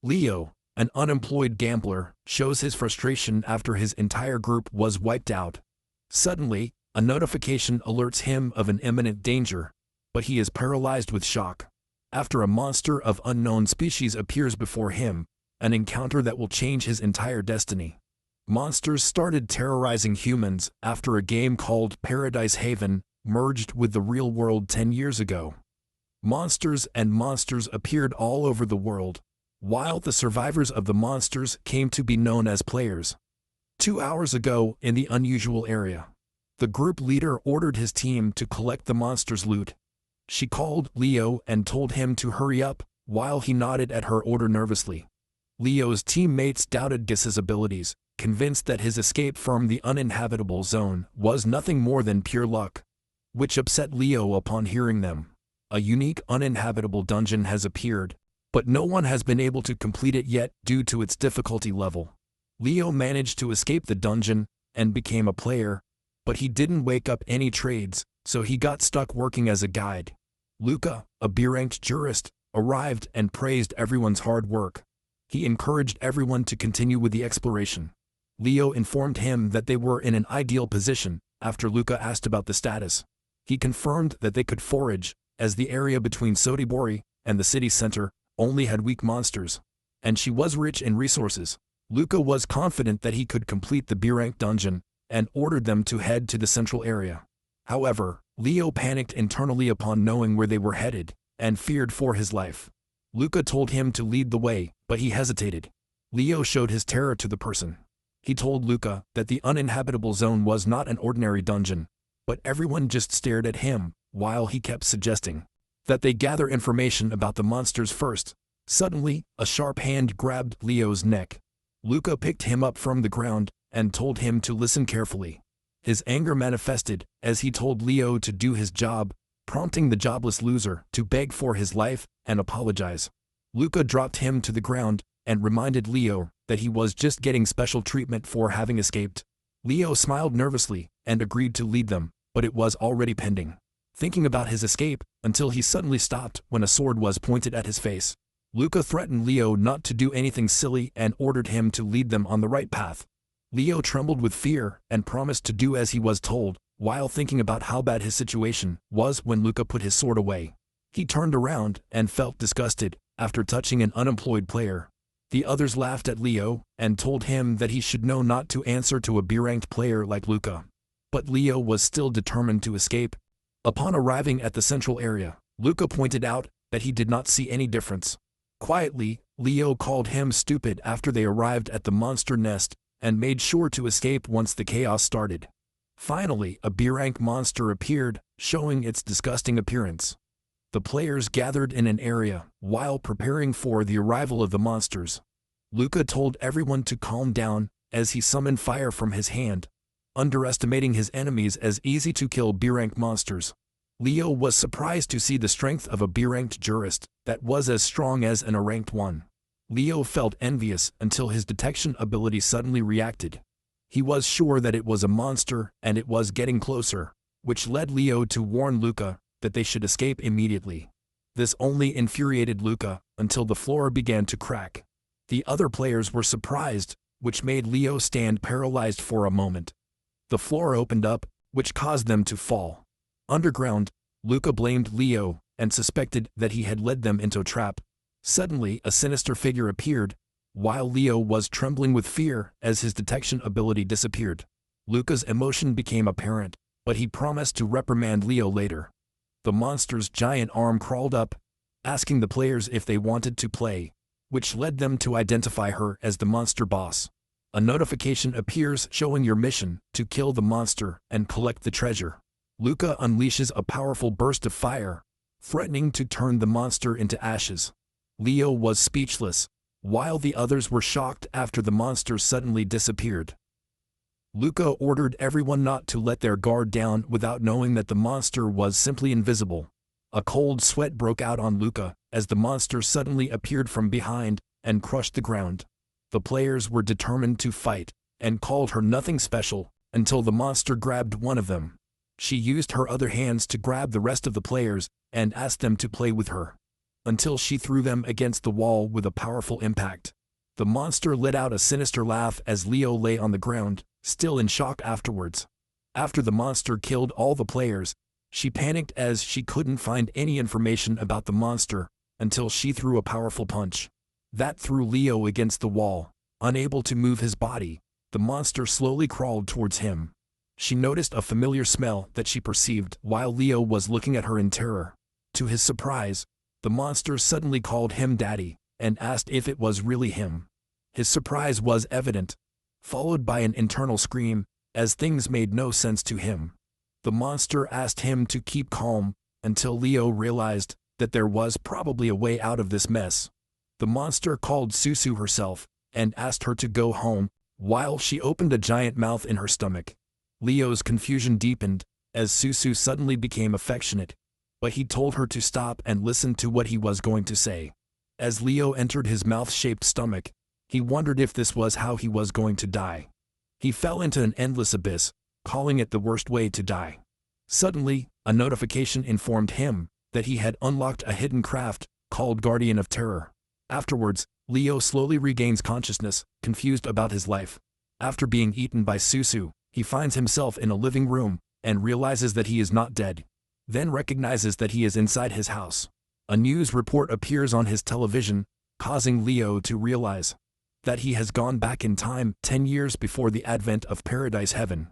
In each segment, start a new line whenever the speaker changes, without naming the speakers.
Leo, an unemployed gambler, shows his frustration after his entire group was wiped out. Suddenly, a notification alerts him of an imminent danger, but he is paralyzed with shock. After a monster of unknown species appears before him, an encounter that will change his entire destiny. Monsters started terrorizing humans after a game called Paradise Haven merged with the real world 10 years ago. Monsters appeared all over the world, while the survivors of the monsters came to be known as players. 2 hours ago in the unusual area, the group leader ordered his team to collect the monsters' loot. She called Leo and told him to hurry up, while he nodded at her order nervously. Leo's teammates doubted Gis's abilities, convinced that his escape from the uninhabitable zone was nothing more than pure luck, which upset Leo upon hearing them. A unique uninhabitable dungeon has appeared, but no one has been able to complete it yet due to its difficulty level. Leo managed to escape the dungeon and became a player, but he didn't wake up any trades, so he got stuck working as a guide. Luca, a B-ranked jurist, arrived and praised everyone's hard work. He encouraged everyone to continue with the exploration. Leo informed him that they were in an ideal position after Luca asked about the status. He confirmed that they could forage, as the area between Sotibori and the city center only had weak monsters, and she was rich in resources. Luca was confident that he could complete the B-rank dungeon and ordered them to head to the central area. However, Leo panicked internally upon knowing where they were headed and feared for his life. Luca told him to lead the way, but he hesitated. Leo showed his terror to the person. He told Luca that the uninhabitable zone was not an ordinary dungeon, but everyone just stared at him, while he kept suggesting that they gather information about the monsters first. Suddenly, a sharp hand grabbed Leo's neck. Luca picked him up from the ground and told him to listen carefully. His anger manifested as he told Leo to do his job, prompting the jobless loser to beg for his life and apologize. Luca dropped him to the ground and reminded Leo that he was just getting special treatment for having escaped. Leo smiled nervously and agreed to lead them, but it was already pending. Thinking about his escape until he suddenly stopped when a sword was pointed at his face. Luca threatened Leo not to do anything silly and ordered him to lead them on the right path. Leo trembled with fear and promised to do as he was told, while thinking about how bad his situation was when Luca put his sword away. He turned around and felt disgusted after touching an unemployed player. The others laughed at Leo and told him that he should know not to answer to a B-ranked player like Luca. But Leo was still determined to escape. Upon arriving at the central area, Luca pointed out that he did not see any difference. Quietly, Leo called him stupid after they arrived at the monster nest and made sure to escape once the chaos started. Finally, a B-rank monster appeared, showing its disgusting appearance. The players gathered in an area while preparing for the arrival of the monsters. Luca told everyone to calm down as he summoned fire from his hand, underestimating his enemies as easy to kill B-rank monsters. Leo was surprised to see the strength of a B-ranked jurist that was as strong as an A-ranked one. Leo felt envious until his detection ability suddenly reacted. He was sure that it was a monster and it was getting closer, which led Leo to warn Luca that they should escape immediately. This only infuriated Luca until the floor began to crack. The other players were surprised, which made Leo stand paralyzed for a moment. The floor opened up, which caused them to fall. Underground, Luca blamed Leo and suspected that he had led them into a trap. Suddenly, a sinister figure appeared, while Leo was trembling with fear as his detection ability disappeared. Luca's emotion became apparent, but he promised to reprimand Leo later. The monster's giant arm crawled up, asking the players if they wanted to play, which led them to identify her as the monster boss. A notification appears showing your mission to kill the monster and collect the treasure. Luca unleashes a powerful burst of fire, threatening to turn the monster into ashes. Leo was speechless, while the others were shocked after the monster suddenly disappeared. Luca ordered everyone not to let their guard down without knowing that the monster was simply invisible. A cold sweat broke out on Luca as the monster suddenly appeared from behind and crushed the ground. The players were determined to fight and called her nothing special until the monster grabbed one of them. She used her other hands to grab the rest of the players and asked them to play with her. until she threw them against the wall with a powerful impact. The monster let out a sinister laugh as Leo lay on the ground, still in shock afterwards. After the monster killed all the players, she panicked as she couldn't find any information about the monster until she threw a powerful punch. That threw Leo against the wall. Unable to move his body, the monster slowly crawled towards him. She noticed a familiar smell that she perceived while Leo was looking at her in terror. To his surprise, the monster suddenly called him Daddy and asked if it was really him. His surprise was evident, followed by an internal scream, as things made no sense to him. The monster asked him to keep calm until Leo realized that there was probably a way out of this mess. The monster called Susu herself and asked her to go home while she opened a giant mouth in her stomach. Leo's confusion deepened as Susu suddenly became affectionate, but he told her to stop and listen to what he was going to say. As Leo entered his mouth-shaped stomach, he wondered if this was how he was going to die. He fell into an endless abyss, calling it the worst way to die. Suddenly, a notification informed him that he had unlocked a hidden craft called Guardian of Terror. Afterwards, Leo slowly regains consciousness, confused about his life. After being eaten by Susu, he finds himself in a living room and realizes that he is not dead. Then recognizes that he is inside his house. A news report appears on his television, causing Leo to realize that he has gone back in time 10 years before the advent of Paradise Heaven.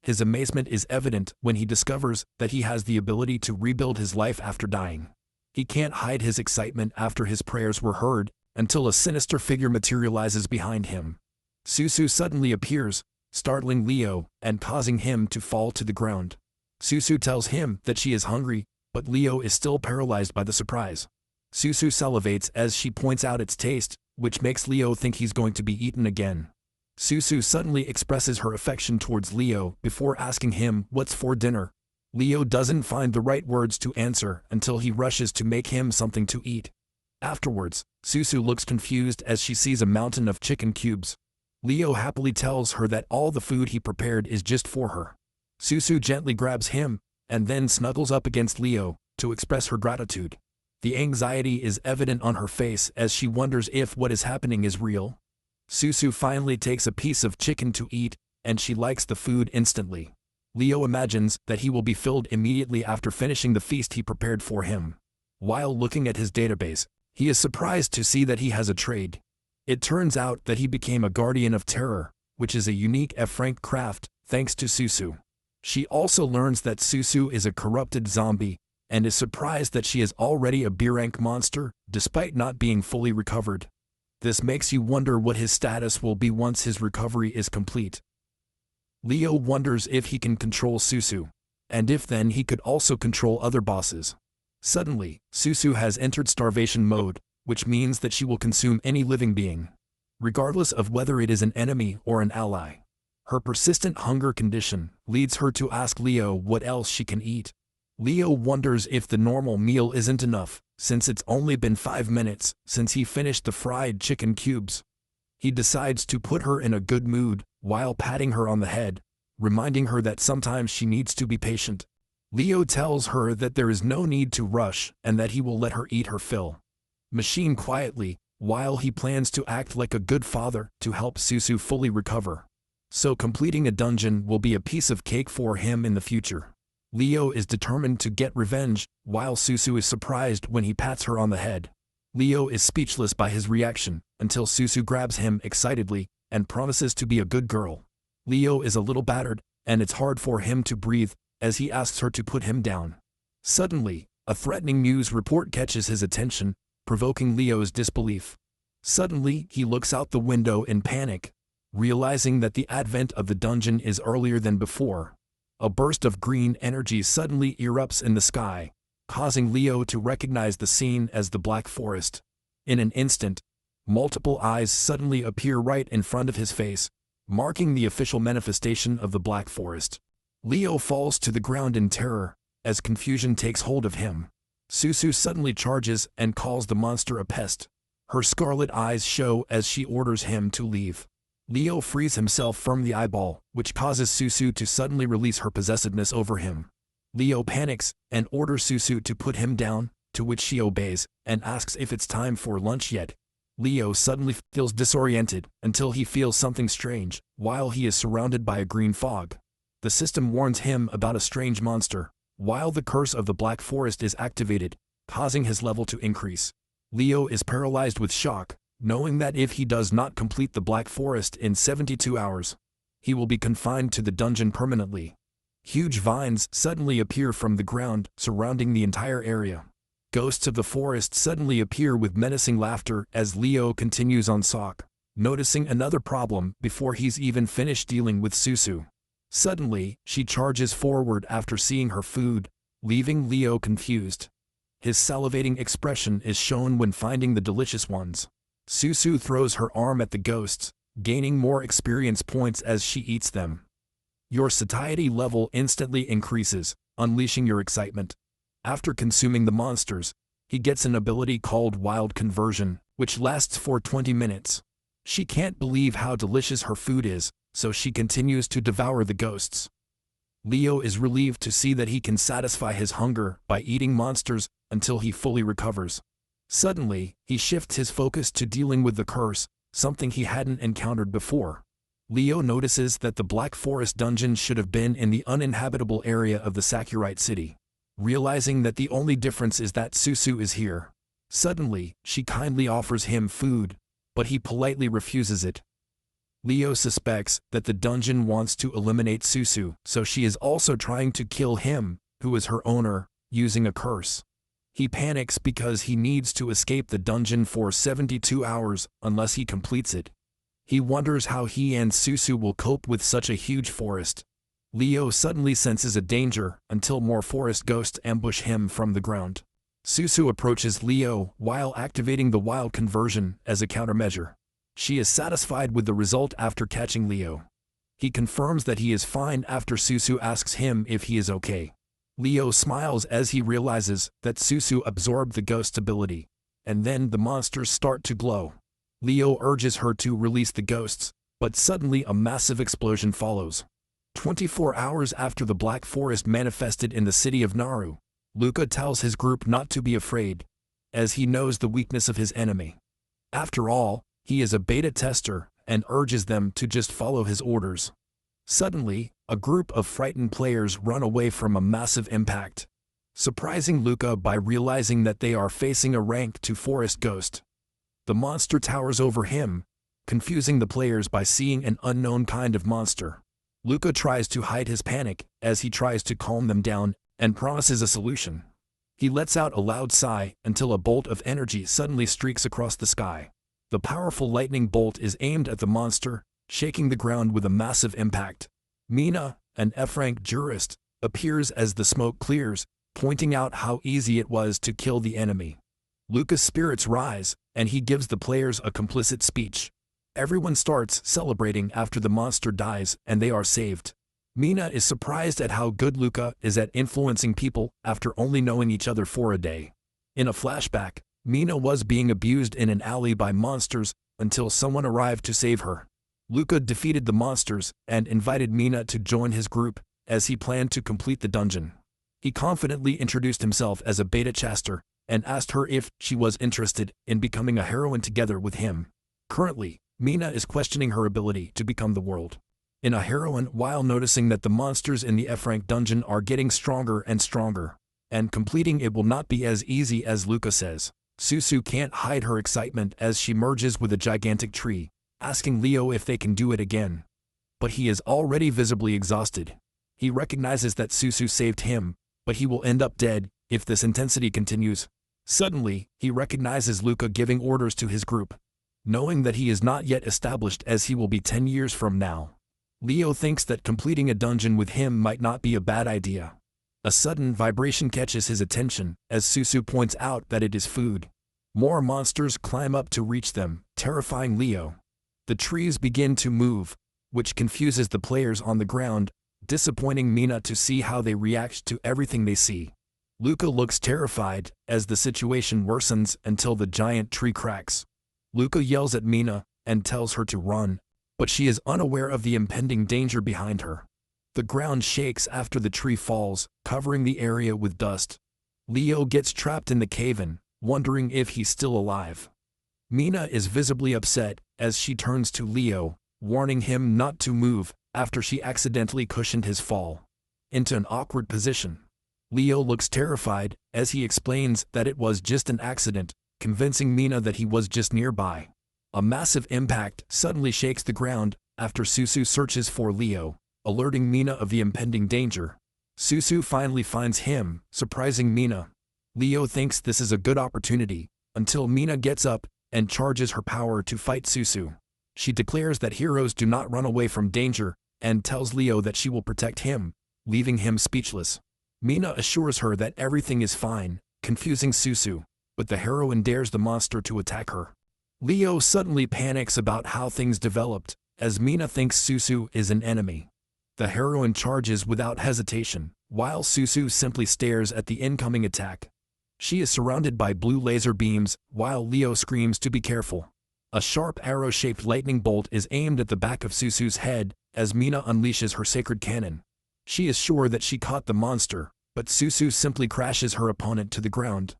His amazement is evident when he discovers that he has the ability to rebuild his life after dying. He can't hide his excitement after his prayers were heard until a sinister figure materializes behind him. Susu suddenly appears, startling Leo and causing him to fall to the ground. Susu tells him that she is hungry, but Leo is still paralyzed by the surprise. Susu salivates as she points out its taste, which makes Leo think he's going to be eaten again. Susu suddenly expresses her affection towards Leo before asking him what's for dinner. Leo doesn't find the right words to answer until he rushes to make him something to eat. Afterwards, Susu looks confused as she sees a mountain of chicken cubes. Leo happily tells her that all the food he prepared is just for her. Susu gently grabs him and then snuggles up against Leo to express her gratitude. The anxiety is evident on her face as she wonders if what is happening is real. Susu finally takes a piece of chicken to eat, and she likes the food instantly. Leo imagines that he will be filled immediately after finishing the feast he prepared for him. While looking at his database, he is surprised to see that he has a trade. It turns out that he became a Guardian of Terror, which is a unique F-rank craft, thanks to Susu. She also learns that Susu is a corrupted zombie, and is surprised that she is already a B-rank monster, despite not being fully recovered. This makes you wonder what his status will be once his recovery is complete. Leo wonders if he can control Susu, and if then he could also control other bosses. Suddenly, Susu has entered starvation mode, which means that she will consume any living being, regardless of whether it is an enemy or an ally. Her persistent hunger condition leads her to ask Leo what else she can eat. Leo wonders if the normal meal isn't enough, since it's only been 5 minutes since he finished the fried chicken cubes. He decides to put her in a good mood while patting her on the head, reminding her that sometimes she needs to be patient. Leo tells her that there is no need to rush and that he will let her eat her fill. Machine quietly, while he plans to act like a good father to help Susu fully recover. So completing a dungeon will be a piece of cake for him in the future. Leo is determined to get revenge, while Susu is surprised when he pats her on the head. Leo is speechless by his reaction, until Susu grabs him excitedly and promises to be a good girl. Leo is a little battered, and it's hard for him to breathe as he asks her to put him down. Suddenly, a threatening news report catches his attention, provoking Leo's disbelief. Suddenly, he looks out the window in panic, realizing that the advent of the dungeon is earlier than before. A burst of green energy suddenly erupts in the sky, causing Leo to recognize the scene as the Black Forest. In an instant, multiple eyes suddenly appear right in front of his face, marking the official manifestation of the Black Forest. Leo falls to the ground in terror, as confusion takes hold of him. Susu suddenly charges and calls the monster a pest. Her scarlet eyes show as she orders him to leave. Leo frees himself from the eyeball, which causes Susu to suddenly release her possessiveness over him. Leo panics and orders Susu to put him down, to which she obeys, and asks if it's time for lunch yet. Leo suddenly feels disoriented until he feels something strange, while he is surrounded by a green fog. The system warns him about a strange monster, while the curse of the Black Forest is activated, causing his level to increase. Leo is paralyzed with shock, knowing that if he does not complete the Black Forest in 72 hours, he will be confined to the dungeon permanently. Huge vines suddenly appear from the ground, surrounding the entire area. Ghosts of the forest suddenly appear with menacing laughter as Leo continues on Sok, noticing another problem before he's even finished dealing with Susu. Suddenly, she charges forward after seeing her food, leaving Leo confused. His salivating expression is shown when finding the delicious ones. Susu throws her arm at the ghosts, gaining more experience points as she eats them. Your satiety level instantly increases, unleashing your excitement. After consuming the monsters, he gets an ability called Wild Conversion, which lasts for 20 minutes. She can't believe how delicious her food is, so she continues to devour the ghosts. Leo is relieved to see that he can satisfy his hunger by eating monsters until he fully recovers. Suddenly, he shifts his focus to dealing with the curse, something he hadn't encountered before. Leo notices that the Black Forest dungeon should have been in the uninhabitable area of the Sakurite city. Realizing that the only difference is that Susu is here. Suddenly, she kindly offers him food, but he politely refuses it. Leo suspects that the dungeon wants to eliminate Susu, so she is also trying to kill him, who is her owner, using a curse. He panics because he needs to escape the dungeon for 72 hours unless he completes it. He wonders how he and Susu will cope with such a huge forest. Leo suddenly senses a danger until more forest ghosts ambush him from the ground. Susu approaches Leo while activating the Wild Conversion as a countermeasure. She is satisfied with the result after catching Leo. He confirms that he is fine after Susu asks him if he is okay. Leo smiles as he realizes that Susu absorbed the ghost ability, and then the monsters start to glow. Leo urges her to release the ghosts, but suddenly a massive explosion follows. 24 hours after the Black Forest manifested in the city of Naru, Luca tells his group not to be afraid, as he knows the weakness of his enemy. After all, he is a beta tester and urges them to just follow his orders. Suddenly, a group of frightened players run away from a massive impact, surprising Luca by realizing that they are facing a rank 2 forest ghost. The monster towers over him, confusing the players by seeing an unknown kind of monster. Luca tries to hide his panic as he tries to calm them down and promises a solution. He lets out a loud sigh until a bolt of energy suddenly streaks across the sky. The powerful lightning bolt is aimed at the monster, shaking the ground with a massive impact. Mina, an F-rank jurist, appears as the smoke clears, pointing out how easy it was to kill the enemy. Luca's spirits rise, and he gives the players a complicit speech. Everyone starts celebrating after the monster dies and they are saved. Mina is surprised at how good Luca is at influencing people after only knowing each other for a day. In a flashback, Mina was being abused in an alley by monsters until someone arrived to save her. Luca defeated the monsters and invited Mina to join his group as he planned to complete the dungeon. He confidently introduced himself as a beta chaster and asked her if she was interested in becoming a heroine together with him. Currently, Mina is questioning her ability to become the world in a heroine while noticing that the monsters in the F-rank dungeon are getting stronger and stronger, and completing it will not be as easy as Luca says. Susu can't hide her excitement as she merges with a gigantic tree, asking Leo if they can do it again. But he is already visibly exhausted. He recognizes that Susu saved him, but he will end up dead if this intensity continues. Suddenly, he recognizes Luca giving orders to his group, knowing that he is not yet established as he will be 10 years from now. Leo thinks that completing a dungeon with him might not be a bad idea. A sudden vibration catches his attention as Susu points out that it is food. More monsters climb up to reach them, terrifying Leo. The trees begin to move, which confuses the players on the ground, disappointing Mina to see how they react to everything they see. Luca looks terrified as the situation worsens until the giant tree cracks. Luca yells at Mina and tells her to run, but she is unaware of the impending danger behind her. The ground shakes after the tree falls, covering the area with dust. Leo gets trapped in the cave-in, wondering if he's still alive. Mina is visibly upset as she turns to Leo, warning him not to move after she accidentally cushioned his fall into an awkward position. Leo looks terrified as he explains that it was just an accident, convincing Mina that he was just nearby. A massive impact suddenly shakes the ground after Susu searches for Leo, alerting Mina of the impending danger. Susu finally finds him, surprising Mina. Leo thinks this is a good opportunity, until Mina gets up and charges her power to fight Susu. She declares that heroes do not run away from danger, and tells Leo that she will protect him, leaving him speechless. Mina assures her that everything is fine, confusing Susu, but the heroine dares the monster to attack her. Leo suddenly panics about how things developed, as Mina thinks Susu is an enemy. The heroine charges without hesitation, while Susu simply stares at the incoming attack. She is surrounded by blue laser beams, while Leo screams to be careful. A sharp arrow-shaped lightning bolt is aimed at the back of Susu's head as Mina unleashes her sacred cannon. She is sure that she caught the monster, but Susu simply crashes her opponent to the ground.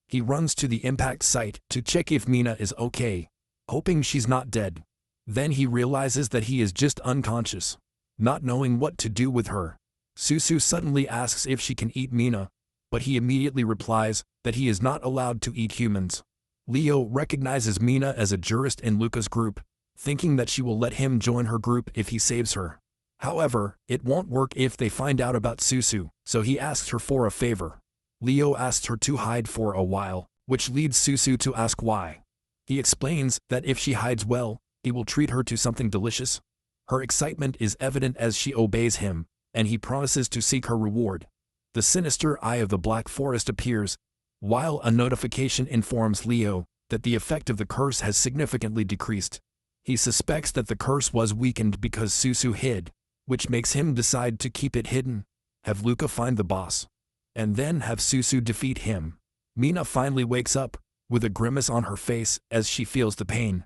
He runs to the impact site to check if Mina is okay, hoping she's not dead. Then he realizes that he is just unconscious. Not knowing what to do with her, Susu suddenly asks if she can eat Mina, but he immediately replies that he is not allowed to eat humans. Leo recognizes Mina as a jurist in Luca's group, thinking that she will let him join her group if he saves her. However, it won't work if they find out about Susu, so he asks her for a favor. Leo asks her to hide for a while, which leads Susu to ask why. He explains that if she hides well, he will treat her to something delicious. Her excitement is evident as she obeys him, and he promises to seek her reward. The sinister Eye of the Black Forest appears, while a notification informs Leo that the effect of the curse has significantly decreased. He suspects that the curse was weakened because Susu hid, which makes him decide to keep it hidden, have Luca find the boss, and then have Susu defeat him. Mina finally wakes up, with a grimace on her face as she feels the pain.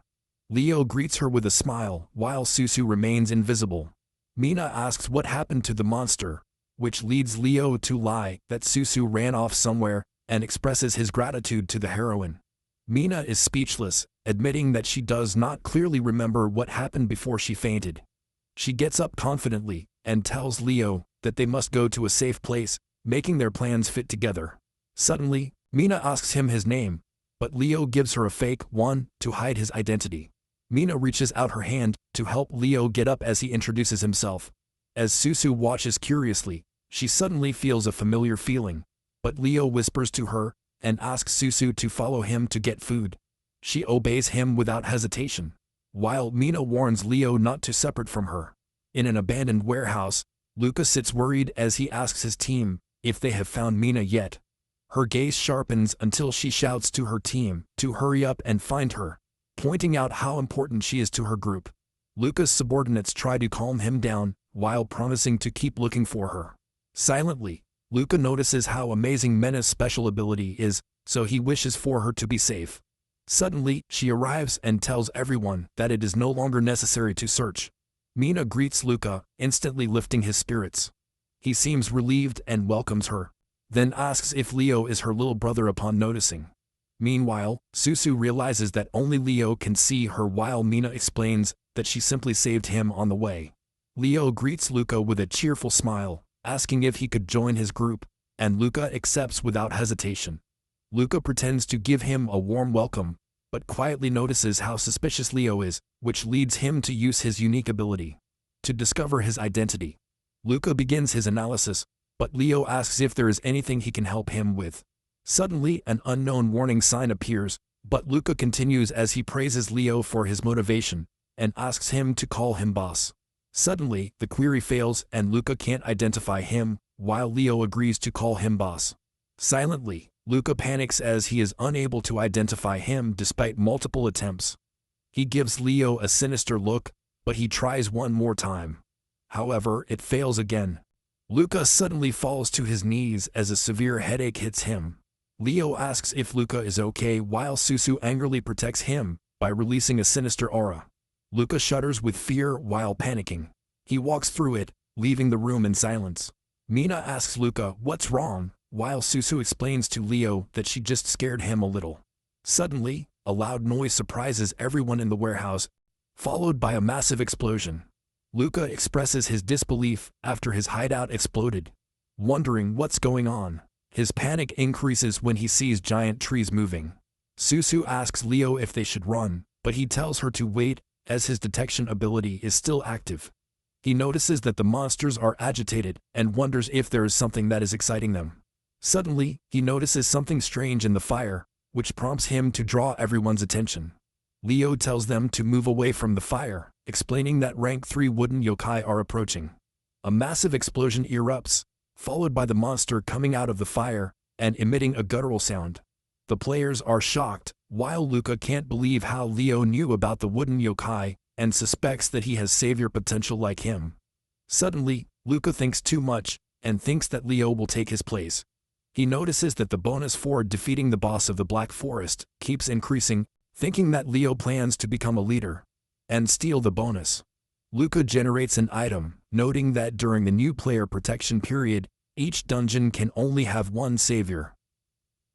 Leo greets her with a smile while Susu remains invisible. Mina asks what happened to the monster, which leads Leo to lie that Susu ran off somewhere and expresses his gratitude to the heroine. Mina is speechless, admitting that she does not clearly remember what happened before she fainted. She gets up confidently and tells Leo that they must go to a safe place, making their plans fit together. Suddenly, Mina asks him his name, but Leo gives her a fake one to hide his identity. Mina reaches out her hand to help Leo get up as he introduces himself. As Susu watches curiously, she suddenly feels a familiar feeling, but Leo whispers to her and asks Susu to follow him to get food. She obeys him without hesitation, while Mina warns Leo not to separate from her. In an abandoned warehouse, Luca sits worried as he asks his team if they have found Mina yet. Her gaze sharpens until she shouts to her team to hurry up and find her, pointing out how important she is to her group. Luca's subordinates try to calm him down while promising to keep looking for her. Silently, Luca notices how amazing Mena's special ability is, so he wishes for her to be safe. Suddenly, she arrives and tells everyone that it is no longer necessary to search. Mina greets Luca, instantly lifting his spirits. He seems relieved and welcomes her, then asks if Leo is her little brother upon noticing. Meanwhile, Susu realizes that only Leo can see her while Mina explains that she simply saved him on the way. Leo greets Luca with a cheerful smile, asking if he could join his group, and Luca accepts without hesitation. Luca pretends to give him a warm welcome, but quietly notices how suspicious Leo is, which leads him to use his unique ability to discover his identity. Luca begins his analysis, but Leo asks if there is anything he can help him with. Suddenly, an unknown warning sign appears, but Luca continues as he praises Leo for his motivation and asks him to call him boss. Suddenly, the query fails and Luca can't identify him, while Leo agrees to call him boss. Silently, Luca panics as he is unable to identify him despite multiple attempts. He gives Leo a sinister look, but he tries one more time. However, it fails again. Luca suddenly falls to his knees as a severe headache hits him. Leo asks if Luca is okay while Susu angrily protects him by releasing a sinister aura. Luca shudders with fear while panicking. He walks through it, leaving the room in silence. Mina asks Luca what's wrong, while Susu explains to Leo that she just scared him a little. Suddenly, a loud noise surprises everyone in the warehouse, followed by a massive explosion. Luca expresses his disbelief after his hideout exploded, wondering what's going on. His panic increases when he sees giant trees moving. Susu asks Leo if they should run, but he tells her to wait, as his detection ability is still active. He notices that the monsters are agitated and wonders if there is something that is exciting them. Suddenly, he notices something strange in the fire, which prompts him to draw everyone's attention. Leo tells them to move away from the fire, explaining that rank 3 wooden yokai are approaching. A massive explosion erupts, followed by the monster coming out of the fire and emitting a guttural sound. The players are shocked, while Luca can't believe how Leo knew about the wooden yokai and suspects that he has savior potential like him. Suddenly, Luca thinks too much and thinks that Leo will take his place. He notices that the bonus for defeating the boss of the Black Forest keeps increasing, thinking that Leo plans to become a leader and steal the bonus. Luca generates an item, noting that during the new player protection period, each dungeon can only have one savior.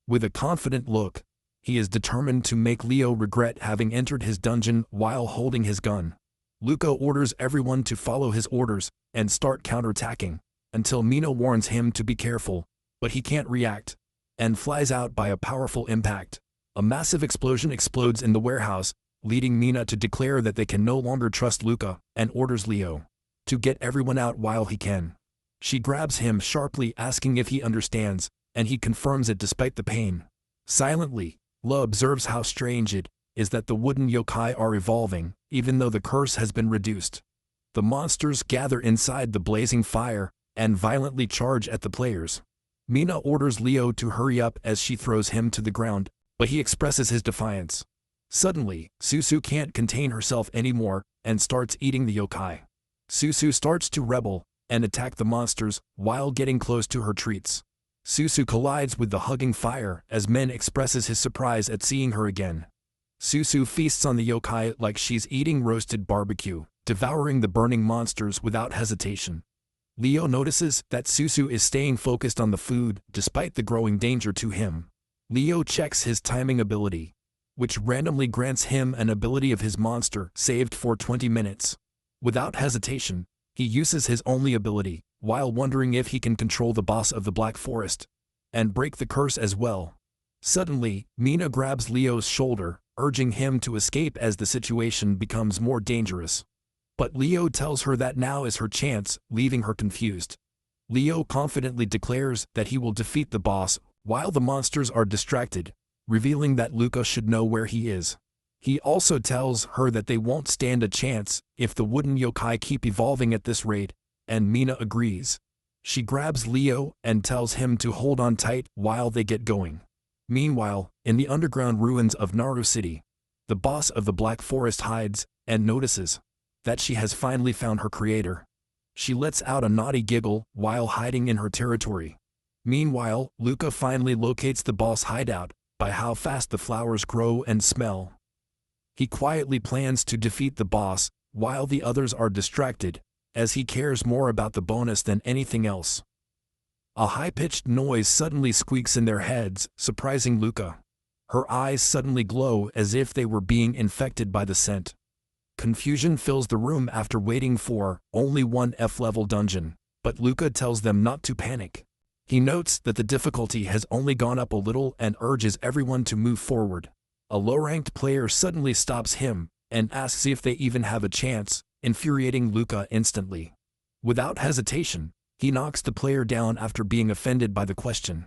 With a confident look, he is determined to make Leo regret having entered his dungeon while holding his gun. Luca orders everyone to follow his orders and start counterattacking, until Mina warns him to be careful, but he can't react, and flies out by a powerful impact. A massive explosion explodes in the warehouse, leading Mina to declare that they can no longer trust Luca, and orders Leo to get everyone out while he can. She grabs him sharply, asking if he understands, and he confirms it despite the pain. Silently, La observes how strange it is that the wooden yokai are evolving, even though the curse has been reduced. The monsters gather inside the blazing fire and violently charge at the players. Mina orders Leo to hurry up as she throws him to the ground, but he expresses his defiance. Suddenly, Susu can't contain herself anymore and starts eating the yokai. Susu starts to rebel and attack the monsters while getting close to her treats. Susu collides with the hugging fire as Men expresses his surprise at seeing her again. Susu feasts on the yokai like she's eating roasted barbecue, devouring the burning monsters without hesitation. Leo notices that Susu is staying focused on the food despite the growing danger to him. Leo checks his timing ability, which randomly grants him an ability of his monster saved for 20 minutes. Without hesitation, he uses his only ability, while wondering if he can control the boss of the Black Forest and break the curse as well. Suddenly, Mina grabs Leo's shoulder, urging him to escape as the situation becomes more dangerous. But Leo tells her that now is her chance, leaving her confused. Leo confidently declares that he will defeat the boss, while the monsters are distracted, revealing that Luca should know where he is. He also tells her that they won't stand a chance if the wooden yokai keep evolving at this rate, and Mina agrees. She grabs Leo and tells him to hold on tight while they get going. Meanwhile, in the underground ruins of Naru City, the boss of the Black Forest hides and notices that she has finally found her creator. She lets out a naughty giggle while hiding in her territory. Meanwhile, Luca finally locates the boss hideout by how fast the flowers grow and smell. He quietly plans to defeat the boss while the others are distracted, as he cares more about the bonus than anything else. A high-pitched noise suddenly squeaks in their heads, surprising Luca. Her eyes suddenly glow as if they were being infected by the scent. Confusion fills the room after waiting for only one F-level dungeon, but Luca tells them not to panic. He notes that the difficulty has only gone up a little and urges everyone to move forward. A low-ranked player suddenly stops him and asks if they even have a chance, infuriating Luca instantly. Without hesitation, he knocks the player down after being offended by the question.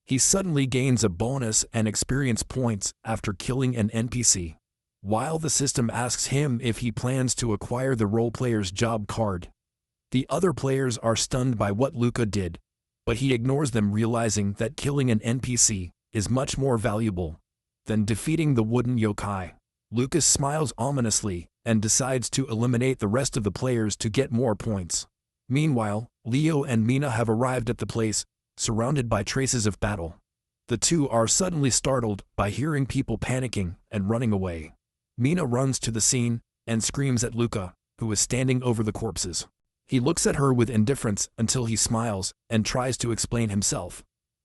He suddenly gains a bonus and experience points after killing an NPC. While the system asks him if he plans to acquire the role player's job card. The other players are stunned by what Luca did, but he ignores them, realizing that killing an NPC is much more valuable than defeating the wooden yokai. Lucas smiles ominously and decides to eliminate the rest of the players to get more points. Meanwhile, Leo and Mina have arrived at the place, surrounded by traces of battle. The two are suddenly startled by hearing people panicking and running away. Mina runs to the scene and screams at Luca, who is standing over the corpses. He looks at her with indifference until he smiles and tries to explain himself.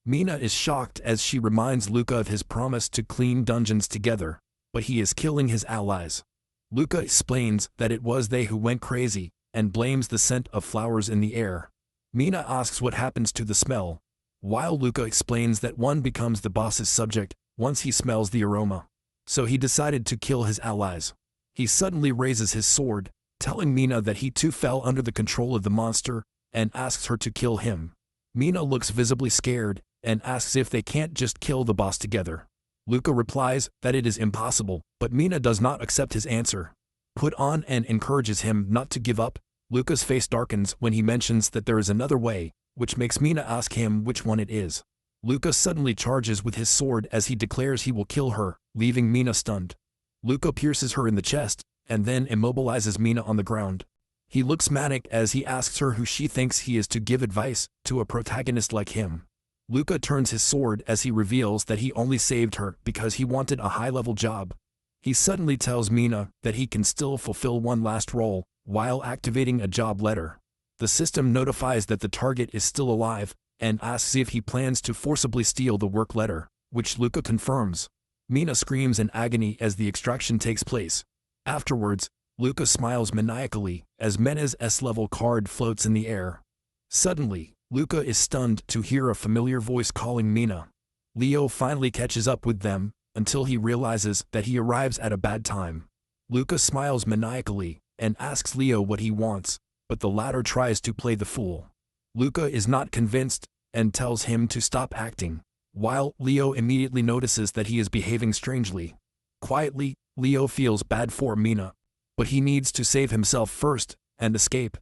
Mina is shocked as she reminds Luca of his promise to clean dungeons together, but he is killing his allies. Luca explains that it was they who went crazy, and blames the scent of flowers in the air. Mina asks what happens to the smell, while Luca explains that one becomes the boss's subject once he smells the aroma. So he decided to kill his allies. He suddenly raises his sword, telling Mina that he too fell under the control of the monster, and asks her to kill him. Mina looks visibly scared, and asks if they can't just kill the boss together. Luca replies that it is impossible, but Mina does not accept his answer. Put on and encourages him not to give up. Luca's face darkens when he mentions that there is another way, which makes Mina ask him which one it is. Luca suddenly charges with his sword as he declares he will kill her, leaving Mina stunned. Luca pierces her in the chest, and then immobilizes Mina on the ground. He looks manic as he asks her who she thinks he is to give advice to a protagonist like him. Luca turns his sword as he reveals that he only saved her because he wanted a high-level job. He suddenly tells Mina that he can still fulfill one last role, while activating a job letter. The system notifies that the target is still alive, and asks if he plans to forcibly steal the work letter, which Luca confirms. Mina screams in agony as the extraction takes place. Afterwards, Luca smiles maniacally as Mena's S-level card floats in the air. Suddenly, Luca is stunned to hear a familiar voice calling Mina. Leo finally catches up with them, until he realizes that he arrives at a bad time. Luca smiles maniacally, and asks Leo what he wants, but the latter tries to play the fool. Luca is not convinced, and tells him to stop acting, while Leo immediately notices that he is behaving strangely. Quietly, Leo feels bad for Mina, but he needs to save himself first, and escape.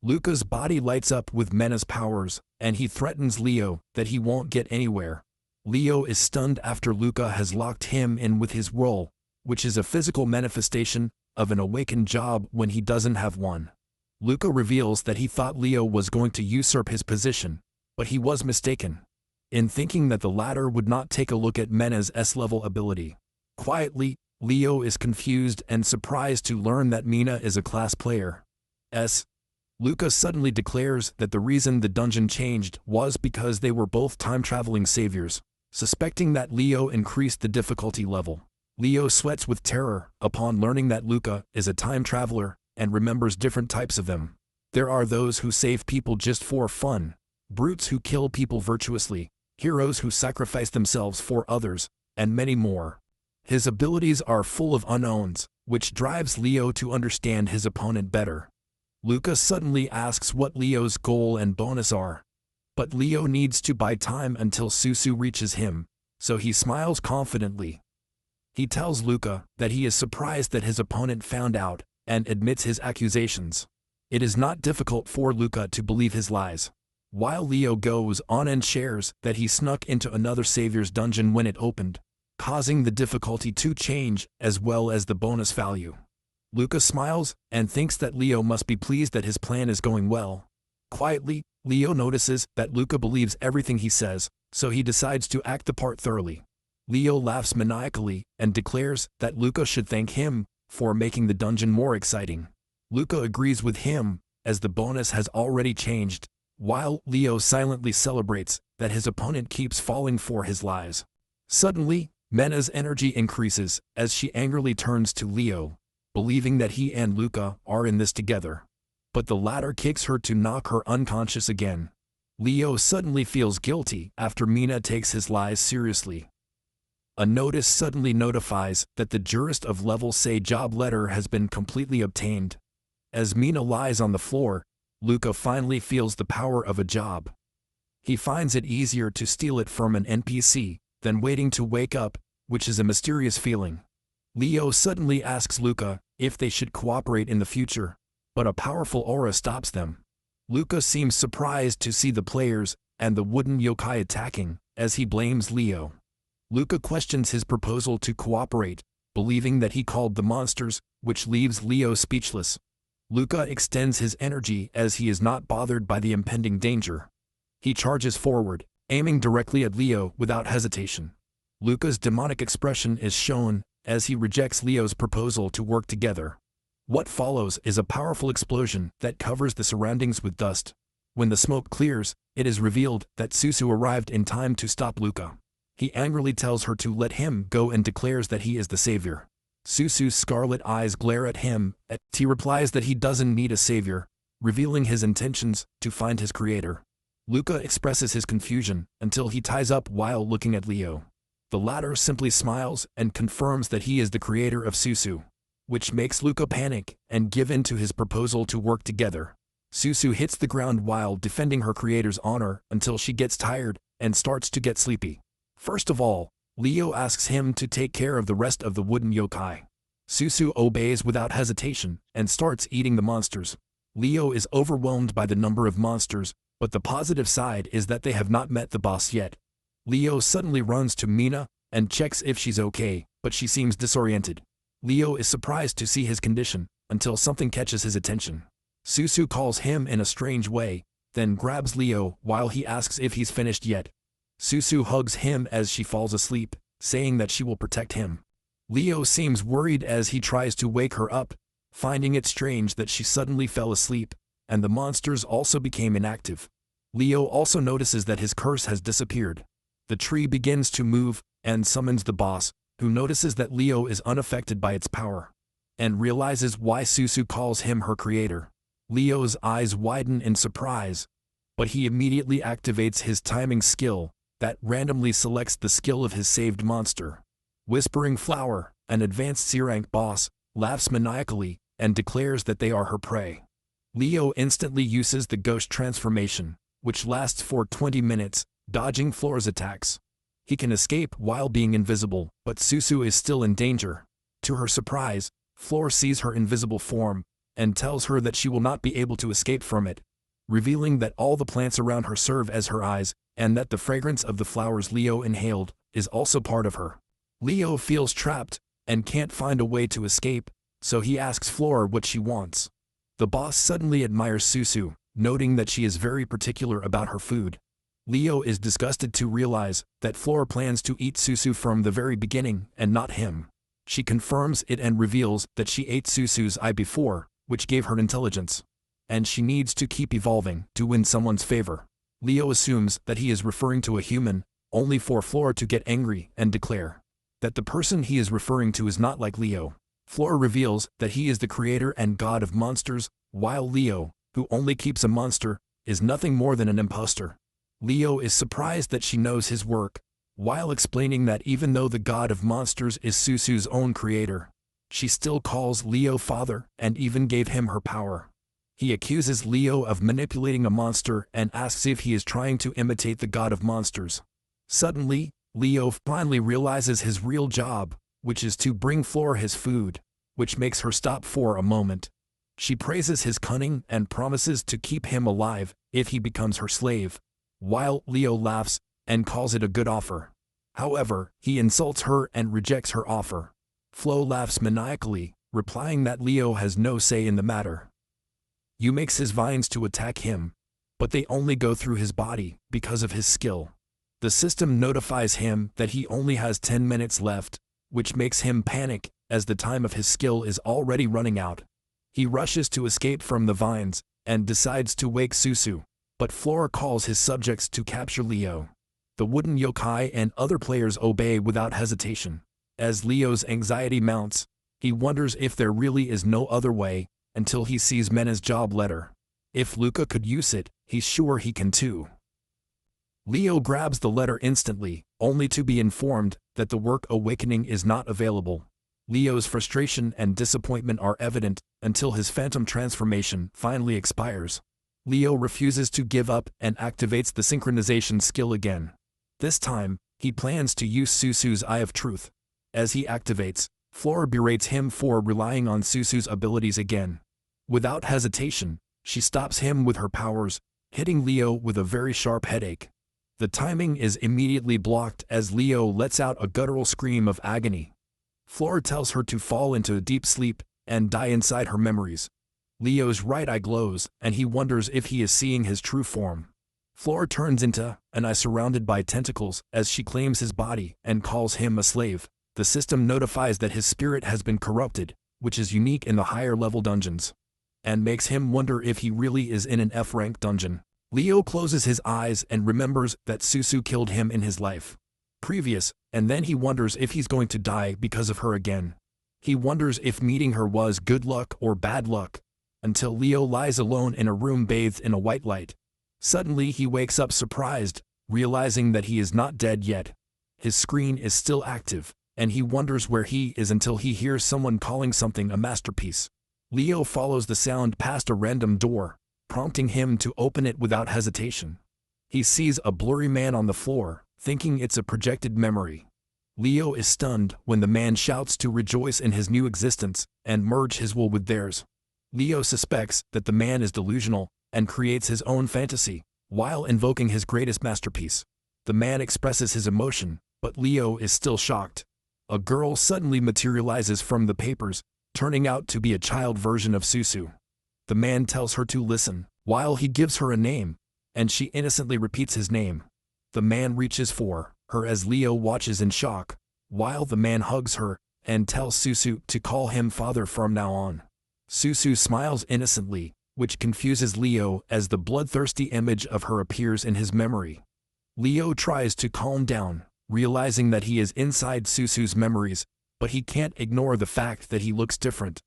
Luca's body lights up with Mena's powers, and he threatens Leo that he won't get anywhere. Leo is stunned after Luca has locked him in with his role, which is a physical manifestation of an awakened job when he doesn't have one. Luca reveals that he thought Leo was going to usurp his position, but he was mistaken in thinking that the latter would not take a look at Mena's S-level ability. Quietly, Leo is confused and surprised to learn that Mina is a class player. Luca suddenly declares that the reason the dungeon changed was because they were both time-traveling saviors, suspecting that Leo increased the difficulty level. Leo sweats with terror upon learning that Luca is a time traveler and remembers different types of them. There are those who save people just for fun, brutes who kill people virtuously, heroes who sacrifice themselves for others, and many more. His abilities are full of unknowns, which drives Leo to understand his opponent better. Luca suddenly asks what Leo's goal and bonus are. But Leo needs to buy time until Susu reaches him, so he smiles confidently. He tells Luca that he is surprised that his opponent found out, and admits his accusations. It is not difficult for Luca to believe his lies. While Leo goes on and shares that he snuck into another savior's dungeon when it opened, causing the difficulty to change as well as the bonus value. Luca smiles and thinks that Leo must be pleased that his plan is going well. Quietly, Leo notices that Luca believes everything he says, so he decides to act the part thoroughly. Leo laughs maniacally and declares that Luca should thank him for making the dungeon more exciting. Luca agrees with him, as the bonus has already changed, while Leo silently celebrates that his opponent keeps falling for his lies. Suddenly, Mena's energy increases as she angrily turns to Leo, believing that he and Luca are in this together. But the latter kicks her to knock her unconscious again. Leo suddenly feels guilty after Mina takes his lies seriously. A notice suddenly notifies that the jurist of level say job letter has been completely obtained. As Mina lies on the floor, Luca finally feels the power of a job. He finds it easier to steal it from an NPC than waiting to wake up, which is a mysterious feeling. Leo suddenly asks Luca if they should cooperate in the future, but a powerful aura stops them. Luca seems surprised to see the players and the wooden yokai attacking, as he blames Leo. Luca questions his proposal to cooperate, believing that he called the monsters, which leaves Leo speechless. Luca extends his energy as he is not bothered by the impending danger. He charges forward, aiming directly at Leo without hesitation. Luca's demonic expression is shown as he rejects Leo's proposal to work together. What follows is a powerful explosion that covers the surroundings with dust. When the smoke clears, it is revealed that Susu arrived in time to stop Luca. He angrily tells her to let him go and declares that he is the savior. Susu's scarlet eyes glare at him, and he replies that he doesn't need a savior, revealing his intentions to find his creator. Luca expresses his confusion until he ties up while looking at Leo. The latter simply smiles and confirms that he is the creator of Susu, which makes Luca panic and give in to his proposal to work together. Susu hits the ground while defending her creator's honor until she gets tired and starts to get sleepy. First of all, Leo asks him to take care of the rest of the wooden yokai. Susu obeys without hesitation and starts eating the monsters. Leo is overwhelmed by the number of monsters, but the positive side is that they have not met the boss yet. Leo suddenly runs to Mina and checks if she's okay, but she seems disoriented. Leo is surprised to see his condition until something catches his attention. Susu calls him in a strange way, then grabs Leo while he asks if he's finished yet. Susu hugs him as she falls asleep, saying that she will protect him. Leo seems worried as he tries to wake her up, finding it strange that she suddenly fell asleep, and the monsters also became inactive. Leo also notices that his curse has disappeared. The tree begins to move and summons the boss, who notices that Leo is unaffected by its power, and realizes why Susu calls him her creator. Leo's eyes widen in surprise, but he immediately activates his timing skill that randomly selects the skill of his saved monster. Whispering Flower, an advanced C-rank boss, laughs maniacally and declares that they are her prey. Leo instantly uses the ghost transformation, which lasts for 20 minutes, dodging Floor's attacks. He can escape while being invisible, but Susu is still in danger. To her surprise, Floor sees her invisible form and tells her that she will not be able to escape from it, revealing that all the plants around her serve as her eyes and that the fragrance of the flowers Leo inhaled is also part of her. Leo feels trapped and can't find a way to escape, so he asks Floor what she wants. The boss suddenly admires Susu, noting that she is very particular about her food. Leo is disgusted to realize that Floor plans to eat Susu from the very beginning and not him. She confirms it and reveals that she ate Susu's eye before, which gave her intelligence, and she needs to keep evolving to win someone's favor. Leo assumes that he is referring to a human, only for Floor to get angry and declare that the person he is referring to is not like Leo. Floor reveals that he is the creator and god of monsters, while Leo, who only keeps a monster, is nothing more than an imposter. Leo is surprised that she knows his work, while explaining that even though the god of monsters is Susu's own creator, she still calls Leo father and even gave him her power. He accuses Leo of manipulating a monster and asks if he is trying to imitate the god of monsters. Suddenly, Leo finally realizes his real job, which is to bring Floor his food, which makes her stop for a moment. She praises his cunning and promises to keep him alive if he becomes her slave, while Leo laughs and calls it a good offer. However, he insults her and rejects her offer. Flo laughs maniacally, replying that Leo has no say in the matter. Yu makes his vines to attack him, but they only go through his body because of his skill. The system notifies him that he only has 10 minutes left, which makes him panic as the time of his skill is already running out. He rushes to escape from the vines and decides to wake Susu, but Floor calls his subjects to capture Leo. The wooden yokai and other players obey without hesitation. As Leo's anxiety mounts, he wonders if there really is no other way until he sees Mena's job letter. If Luca could use it, he's sure he can too. Leo grabs the letter instantly, only to be informed that the work Awakening is not available. Leo's frustration and disappointment are evident until his phantom transformation finally expires. Leo refuses to give up and activates the synchronization skill again. This time, he plans to use Susu's Eye of Truth. As he activates, Floor berates him for relying on Susu's abilities again. Without hesitation, she stops him with her powers, hitting Leo with a very sharp headache. The timing is immediately blocked as Leo lets out a guttural scream of agony. Floor tells her to fall into a deep sleep and die inside her memories. Leo's right eye glows, and he wonders if he is seeing his true form. Floor turns into an eye surrounded by tentacles as she claims his body and calls him a slave. The system notifies that his spirit has been corrupted, which is unique in the higher level dungeons, and makes him wonder if he really is in an F-rank dungeon. Leo closes his eyes and remembers that Susu killed him in his life previous, and then he wonders if he's going to die because of her again. He wonders if meeting her was good luck or bad luck, until Leo lies alone in a room bathed in a white light. Suddenly he wakes up surprised, realizing that he is not dead yet. His screen is still active, and he wonders where he is until he hears someone calling something a masterpiece. Leo follows the sound past a random door, prompting him to open it without hesitation. He sees a blurry man on the floor, thinking it's a projected memory. Leo is stunned when the man shouts to rejoice in his new existence and merge his will with theirs. Leo suspects that the man is delusional and creates his own fantasy, while invoking his greatest masterpiece. The man expresses his emotion, but Leo is still shocked. A girl suddenly materializes from the papers, turning out to be a child version of Susu. The man tells her to listen, while he gives her a name, and she innocently repeats his name. The man reaches for her as Leo watches in shock, while the man hugs her and tells Susu to call him father from now on. Susu smiles innocently, which confuses Leo as the bloodthirsty image of her appears in his memory. Leo tries to calm down, realizing that he is inside Susu's memories, but he can't ignore the fact that he looks different.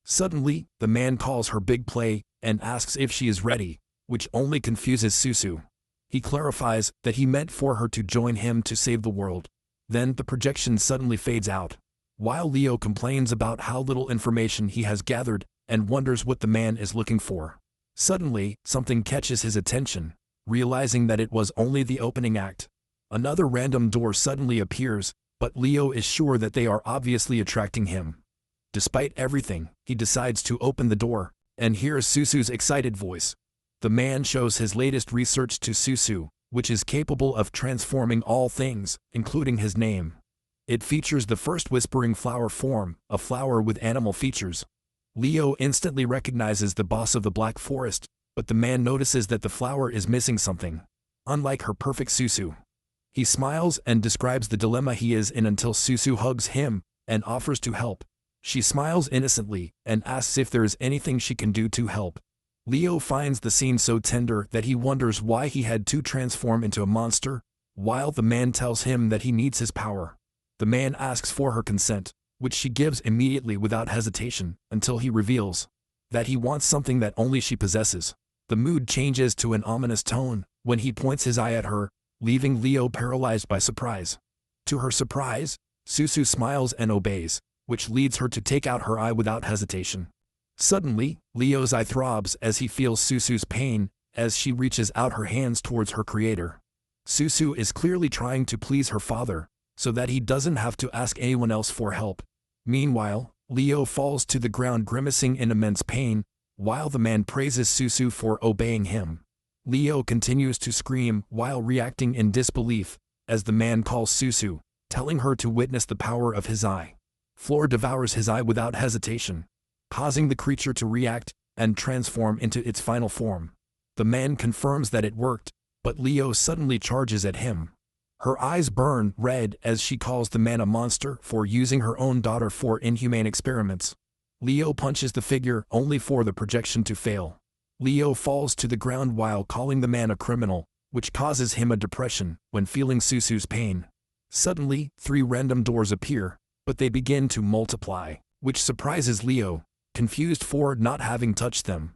Suddenly, the man calls her big play and asks if she is ready, which only confuses Susu. He clarifies that he meant for her to join him to save the world. Then the projection suddenly fades out, while Leo complains about how little information he has gathered and wonders what the man is looking for. Suddenly, something catches his attention, realizing that it was only the opening act. Another random door suddenly appears, but Leo is sure that they are obviously attracting him. Despite everything, he decides to open the door and hears Susu's excited voice. The man shows his latest research to Susu, which is capable of transforming all things, including his name. It features the first whispering flower form, a flower with animal features. Leo instantly recognizes the boss of the Black Forest, but the man notices that the flower is missing something, unlike her perfect Susu. He smiles and describes the dilemma he is in until Susu hugs him and offers to help. She smiles innocently and asks if there is anything she can do to help. Leo finds the scene so tender that he wonders why he had to transform into a monster, while the man tells him that he needs his power. The man asks for her consent, which she gives immediately without hesitation, until he reveals that he wants something that only she possesses. The mood changes to an ominous tone when he points his eye at her, leaving Leo paralyzed by surprise. To her surprise, Susu smiles and obeys, which leads her to take out her eye without hesitation. Suddenly, Leo's eye throbs as he feels Susu's pain as she reaches out her hands towards her creator. Susu is clearly trying to please her father, so that he doesn't have to ask anyone else for help. Meanwhile, Leo falls to the ground grimacing in immense pain, while the man praises Susu for obeying him. Leo continues to scream while reacting in disbelief, as the man calls Susu, telling her to witness the power of his eye. Floor devours his eye without hesitation, causing the creature to react and transform into its final form. The man confirms that it worked, but Leo suddenly charges at him. Her eyes burn red as she calls the man a monster for using her own daughter for inhumane experiments. Leo punches the figure only for the projection to fail. Leo falls to the ground while calling the man a criminal, which causes him a depression when feeling Susu's pain. Suddenly, 3 random doors appear, but they begin to multiply, which surprises Leo, confused for not having touched them.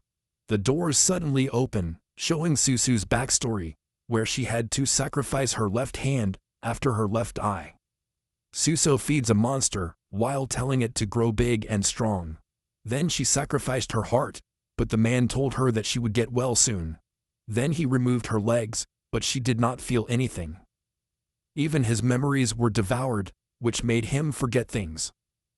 The doors suddenly open, showing Susu's backstory, where she had to sacrifice her left hand after her left eye. Susu feeds a monster, while telling it to grow big and strong. Then she sacrificed her heart, but the man told her that she would get well soon. Then he removed her legs, but she did not feel anything. Even his memories were devoured, which made him forget things.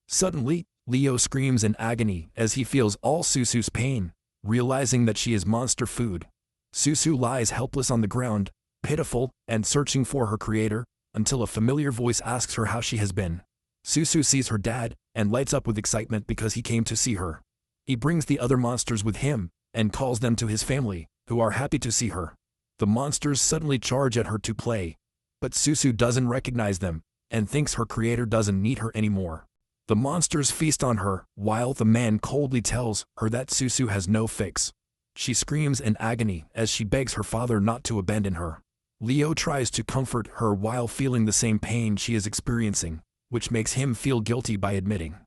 Suddenly, Leo screams in agony as he feels all Susu's pain, realizing that she is monster food. Susu lies helpless on the ground, pitiful and searching for her creator, until a familiar voice asks her how she has been. Susu sees her dad and lights up with excitement because he came to see her. He brings the other monsters with him and calls them to his family, who are happy to see her. The monsters suddenly charge at her to play, but Susu doesn't recognize them and thinks her creator doesn't need her anymore. The monsters feast on her, while the man coldly tells her that Susu has no fix. She screams in agony as she begs her father not to abandon her. Leo tries to comfort her while feeling the same pain she is experiencing, which makes him feel guilty by admitting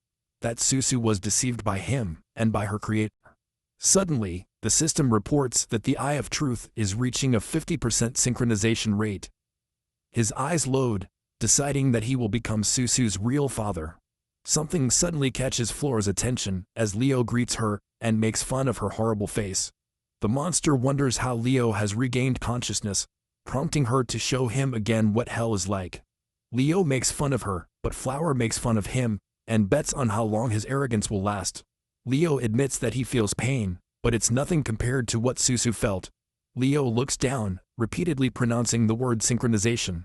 that Susu was deceived by him and by her creator. Suddenly, the system reports that the Eye of Truth is reaching a 50% synchronization rate. His eyes load, deciding that he will become Susu's real father. Something suddenly catches Flora's attention as Leo greets her and makes fun of her horrible face. The monster wonders how Leo has regained consciousness, prompting her to show him again what hell is like. Leo makes fun of her, but Flower makes fun of him and bets on how long his arrogance will last. Leo admits that he feels pain, but it's nothing compared to what Susu felt. Leo looks down, repeatedly pronouncing the word synchronization.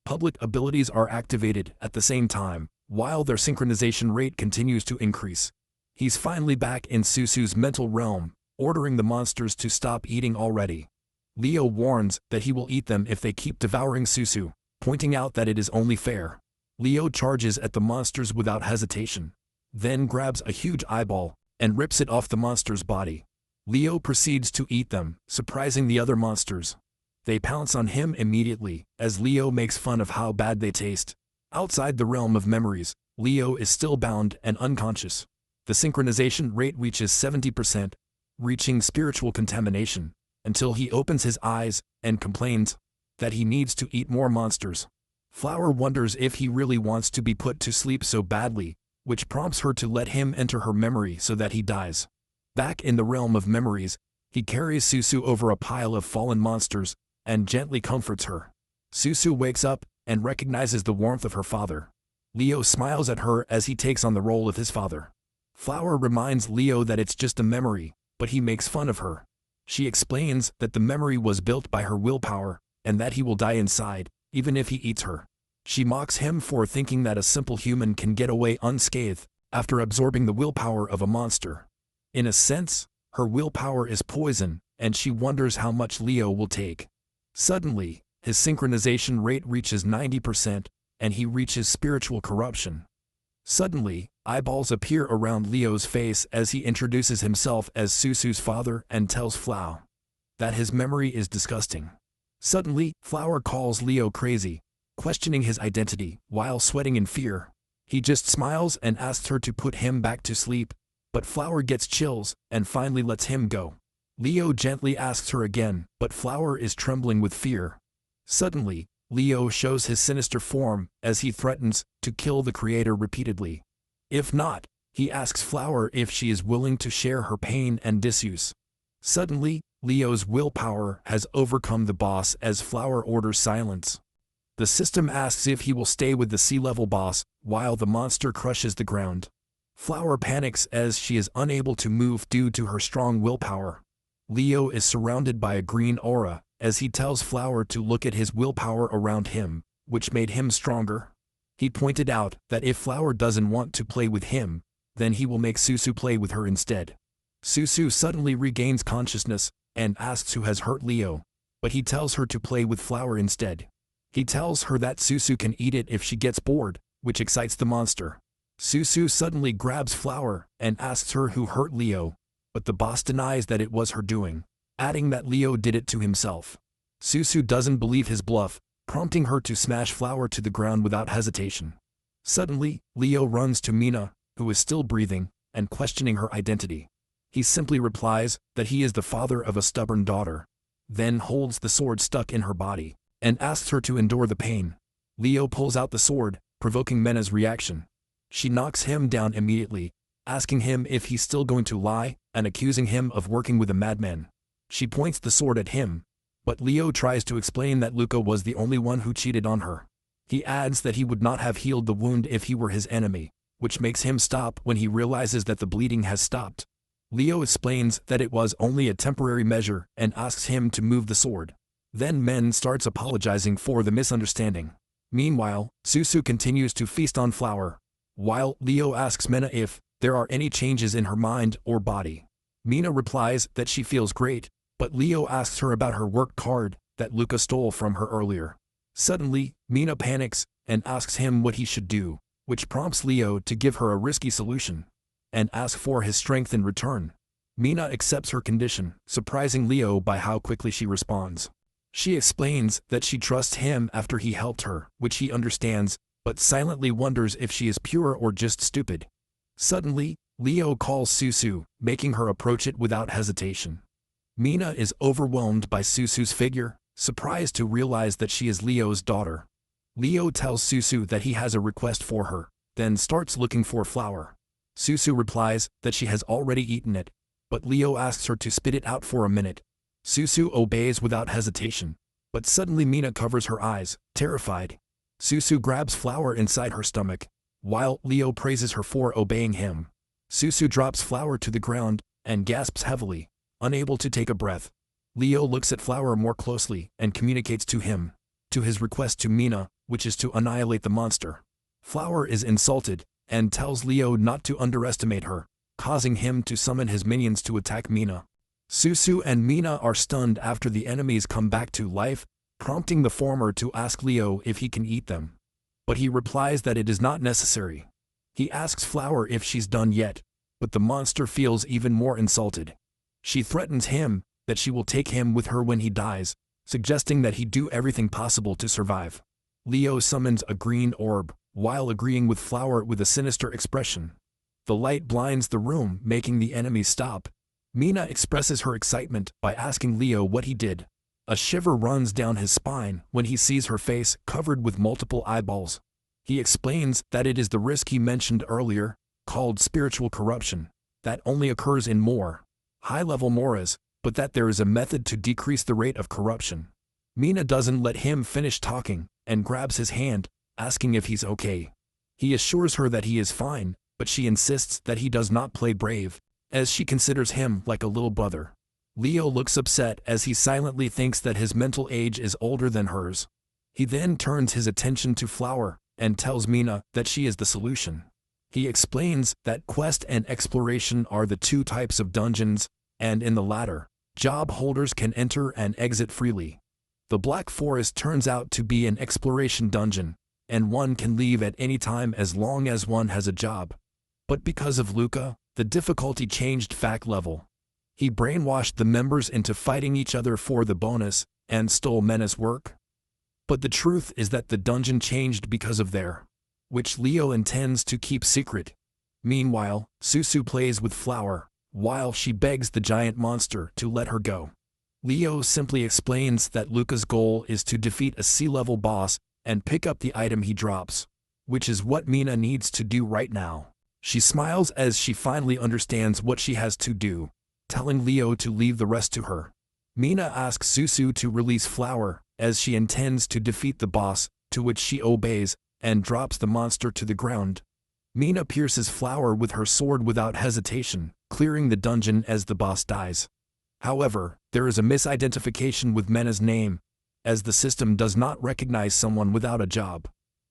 Public abilities are activated at the same time, while their synchronization rate continues to increase. He's finally back in Susu's mental realm, ordering the monsters to stop eating already. Leo warns that he will eat them if they keep devouring Susu, pointing out that it is only fair. Leo charges at the monsters without hesitation, then grabs a huge eyeball and rips it off the monster's body. Leo proceeds to eat them, surprising the other monsters. They pounce on him immediately, as Leo makes fun of how bad they taste. Outside the realm of memories, Leo is still bound and unconscious. The synchronization rate reaches 70%, reaching spiritual contamination, until he opens his eyes and complains that he needs to eat more monsters. Flower wonders if he really wants to be put to sleep so badly, which prompts her to let him enter her memory so that he dies. Back in the realm of memories, he carries Susu over a pile of fallen monsters and gently comforts her. Susu wakes up and recognizes the warmth of her father. Leo smiles at her as he takes on the role of his father. Flower reminds Leo that it's just a memory, but he makes fun of her. She explains that the memory was built by her willpower and that he will die inside, even if he eats her. She mocks him for thinking that a simple human can get away unscathed after absorbing the willpower of a monster. In a sense, her willpower is poison, and she wonders how much Leo will take. Suddenly, his synchronization rate reaches 90%, and he reaches spiritual corruption. Suddenly, eyeballs appear around Leo's face as he introduces himself as Susu's father and tells Flower that his memory is disgusting. Suddenly, Flower calls Leo crazy, questioning his identity while sweating in fear. He just smiles and asks her to put him back to sleep, but Flower gets chills and finally lets him go. Leo gently asks her again, but Flower is trembling with fear. Suddenly, Leo shows his sinister form as he threatens to kill the creator repeatedly. If not, he asks Flower if she is willing to share her pain and disuse. Suddenly, Leo's willpower has overcome the boss as Flower orders silence. The system asks if he will stay with the sea-level boss while the monster crushes the ground. Flower panics as she is unable to move due to her strong willpower. Leo is surrounded by a green aura as he tells Flower to look at his willpower around him, which made him stronger. He pointed out that if Flower doesn't want to play with him, then he will make Susu play with her instead. Susu suddenly regains consciousness and asks who has hurt Leo, but he tells her to play with Flower instead. He tells her that Susu can eat it if she gets bored, which excites the monster. Susu suddenly grabs Flower and asks her who hurt Leo, but the boss denies that it was her doing, adding that Leo did it to himself. Susu doesn't believe his bluff, prompting her to smash Flower to the ground without hesitation. Suddenly, Leo runs to Mina, who is still breathing, and questioning her identity. He simply replies that he is the father of a stubborn daughter, then holds the sword stuck in her body, and asks her to endure the pain. Leo pulls out the sword, provoking Mena's reaction. She knocks him down immediately, asking him if he's still going to lie, and accusing him of working with a madman. She points the sword at him, but Leo tries to explain that Luca was the only one who cheated on her. He adds that he would not have healed the wound if he were his enemy, which makes him stop when he realizes that the bleeding has stopped. Leo explains that it was only a temporary measure and asks him to move the sword. Then Men starts apologizing for the misunderstanding. Meanwhile, Susu continues to feast on Flower, while Leo asks Mena if there are any changes in her mind or body. Mina replies that she feels great, but Leo asks her about her work card that Luca stole from her earlier. Suddenly, Mina panics and asks him what he should do, which prompts Leo to give her a risky solution and ask for his strength in return. Mina accepts her condition, surprising Leo by how quickly she responds. She explains that she trusts him after he helped her, which he understands, but silently wonders if she is pure or just stupid. Suddenly, Leo calls Susu, making her approach it without hesitation. Mina is overwhelmed by Susu's figure, surprised to realize that she is Leo's daughter. Leo tells Susu that he has a request for her, then starts looking for flour. Susu replies that she has already eaten it, but Leo asks her to spit it out for a minute. Susu obeys without hesitation, but suddenly Mina covers her eyes, terrified. Susu grabs flour inside her stomach, while Leo praises her for obeying him. Susu drops flour to the ground and gasps heavily, unable to take a breath. Leo looks at flour more closely and communicates to his request to Mina, which is to annihilate the monster. Flour is insulted and tells Leo not to underestimate her, causing him to summon his minions to attack Mina. Susu and Mina are stunned after the enemies come back to life, prompting the former to ask Leo if he can eat them. But he replies that it is not necessary. He asks Flower if she's done yet, but the monster feels even more insulted. She threatens him that she will take him with her when he dies, suggesting that he do everything possible to survive. Leo summons a green orb, while agreeing with Flower with a sinister expression. The light blinds the room, making the enemies stop. Mina expresses her excitement by asking Leo what he did. A shiver runs down his spine when he sees her face covered with multiple eyeballs. He explains that it is the risk he mentioned earlier, called spiritual corruption, that only occurs in more high-level moras, but that there is a method to decrease the rate of corruption. Mina doesn't let him finish talking and grabs his hand, asking if he's okay. He assures her that he is fine, but she insists that he does not play brave, as she considers him like a little brother. Leo looks upset as he silently thinks that his mental age is older than hers. He then turns his attention to Flower and tells Mina that she is the solution. He explains that quest and exploration are the two types of dungeons, and in the latter, job holders can enter and exit freely. The Black Forest turns out to be an exploration dungeon, and one can leave at any time as long as one has a job. But because of Luca, the difficulty changed fact level. He brainwashed the members into fighting each other for the bonus, and stole Mena's work. But the truth is that the dungeon changed because of their, which Leo intends to keep secret. Meanwhile, Susu plays with Flower, while she begs the giant monster to let her go. Leo simply explains that Luca's goal is to defeat a sea-level boss and pick up the item he drops, which is what Mina needs to do right now. She smiles as she finally understands what she has to do, telling Leo to leave the rest to her. Mina asks Susu to release Flower, as she intends to defeat the boss, to which she obeys, and drops the monster to the ground. Mina pierces Flower with her sword without hesitation, clearing the dungeon as the boss dies. However, there is a misidentification with Mena's name, as the system does not recognize someone without a job.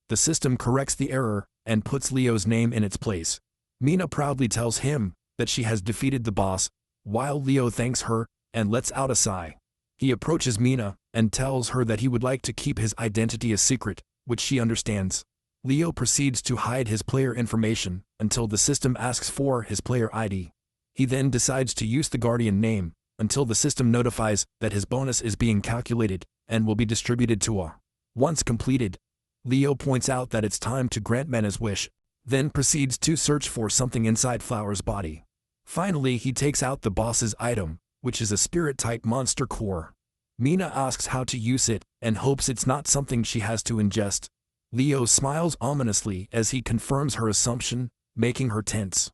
The system corrects the error and puts Leo's name in its place. Mina proudly tells him that she has defeated the boss, while Leo thanks her and lets out a sigh. He approaches Mina and tells her that he would like to keep his identity a secret, which she understands. Leo proceeds to hide his player information until the system asks for his player ID. He then decides to use the Guardian name until the system notifies that his bonus is being calculated and will be distributed to all. Once completed, Leo points out that it's time to grant Mena's wish, then proceeds to search for something inside Flower's body. Finally, he takes out the boss's item, which is a spirit-type monster core. Mina asks how to use it and hopes it's not something she has to ingest. Leo smiles ominously as he confirms her assumption, making her tense.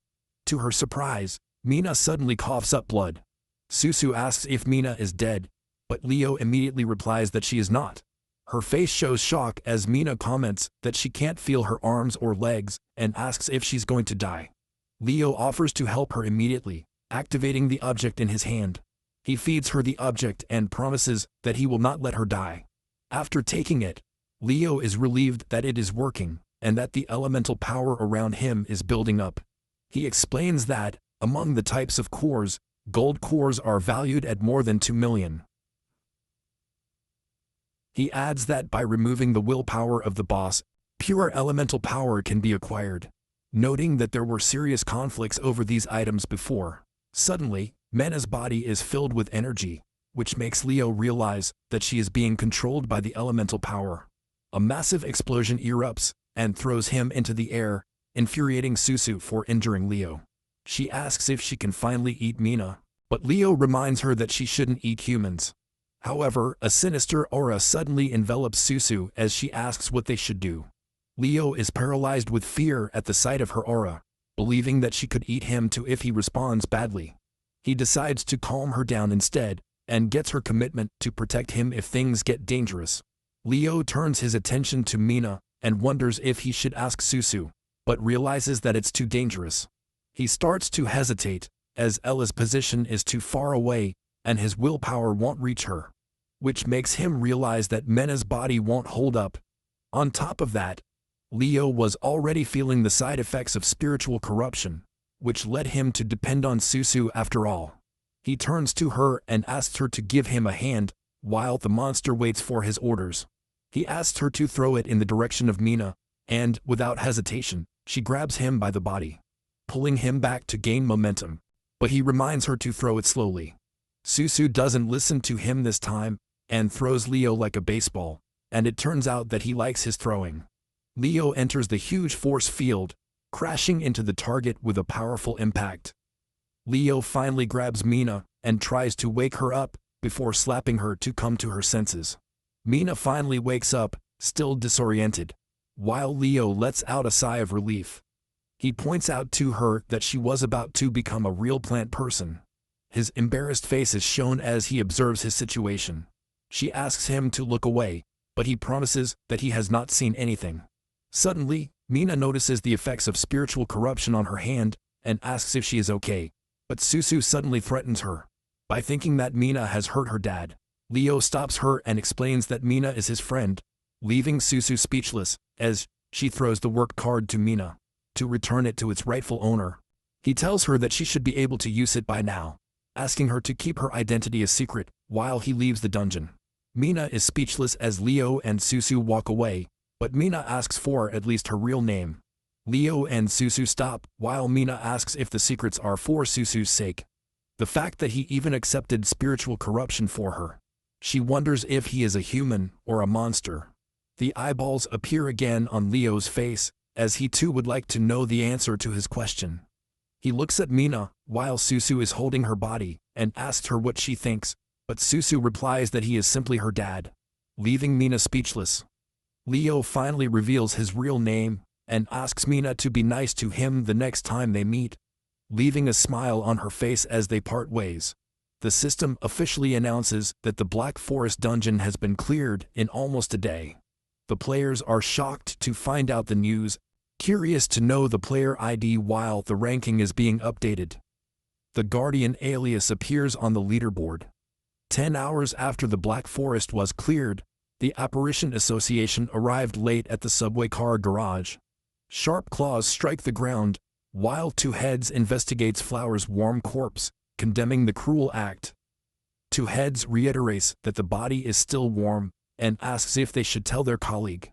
To her surprise, Mina suddenly coughs up blood. Susu asks if Mina is dead, but Leo immediately replies that she is not. Her face shows shock as Mina comments that she can't feel her arms or legs and asks if she's going to die. Leo offers to help her immediately, activating the object in his hand. He feeds her the object and promises that he will not let her die. After taking it, Leo is relieved that it is working and that the elemental power around him is building up. He explains that, among the types of cores, gold cores are valued at more than 2 million. He adds that by removing the willpower of the boss, pure elemental power can be acquired. Noting that there were serious conflicts over these items before, suddenly, Mena's body is filled with energy, which makes Leo realize that she is being controlled by the elemental power. A massive explosion erupts and throws him into the air, infuriating Susu for injuring Leo. She asks if she can finally eat Mina, but Leo reminds her that she shouldn't eat humans. However, a sinister aura suddenly envelops Susu as she asks what they should do. Leo is paralyzed with fear at the sight of her aura, believing that she could eat him too if he responds badly. He decides to calm her down instead, and gets her commitment to protect him if things get dangerous. Leo turns his attention to Mina and wonders if he should ask Susu, but realizes that it's too dangerous. He starts to hesitate, as Ella's position is too far away and his willpower won't reach her, which makes him realize that Mena's body won't hold up. On top of that, Leo was already feeling the side effects of spiritual corruption, which led him to depend on Susu after all. He turns to her and asks her to give him a hand, while the monster waits for his orders. He asks her to throw it in the direction of Mina, and, without hesitation, she grabs him by the body, pulling him back to gain momentum, but he reminds her to throw it slowly. Susu doesn't listen to him this time, and throws Leo like a baseball, and it turns out that he likes his throwing. Leo enters the huge force field, crashing into the target with a powerful impact. Leo finally grabs Mina and tries to wake her up before slapping her to come to her senses. Mina finally wakes up, still disoriented, while Leo lets out a sigh of relief. He points out to her that she was about to become a real plant person. His embarrassed face is shown as he observes his situation. She asks him to look away, but he promises that he has not seen anything. Suddenly, Mina notices the effects of spiritual corruption on her hand and asks if she is okay, but Susu suddenly threatens her. By thinking that Mina has hurt her dad, Leo stops her and explains that Mina is his friend, leaving Susu speechless as she throws the work card to Mina to return it to its rightful owner. He tells her that she should be able to use it by now, asking her to keep her identity a secret while he leaves the dungeon. Mina is speechless as Leo and Susu walk away, but Mina asks for at least her real name. Leo and Susu stop while Mina asks if the secrets are for Susu's sake. The fact that he even accepted spiritual corruption for her. She wonders if he is a human or a monster. The eyeballs appear again on Leo's face, as he too would like to know the answer to his question. He looks at Mina while Susu is holding her body and asks her what she thinks, but Susu replies that he is simply her dad, leaving Mina speechless. Leo finally reveals his real name and asks Mina to be nice to him the next time they meet, leaving a smile on her face as they part ways. The system officially announces that the Black Forest dungeon has been cleared in almost a day. The players are shocked to find out the news, curious to know the player ID while the ranking is being updated. The Guardian alias appears on the leaderboard. 10 hours after the Black Forest was cleared, the Apparition Association arrived late at the subway car garage. Sharp claws strike the ground, while Two Heads investigates Flower's warm corpse, condemning the cruel act. Two Heads reiterates that the body is still warm, and asks if they should tell their colleague.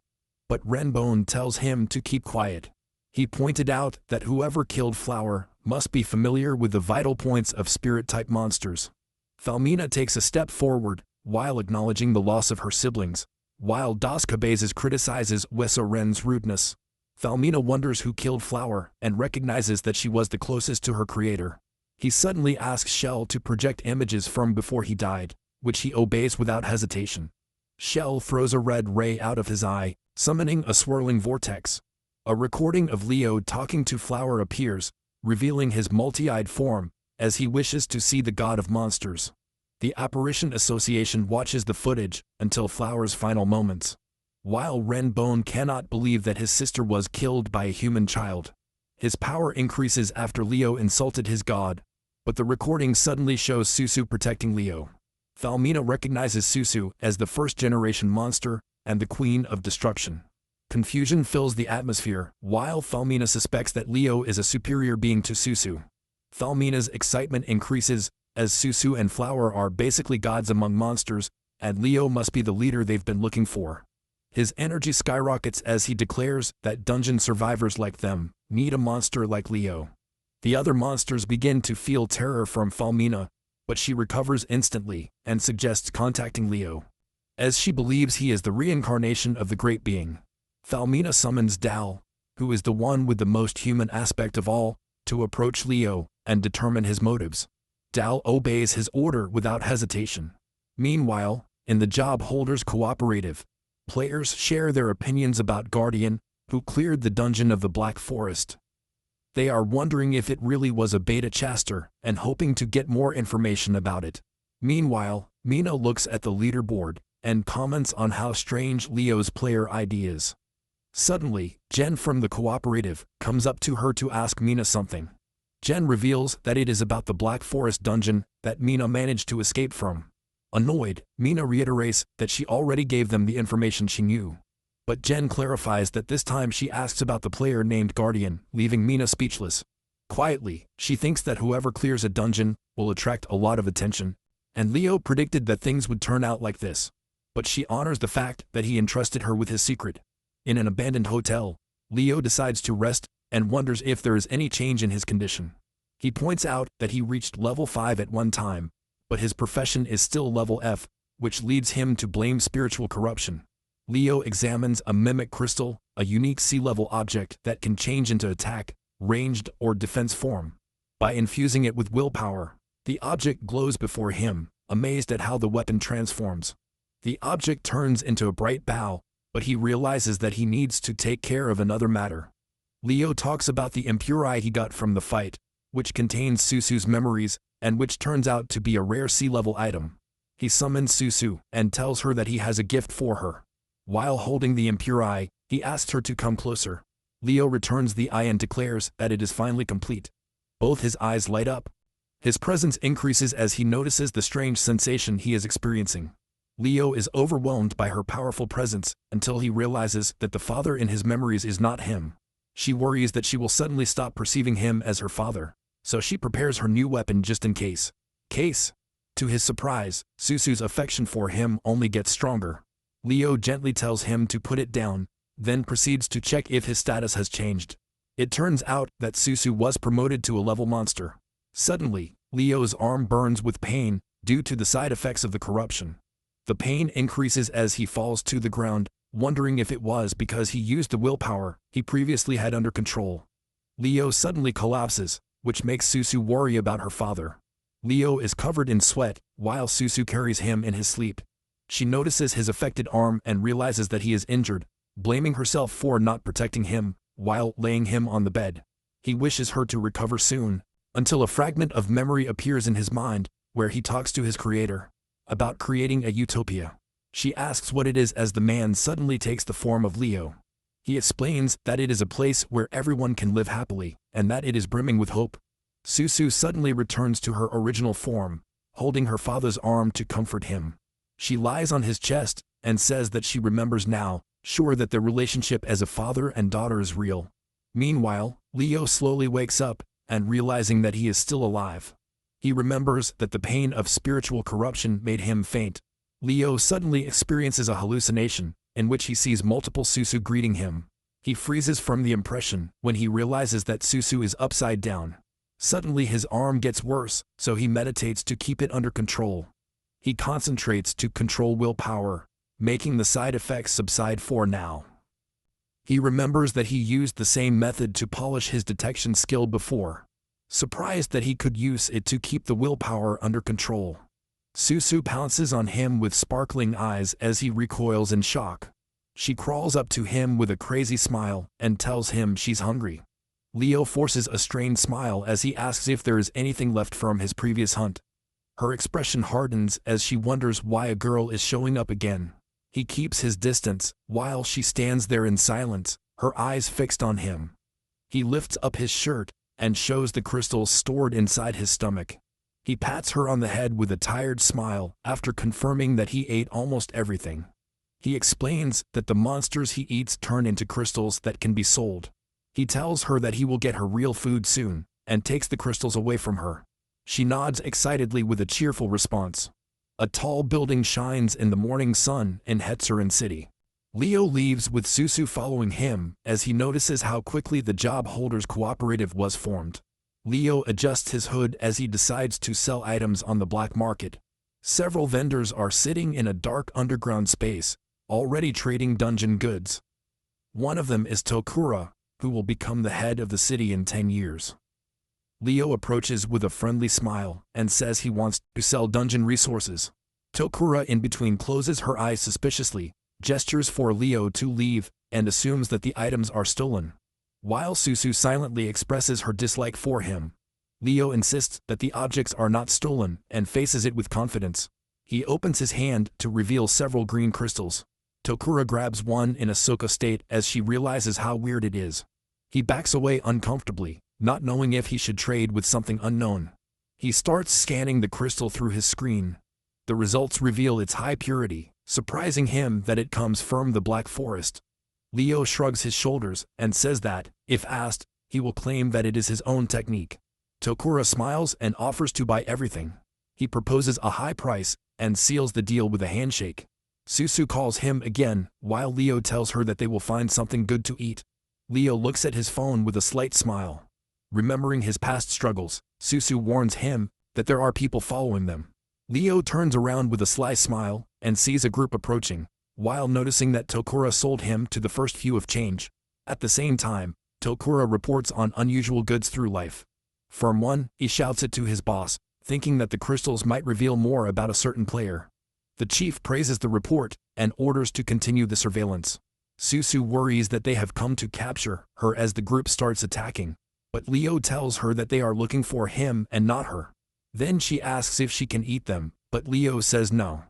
But Renbone tells him to keep quiet. He pointed out that whoever killed Flower must be familiar with the vital points of spirit-type monsters. Falmina takes a step forward, while acknowledging the loss of her siblings, while Das Cabezas criticizes Weso Ren's rudeness. Falmina wonders who killed Flower and recognizes that she was the closest to her creator. He suddenly asks Shell to project images from before he died, which he obeys without hesitation. Shell throws a red ray out of his eye, summoning a swirling vortex. A recording of Leo talking to Flower appears, revealing his multi-eyed form, as he wishes to see the god of monsters. The Apparition Association watches the footage until Flower's final moments, while Renbone cannot believe that his sister was killed by a human child. His power increases after Leo insulted his god, but the recording suddenly shows Susu protecting Leo. Falmina recognizes Susu as the first-generation monster and the Queen of Destruction. Confusion fills the atmosphere, while Falmina suspects that Leo is a superior being to Susu. Falmina's excitement increases, as Susu and Flower are basically gods among monsters, and Leo must be the leader they've been looking for. His energy skyrockets as he declares that dungeon survivors like them need a monster like Leo. The other monsters begin to feel terror from Falmina, but she recovers instantly and suggests contacting Leo, as she believes he is the reincarnation of the Great Being. Falmina summons Dal, who is the one with the most human aspect of all, to approach Leo and determine his motives. Dal obeys his order without hesitation. Meanwhile, in the Job Holders Cooperative, players share their opinions about Guardian, who cleared the dungeon of the Black Forest. They are wondering if it really was a beta chaster and hoping to get more information about it. Meanwhile, Mina looks at the leaderboard and comments on how strange Leo's player ID is. Suddenly, Jen from the cooperative comes up to her to ask Mina something. Jen reveals that it is about the Black Forest dungeon that Mina managed to escape from. Annoyed, Mina reiterates that she already gave them the information she knew. But Jen clarifies that this time she asks about the player named Guardian, leaving Mina speechless. Quietly, she thinks that whoever clears a dungeon will attract a lot of attention, and Leo predicted that things would turn out like this. But she honors the fact that he entrusted her with his secret. In an abandoned hotel, Leo decides to rest and wonders if there is any change in his condition. He points out that he reached level 5 at one time, but his profession is still level F, which leads him to blame spiritual corruption. Leo examines a mimic crystal, a unique sea-level object that can change into attack, ranged, or defense form. By infusing it with willpower, the object glows before him, amazed at how the weapon transforms. The object turns into a bright bow, but he realizes that he needs to take care of another matter. Leo talks about the impure eye he got from the fight, which contains Susu's memories, and which turns out to be a rare sea-level item. He summons Susu and tells her that he has a gift for her. While holding the impure eye, he asks her to come closer. Leo returns the eye and declares that it is finally complete. Both his eyes light up. His presence increases as he notices the strange sensation he is experiencing. Leo is overwhelmed by her powerful presence until he realizes that the father in his memories is not him. She worries that she will suddenly stop perceiving him as her father, so she prepares her new weapon just in case. To his surprise, Susu's affection for him only gets stronger. Leo gently tells him to put it down, then proceeds to check if his status has changed. It turns out that Susu was promoted to a level monster. Suddenly, Leo's arm burns with pain due to the side effects of the corruption. The pain increases as he falls to the ground, wondering if it was because he used the willpower he previously had under control. Leo suddenly collapses, which makes Susu worry about her father. Leo is covered in sweat while Susu carries him in his sleep. She notices his affected arm and realizes that he is injured, blaming herself for not protecting him while laying him on the bed. He wishes her to recover soon, until a fragment of memory appears in his mind, where he talks to his creator about creating a utopia. She asks what it is as the man suddenly takes the form of Leo. He explains that it is a place where everyone can live happily, and that it is brimming with hope. Susu suddenly returns to her original form, holding her father's arm to comfort him. She lies on his chest and says that she remembers now, sure that their relationship as a father and daughter is real. Meanwhile, Leo slowly wakes up and realizing that he is still alive. He remembers that the pain of spiritual corruption made him faint. Leo suddenly experiences a hallucination in which he sees multiple Susu greeting him. He freezes from the impression when he realizes that Susu is upside down. Suddenly his arm gets worse, so he meditates to keep it under control. He concentrates to control willpower, making the side effects subside for now. He remembers that he used the same method to polish his detection skill before, surprised that he could use it to keep the willpower under control. Susu pounces on him with sparkling eyes as he recoils in shock. She crawls up to him with a crazy smile and tells him she's hungry. Leo forces a strained smile as he asks if there is anything left from his previous hunt. Her expression hardens as she wonders why a girl is showing up again. He keeps his distance while she stands there in silence, her eyes fixed on him. He lifts up his shirt and shows the crystals stored inside his stomach. He pats her on the head with a tired smile after confirming that he ate almost everything. He explains that the monsters he eats turn into crystals that can be sold. He tells her that he will get her real food soon and takes the crystals away from her. She nods excitedly with a cheerful response. A tall building shines in the morning sun in Hetzerin City. Leo leaves with Susu following him as he notices how quickly the Job Holders Cooperative was formed. Leo adjusts his hood as he decides to sell items on the black market. Several vendors are sitting in a dark underground space, already trading dungeon goods. One of them is Tokura, who will become the head of the city in 10 years. Leo approaches with a friendly smile and says he wants to sell dungeon resources. Tokura in between closes her eyes suspiciously, gestures for Leo to leave, and assumes that the items are stolen. While Susu silently expresses her dislike for him, Leo insists that the objects are not stolen and faces it with confidence. He opens his hand to reveal several green crystals. Tokura grabs one in a soka state as she realizes how weird it is. He backs away uncomfortably, not knowing if he should trade with something unknown. He starts scanning the crystal through his screen. The results reveal its high purity, surprising him that it comes from the Black Forest. Leo shrugs his shoulders and says that, if asked, he will claim that it is his own technique. Tokura smiles and offers to buy everything. He proposes a high price and seals the deal with a handshake. Susu calls him again, while Leo tells her that they will find something good to eat. Leo looks at his phone with a slight smile. Remembering his past struggles, Susu warns him that there are people following them. Leo turns around with a sly smile and sees a group approaching, while noticing that Tokura sold him to the first few of change. At the same time, Tokura reports on unusual goods through life. From one, he shouts it to his boss, thinking that the crystals might reveal more about a certain player. The chief praises the report and orders to continue the surveillance. Susu worries that they have come to capture her as the group starts attacking, but Leo tells her that they are looking for him and not her. Then she asks if she can eat them, but Leo says no.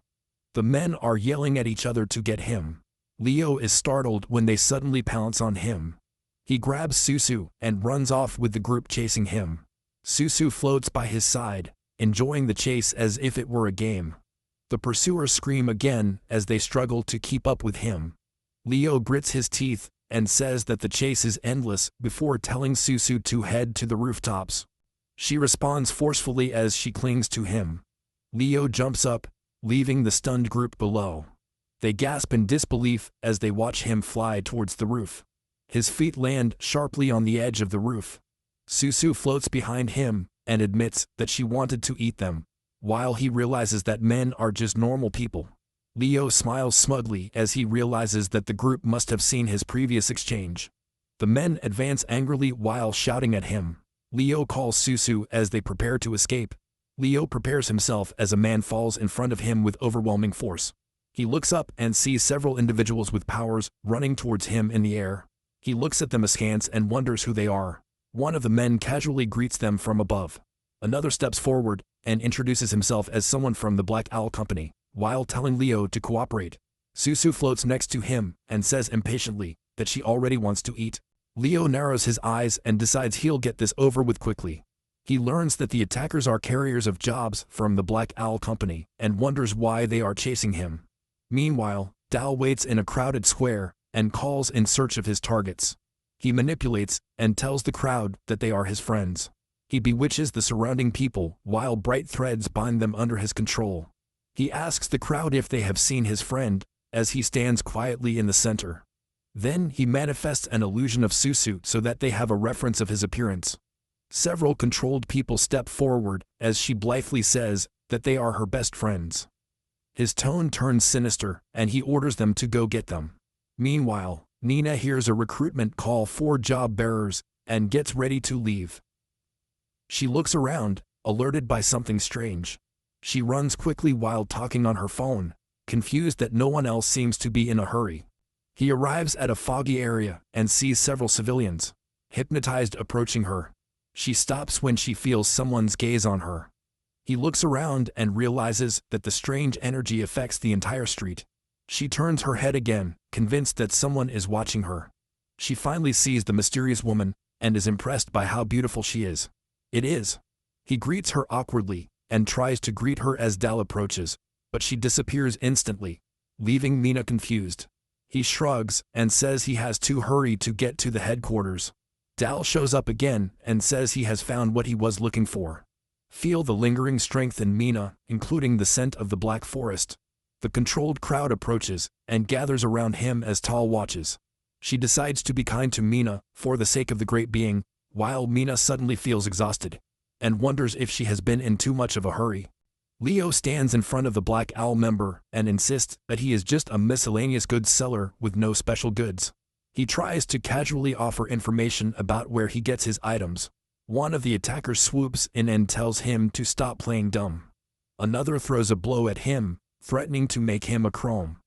The men are yelling at each other to get him. Leo is startled when they suddenly pounce on him. He grabs Susu and runs off with the group chasing him. Susu floats by his side, enjoying the chase as if it were a game. The pursuers scream again as they struggle to keep up with him. Leo grits his teeth and says that the chase is endless before telling Susu to head to the rooftops. She responds forcefully as she clings to him. Leo jumps up, leaving the stunned group below. They gasp in disbelief as they watch him fly towards the roof. His feet land sharply on the edge of the roof. Susu floats behind him and admits that she wanted to eat them, while he realizes that men are just normal people. Leo smiles smugly as he realizes that the group must have seen his previous exchange. The men advance angrily while shouting at him. Leo calls Susu as they prepare to escape. Leo prepares himself as a man falls in front of him with overwhelming force. He looks up and sees several individuals with powers running towards him in the air. He looks at them askance and wonders who they are. One of the men casually greets them from above. Another steps forward and introduces himself as someone from the Black Owl Company, while telling Leo to cooperate. Susu floats next to him and says impatiently that she already wants to eat. Leo narrows his eyes and decides he'll get this over with quickly. He learns that the attackers are carriers of jobs from the Black Owl Company and wonders why they are chasing him. Meanwhile, Dao waits in a crowded square and calls in search of his targets. He manipulates and tells the crowd that they are his friends. He bewitches the surrounding people while bright threads bind them under his control. He asks the crowd if they have seen his friend, as he stands quietly in the center. Then he manifests an illusion of Susu so that they have a reference of his appearance. Several controlled people step forward as she blithely says that they are her best friends. His tone turns sinister and he orders them to go get them. Meanwhile, Nina hears a recruitment call for job bearers and gets ready to leave. She looks around, alerted by something strange. She runs quickly while talking on her phone, confused that no one else seems to be in a hurry. He arrives at a foggy area and sees several civilians, hypnotized, approaching her. She stops when she feels someone's gaze on her. He looks around and realizes that the strange energy affects the entire street. She turns her head again, convinced that someone is watching her. She finally sees the mysterious woman and is impressed by how beautiful she is. It is. He greets her awkwardly and tries to greet her as Dal approaches, but she disappears instantly, leaving Nina confused. He shrugs and says he has to hurry to get to the headquarters. Dal shows up again and says he has found what he was looking for. Feel the lingering strength in Mina, including the scent of the Black Forest. The controlled crowd approaches and gathers around him as Tal watches. She decides to be kind to Mina for the sake of the great being, while Mina suddenly feels exhausted and wonders if she has been in too much of a hurry. Leo stands in front of the Black Owl member and insists that he is just a miscellaneous goods seller with no special goods. He tries to casually offer information about where he gets his items. One of the attackers swoops in and tells him to stop playing dumb. Another throws a blow at him, threatening to make him a chrome.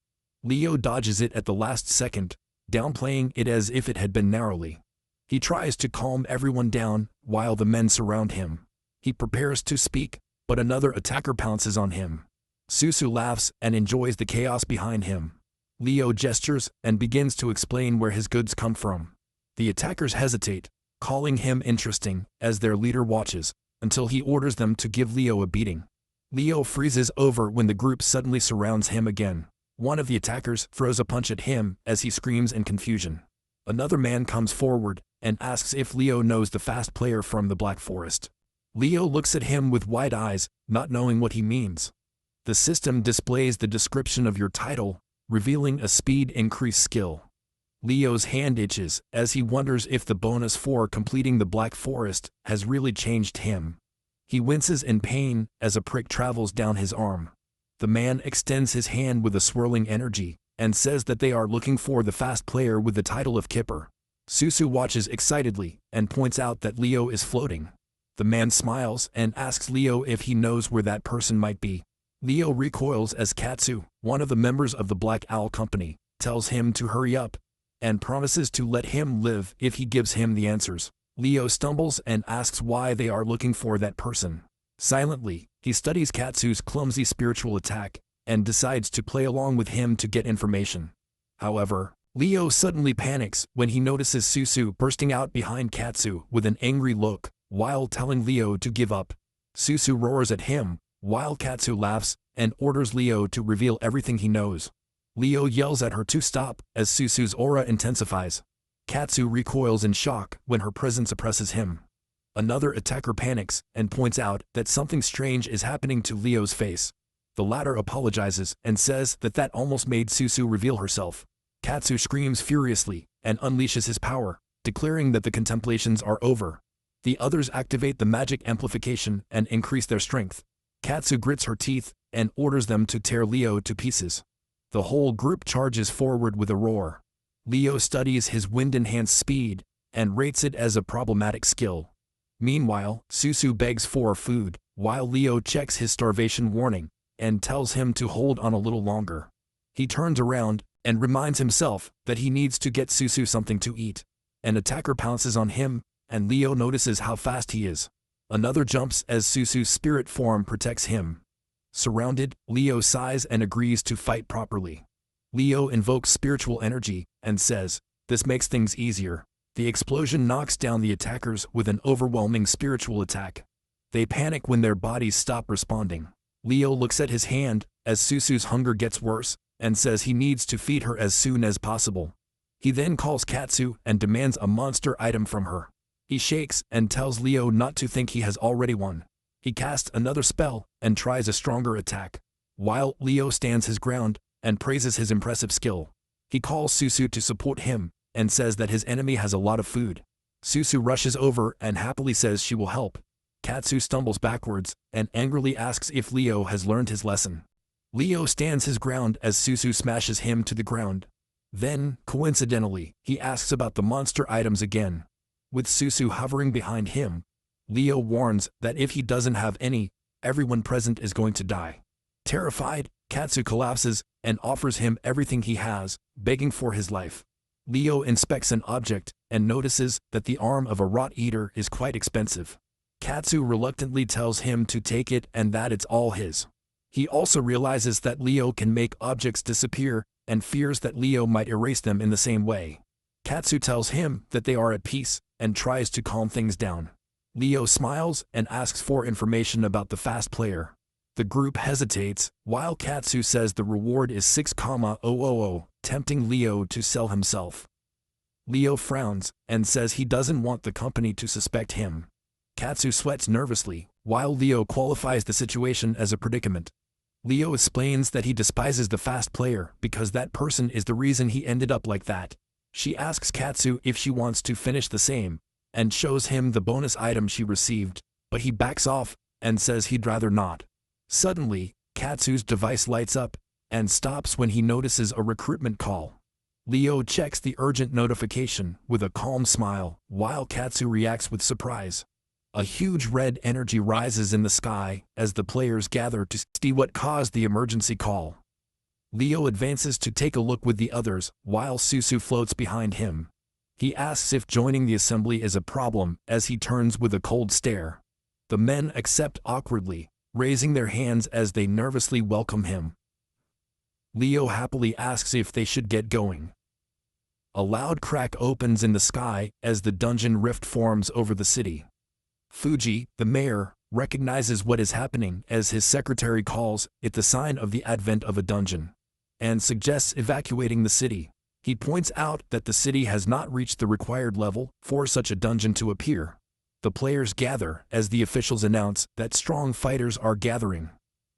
Leo dodges it at the last second, downplaying it as if it had been narrowly. He tries to calm everyone down while the men surround him. He prepares to speak, but another attacker pounces on him. Susu laughs and enjoys the chaos behind him. Leo gestures and begins to explain where his goods come from. The attackers hesitate, calling him interesting as their leader watches, until he orders them to give Leo a beating. Leo freezes over when the group suddenly surrounds him again. One of the attackers throws a punch at him as he screams in confusion. Another man comes forward and asks if Leo knows the fast player from the Black Forest. Leo looks at him with wide eyes, not knowing what he means. The system displays the description of your title, revealing a speed increase skill. Leo's hand itches as he wonders if the bonus for completing the Black Forest has really changed him. He winces in pain as a prick travels down his arm. The man extends his hand with a swirling energy and says that they are looking for the fast player with the title of Kipper. Susu watches excitedly and points out that Leo is floating. The man smiles and asks Leo if he knows where that person might be. Leo recoils as Katsu, one of the members of the Black Owl Company, tells him to hurry up and promises to let him live if he gives him the answers. Leo stumbles and asks why they are looking for that person. Silently, he studies Katsu's clumsy spiritual attack and decides to play along with him to get information. However, Leo suddenly panics when he notices Susu bursting out behind Katsu with an angry look while telling Leo to give up. Susu roars at him while Katsu laughs and orders Leo to reveal everything he knows. Leo yells at her to stop as Susu's aura intensifies. Katsu recoils in shock when her presence oppresses him. Another attacker panics and points out that something strange is happening to Leo's face. The latter apologizes and says that almost made Susu reveal herself. Katsu screams furiously and unleashes his power, declaring that the contemplations are over. The others activate the magic amplification and increase their strength. Katsu grits her teeth and orders them to tear Leo to pieces. The whole group charges forward with a roar. Leo studies his wind-enhanced speed and rates it as a problematic skill. Meanwhile, Susu begs for food, while Leo checks his starvation warning and tells him to hold on a little longer. He turns around and reminds himself that he needs to get Susu something to eat. An attacker pounces on him, and Leo notices how fast he is. Another jumps as Susu's spirit form protects him. Surrounded, Leo sighs and agrees to fight properly. Leo invokes spiritual energy and says, "This makes things easier." The explosion knocks down the attackers with an overwhelming spiritual attack. They panic when their bodies stop responding. Leo looks at his hand as Susu's hunger gets worse and says he needs to feed her as soon as possible. He then calls Katsu and demands a monster item from her. He shakes and tells Leo not to think he has already won. He casts another spell and tries a stronger attack, while Leo stands his ground and praises his impressive skill. He calls Susu to support him and says that his enemy has a lot of food. Susu rushes over and happily says she will help. Katsu stumbles backwards and angrily asks if Leo has learned his lesson. Leo stands his ground as Susu smashes him to the ground. Then, coincidentally, he asks about the monster items again. With Susu hovering behind him, Leo warns that if he doesn't have any, everyone present is going to die. Terrified, Katsu collapses and offers him everything he has, begging for his life. Leo inspects an object and notices that the arm of a rot-eater is quite expensive. Katsu reluctantly tells him to take it and that it's all his. He also realizes that Leo can make objects disappear and fears that Leo might erase them in the same way. Katsu tells him that they are at peace and tries to calm things down. Leo smiles and asks for information about the fast player. The group hesitates, while Katsu says the reward is 6,000, tempting Leo to sell himself. Leo frowns and says he doesn't want the company to suspect him. Katsu sweats nervously, while Leo qualifies the situation as a predicament. Leo explains that he despises the fast player because that person is the reason he ended up like that. She asks Katsu if she wants to finish the same, and shows him the bonus item she received, but he backs off and says he'd rather not. Suddenly, Katsu's device lights up and stops when he notices a recruitment call. Leo checks the urgent notification with a calm smile, while Katsu reacts with surprise. A huge red energy rises in the sky as the players gather to see what caused the emergency call. Leo advances to take a look with the others, while Susu floats behind him. He asks if joining the assembly is a problem as he turns with a cold stare. The men accept awkwardly, raising their hands as they nervously welcome him. Leo happily asks if they should get going. A loud crack opens in the sky as the dungeon rift forms over the city. Fuji, the mayor, recognizes what is happening as his secretary calls it the sign of the advent of a dungeon, and suggests evacuating the city. He points out that the city has not reached the required level for such a dungeon to appear. The players gather as the officials announce that strong fighters are gathering.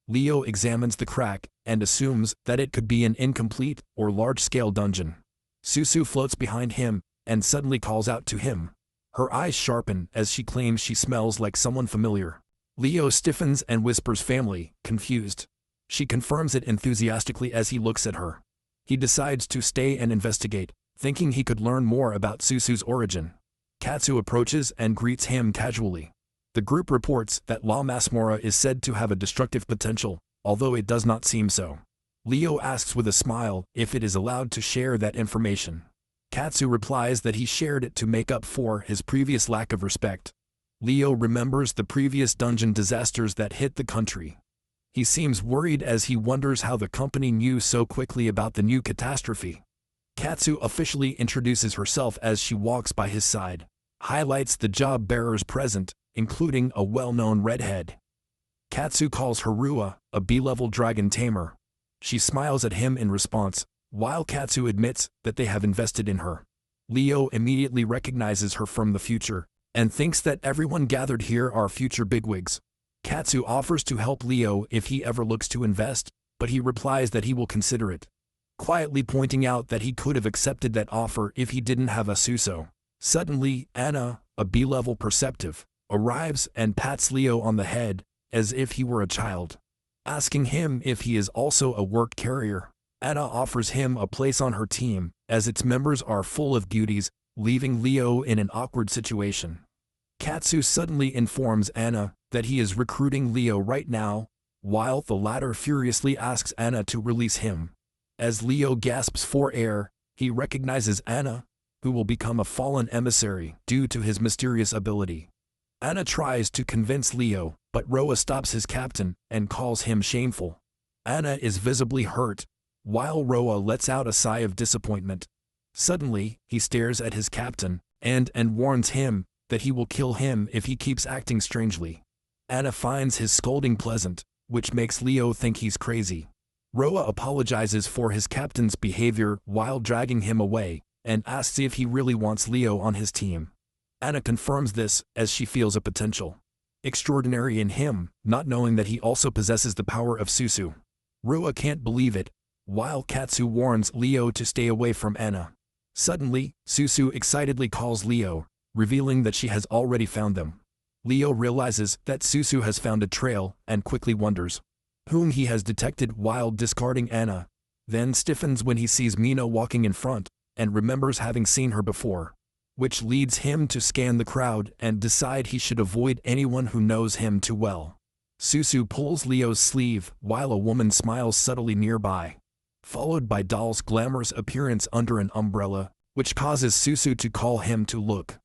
Leo examines the crack and assumes that it could be an incomplete or large-scale dungeon. Susu floats behind him and suddenly calls out to him. Her eyes sharpen as she claims she smells like someone familiar. Leo stiffens and whispers family, confused. She confirms it enthusiastically as he looks at her. He decides to stay and investigate, thinking he could learn more about Susu's origin. Katsu approaches and greets him casually. The group reports that La Masmorra is said to have a destructive potential, although it does not seem so. Leo asks with a smile if it is allowed to share that information. Katsu replies that he shared it to make up for his previous lack of respect. Leo remembers the previous dungeon disasters that hit the country. He seems worried as he wonders how the company knew so quickly about the new catastrophe. Katsu officially introduces herself as she walks by his side, highlights the job bearers present, including a well-known redhead. Katsu calls Harua a B-level dragon tamer. She smiles at him in response, while Katsu admits that they have invested in her. Leo immediately recognizes her from the future and thinks that everyone gathered here are future bigwigs. Katsu offers to help Leo if he ever looks to invest, but he replies that he will consider it, quietly pointing out that he could have accepted that offer if he didn't have a Suso. Suddenly, Anna, a B-level perceptive, arrives and pats Leo on the head as if he were a child, asking him if he is also a work carrier. Anna offers him a place on her team, as its members are full of beauties, leaving Leo in an awkward situation. Katsu suddenly informs Anna that he is recruiting Leo right now, while the latter furiously asks Anna to release him. As Leo gasps for air, he recognizes Anna, who will become a fallen emissary due to his mysterious ability. Anna tries to convince Leo, but Roa stops his captain and calls him shameful. Anna is visibly hurt, while Roa lets out a sigh of disappointment. Suddenly, he stares at his captain and warns him that he will kill him if he keeps acting strangely. Anna finds his scolding pleasant, which makes Leo think he's crazy. Roa apologizes for his captain's behavior while dragging him away and asks if he really wants Leo on his team. Anna confirms this as she feels a potential extraordinary in him, not knowing that he also possesses the power of Susu. Roa can't believe it, while Katsu warns Leo to stay away from Anna. Suddenly, Susu excitedly calls Leo, revealing that she has already found them. Leo realizes that Susu has found a trail and quickly wonders whom he has detected while discarding Anna, then stiffens when he sees Mina walking in front and remembers having seen her before, which leads him to scan the crowd and decide he should avoid anyone who knows him too well. Susu pulls Leo's sleeve while a woman smiles subtly nearby, followed by Doll's glamorous appearance under an umbrella, which causes Susu to call him to look.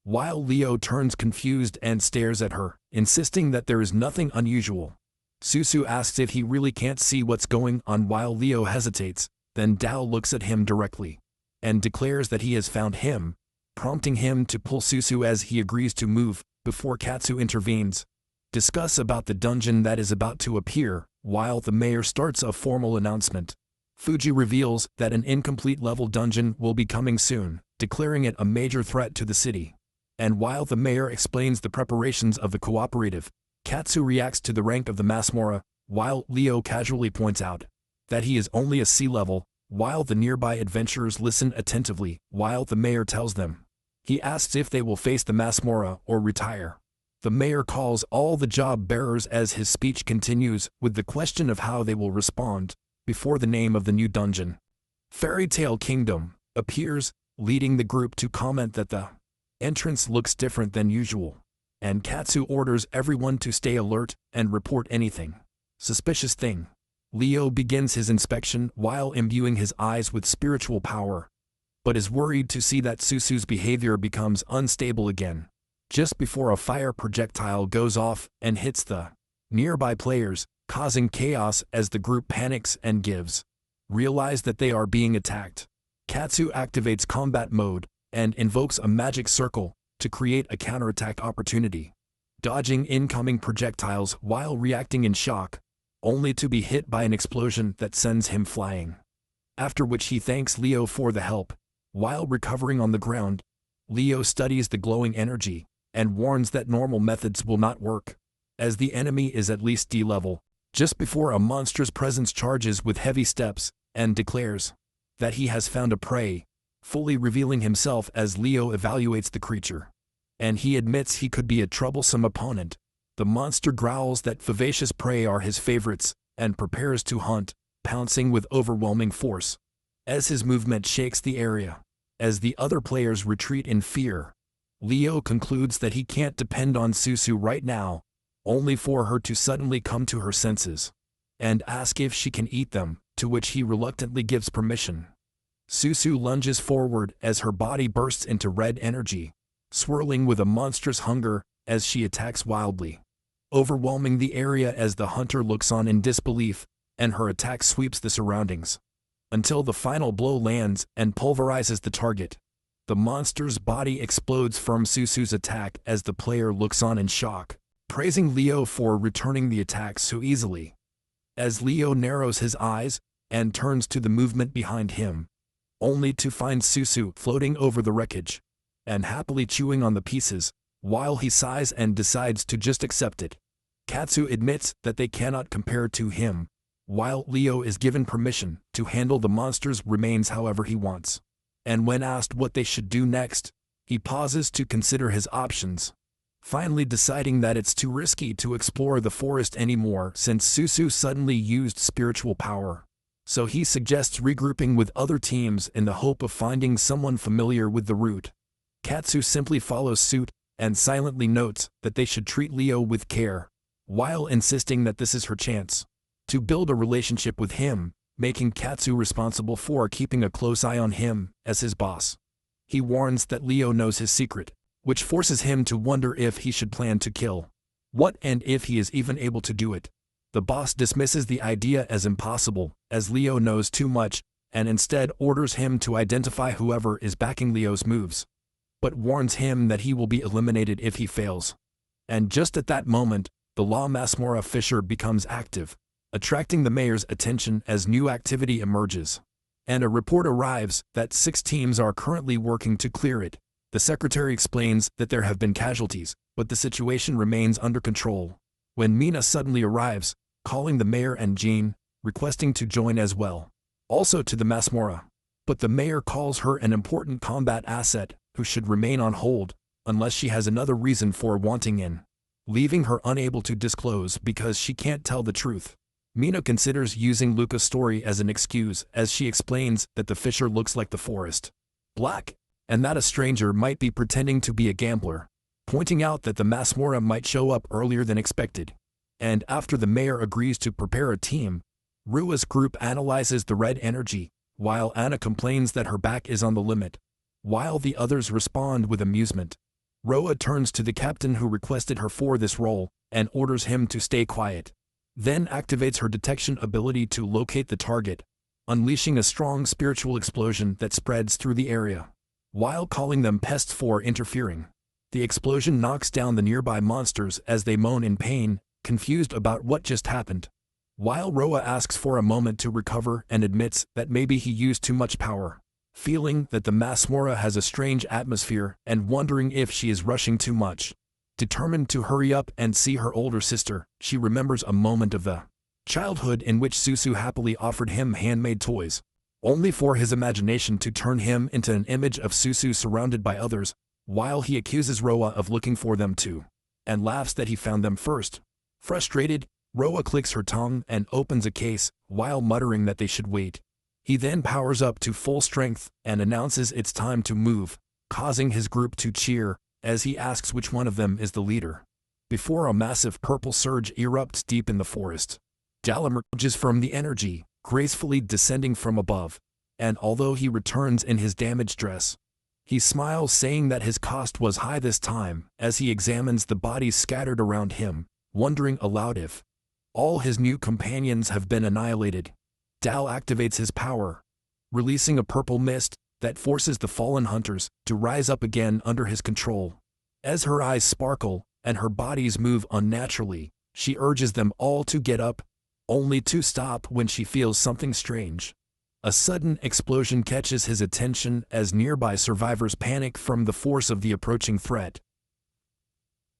While Leo turns confused and stares at her, insisting that there is nothing unusual. Susu asks if he really can't see what's going on while Leo hesitates, then Dao looks at him directly and declares that he has found him, prompting him to pull Susu as he agrees to move before Katsu intervenes. Discuss about the dungeon that is about to appear, while the mayor starts a formal announcement. Fuji reveals that an incomplete level dungeon will be coming soon, declaring it a major threat to the city. And while the mayor explains the preparations of the cooperative, Katsu reacts to the rank of the Masmorra, while Leo casually points out that he is only a C level, while the nearby adventurers listen attentively, while the mayor tells them He asks if they will face the Masmora or retire. The mayor calls all the job bearers as his speech continues with the question of how they will respond before the name of the new dungeon. Fairy Tale Kingdom appears, leading the group to comment that the entrance looks different than usual, and Katsu orders everyone to stay alert and report anything suspicious thing. Leo begins his inspection while imbuing his eyes with spiritual power, but is worried to see that Susu's behavior becomes unstable again, just before a fire projectile goes off and hits the nearby players, causing chaos as the group panics and realize that they are being attacked. Katsu activates combat mode and invokes a magic circle to create a counterattack opportunity, dodging incoming projectiles while reacting in shock, only to be hit by an explosion that sends him flying. After which he thanks Leo for the help. While recovering on the ground, Leo studies the glowing energy and warns that normal methods will not work, as the enemy is at least D-level, just before a monstrous presence charges with heavy steps and declares that he has found a prey, fully revealing himself as Leo evaluates the creature. And he admits he could be a troublesome opponent. The monster growls that vivacious prey are his favorites and prepares to hunt, pouncing with overwhelming force, as his movement shakes the area. As the other players retreat in fear, Leo concludes that he can't depend on Susu right now, only for her to suddenly come to her senses and ask if she can eat them, to which he reluctantly gives permission. Susu lunges forward as her body bursts into red energy, swirling with a monstrous hunger as she attacks wildly, overwhelming the area as the hunter looks on in disbelief, and her attack sweeps the surroundings until the final blow lands and pulverizes the target. The monster's body explodes from Susu's attack as the player looks on in shock, praising Leo for returning the attack so easily. As Leo narrows his eyes and turns to the movement behind him, only to find Susu floating over the wreckage and happily chewing on the pieces, while he sighs and decides to just accept it. Katsu admits that they cannot compare to him, while Leo is given permission to handle the monster's remains however he wants. And when asked what they should do next, he pauses to consider his options, finally deciding that it's too risky to explore the forest anymore since Susu suddenly used spiritual power. So he suggests regrouping with other teams in the hope of finding someone familiar with the route. Katsu simply follows suit and silently notes that they should treat Leo with care, while insisting that this is her chance to build a relationship with him, making Katsu responsible for keeping a close eye on him as his boss. He warns that Leo knows his secret, which forces him to wonder if he should plan to kill what and if he is even able to do it. The boss dismisses the idea as impossible, as Leo knows too much, and instead orders him to identify whoever is backing Leo's moves, but warns him that he will be eliminated if he fails. And just at that moment, the La Masmora fissure becomes active, attracting the mayor's attention as new activity emerges. And a report arrives that 6 teams are currently working to clear it. The secretary explains that there have been casualties, but the situation remains under control. When Mina suddenly arrives, calling the mayor and Jean, requesting to join as well, also to the Masmora. But the mayor calls her an important combat asset who should remain on hold unless she has another reason for wanting in, leaving her unable to disclose because she can't tell the truth. Mina considers using Luca's story as an excuse as she explains that the fissure looks like the forest black, and that a stranger might be pretending to be a gambler, pointing out that the Masmora might show up earlier than expected. And after the mayor agrees to prepare a team, Rua's group analyzes the red energy, while Anna complains that her back is on the limit. While the others respond with amusement, Roa turns to the captain who requested her for this role and orders him to stay quiet, then activates her detection ability to locate the target, unleashing a strong spiritual explosion that spreads through the area, while calling them pests for interfering. The explosion knocks down the nearby monsters as they moan in pain, confused about what just happened. While Roa asks for a moment to recover and admits that maybe he used too much power, feeling that the Masmora has a strange atmosphere and wondering if she is rushing too much. Determined to hurry up and see her older sister, she remembers a moment of the childhood in which Susu happily offered him handmade toys, only for his imagination to turn him into an image of Susu surrounded by others, while he accuses Roa of looking for them too, and laughs that he found them first. Frustrated, Roa clicks her tongue and opens a case, while muttering that they should wait. He then powers up to full strength and announces it's time to move, causing his group to cheer, as he asks which one of them is the leader. Before a massive purple surge erupts deep in the forest, Dal emerges from the energy, gracefully descending from above, and although he returns in his damaged dress, he smiles, saying that his cost was high this time, as he examines the bodies scattered around him, wondering aloud if all his new companions have been annihilated. Dal activates his power, releasing a purple mist that forces the fallen hunters to rise up again under his control. As her eyes sparkle and her bodies move unnaturally, she urges them all to get up, only to stop when she feels something strange. A sudden explosion catches his attention as nearby survivors panic from the force of the approaching threat.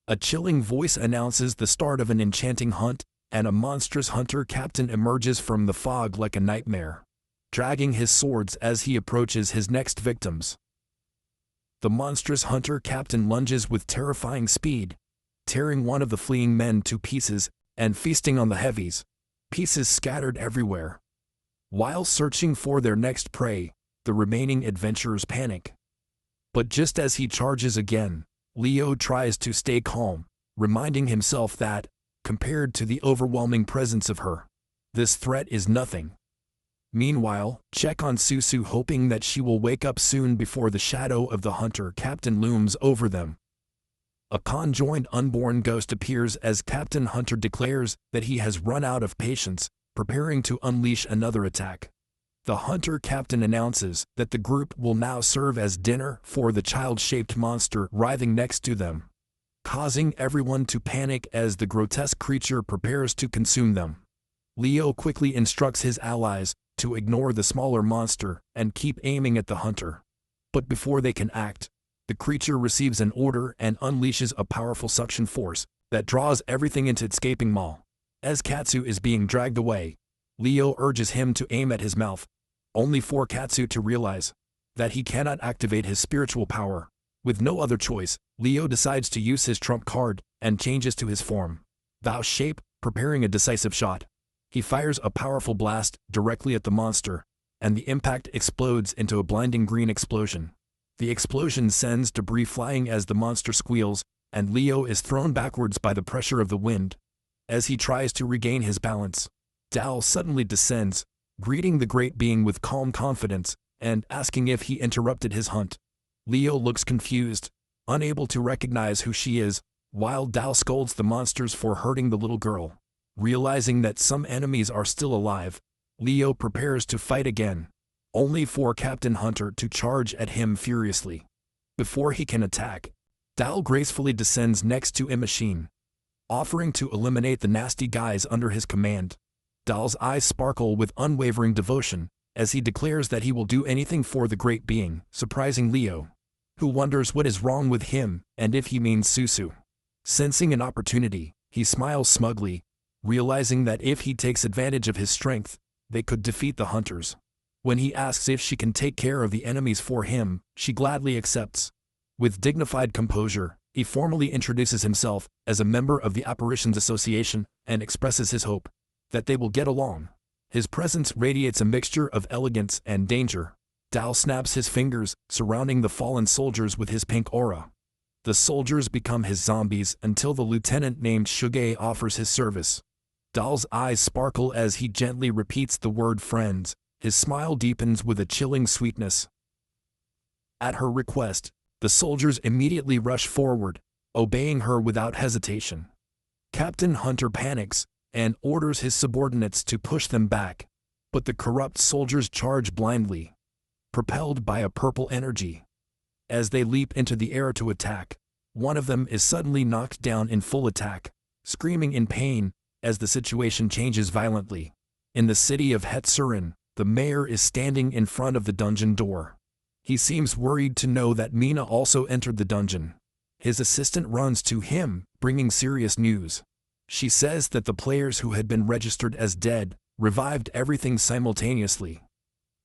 A chilling voice announces the start of an enchanting hunt, and a monstrous hunter captain emerges from the fog like a nightmare, dragging his swords as he approaches his next victims. The monstrous hunter captain lunges with terrifying speed, tearing one of the fleeing men to pieces and feasting on the heavies, pieces scattered everywhere. While searching for their next prey, the remaining adventurers panic. But just as he charges again, Leo tries to stay calm, reminding himself that, compared to the overwhelming presence of her, this threat is nothing. Meanwhile, check on Susu, hoping that she will wake up soon before the shadow of the hunter captain looms over them. A conjoined unborn ghost appears as Captain Hunter declares that he has run out of patience, preparing to unleash another attack. The hunter captain announces that the group will now serve as dinner for the child-shaped monster writhing next to them, causing everyone to panic as the grotesque creature prepares to consume them. Leo quickly instructs his allies to ignore the smaller monster and keep aiming at the hunter. But before they can act, the creature receives an order and unleashes a powerful suction force that draws everything into its gaping maw. As Katsu is being dragged away, Leo urges him to aim at his mouth, only for Katsu to realize that he cannot activate his spiritual power. With no other choice, Leo decides to use his trump card and changes to his form, Thou shape, preparing a decisive shot. He fires a powerful blast directly at the monster, and the impact explodes into a blinding green explosion. The explosion sends debris flying as the monster squeals, and Leo is thrown backwards by the pressure of the wind. As he tries to regain his balance, Dal suddenly descends, greeting the great being with calm confidence, and asking if he interrupted his hunt. Leo looks confused, unable to recognize who she is, while Dal scolds the monsters for hurting the little girl. Realizing that some enemies are still alive, Leo prepares to fight again, only for Captain Hunter to charge at him furiously. Before he can attack, Dal gracefully descends next to a machine, offering to eliminate the nasty guys under his command. Dal's eyes sparkle with unwavering devotion, as he declares that he will do anything for the great being, surprising Leo, who wonders what is wrong with him and if he means Susu. Sensing an opportunity, he smiles smugly, realizing that if he takes advantage of his strength, they could defeat the hunters. When he asks if she can take care of the enemies for him, she gladly accepts. With dignified composure, he formally introduces himself as a member of the Apparitions Association and expresses his hope that they will get along. His presence radiates a mixture of elegance and danger. Dal snaps his fingers, surrounding the fallen soldiers with his pink aura. The soldiers become his zombies until the lieutenant named Shuge offers his service. Dal's eyes sparkle as he gently repeats the word friends. His smile deepens with a chilling sweetness. At her request, the soldiers immediately rush forward, obeying her without hesitation. Captain Hunter panics and orders his subordinates to push them back, but the corrupt soldiers charge blindly, propelled by a purple energy. As they leap into the air to attack, one of them is suddenly knocked down in full attack, screaming in pain as the situation changes violently. In the city of Hetsurin, the mayor is standing in front of the dungeon door. He seems worried to know that Mina also entered the dungeon. His assistant runs to him, bringing serious news. She says that the players who had been registered as dead revived everything simultaneously.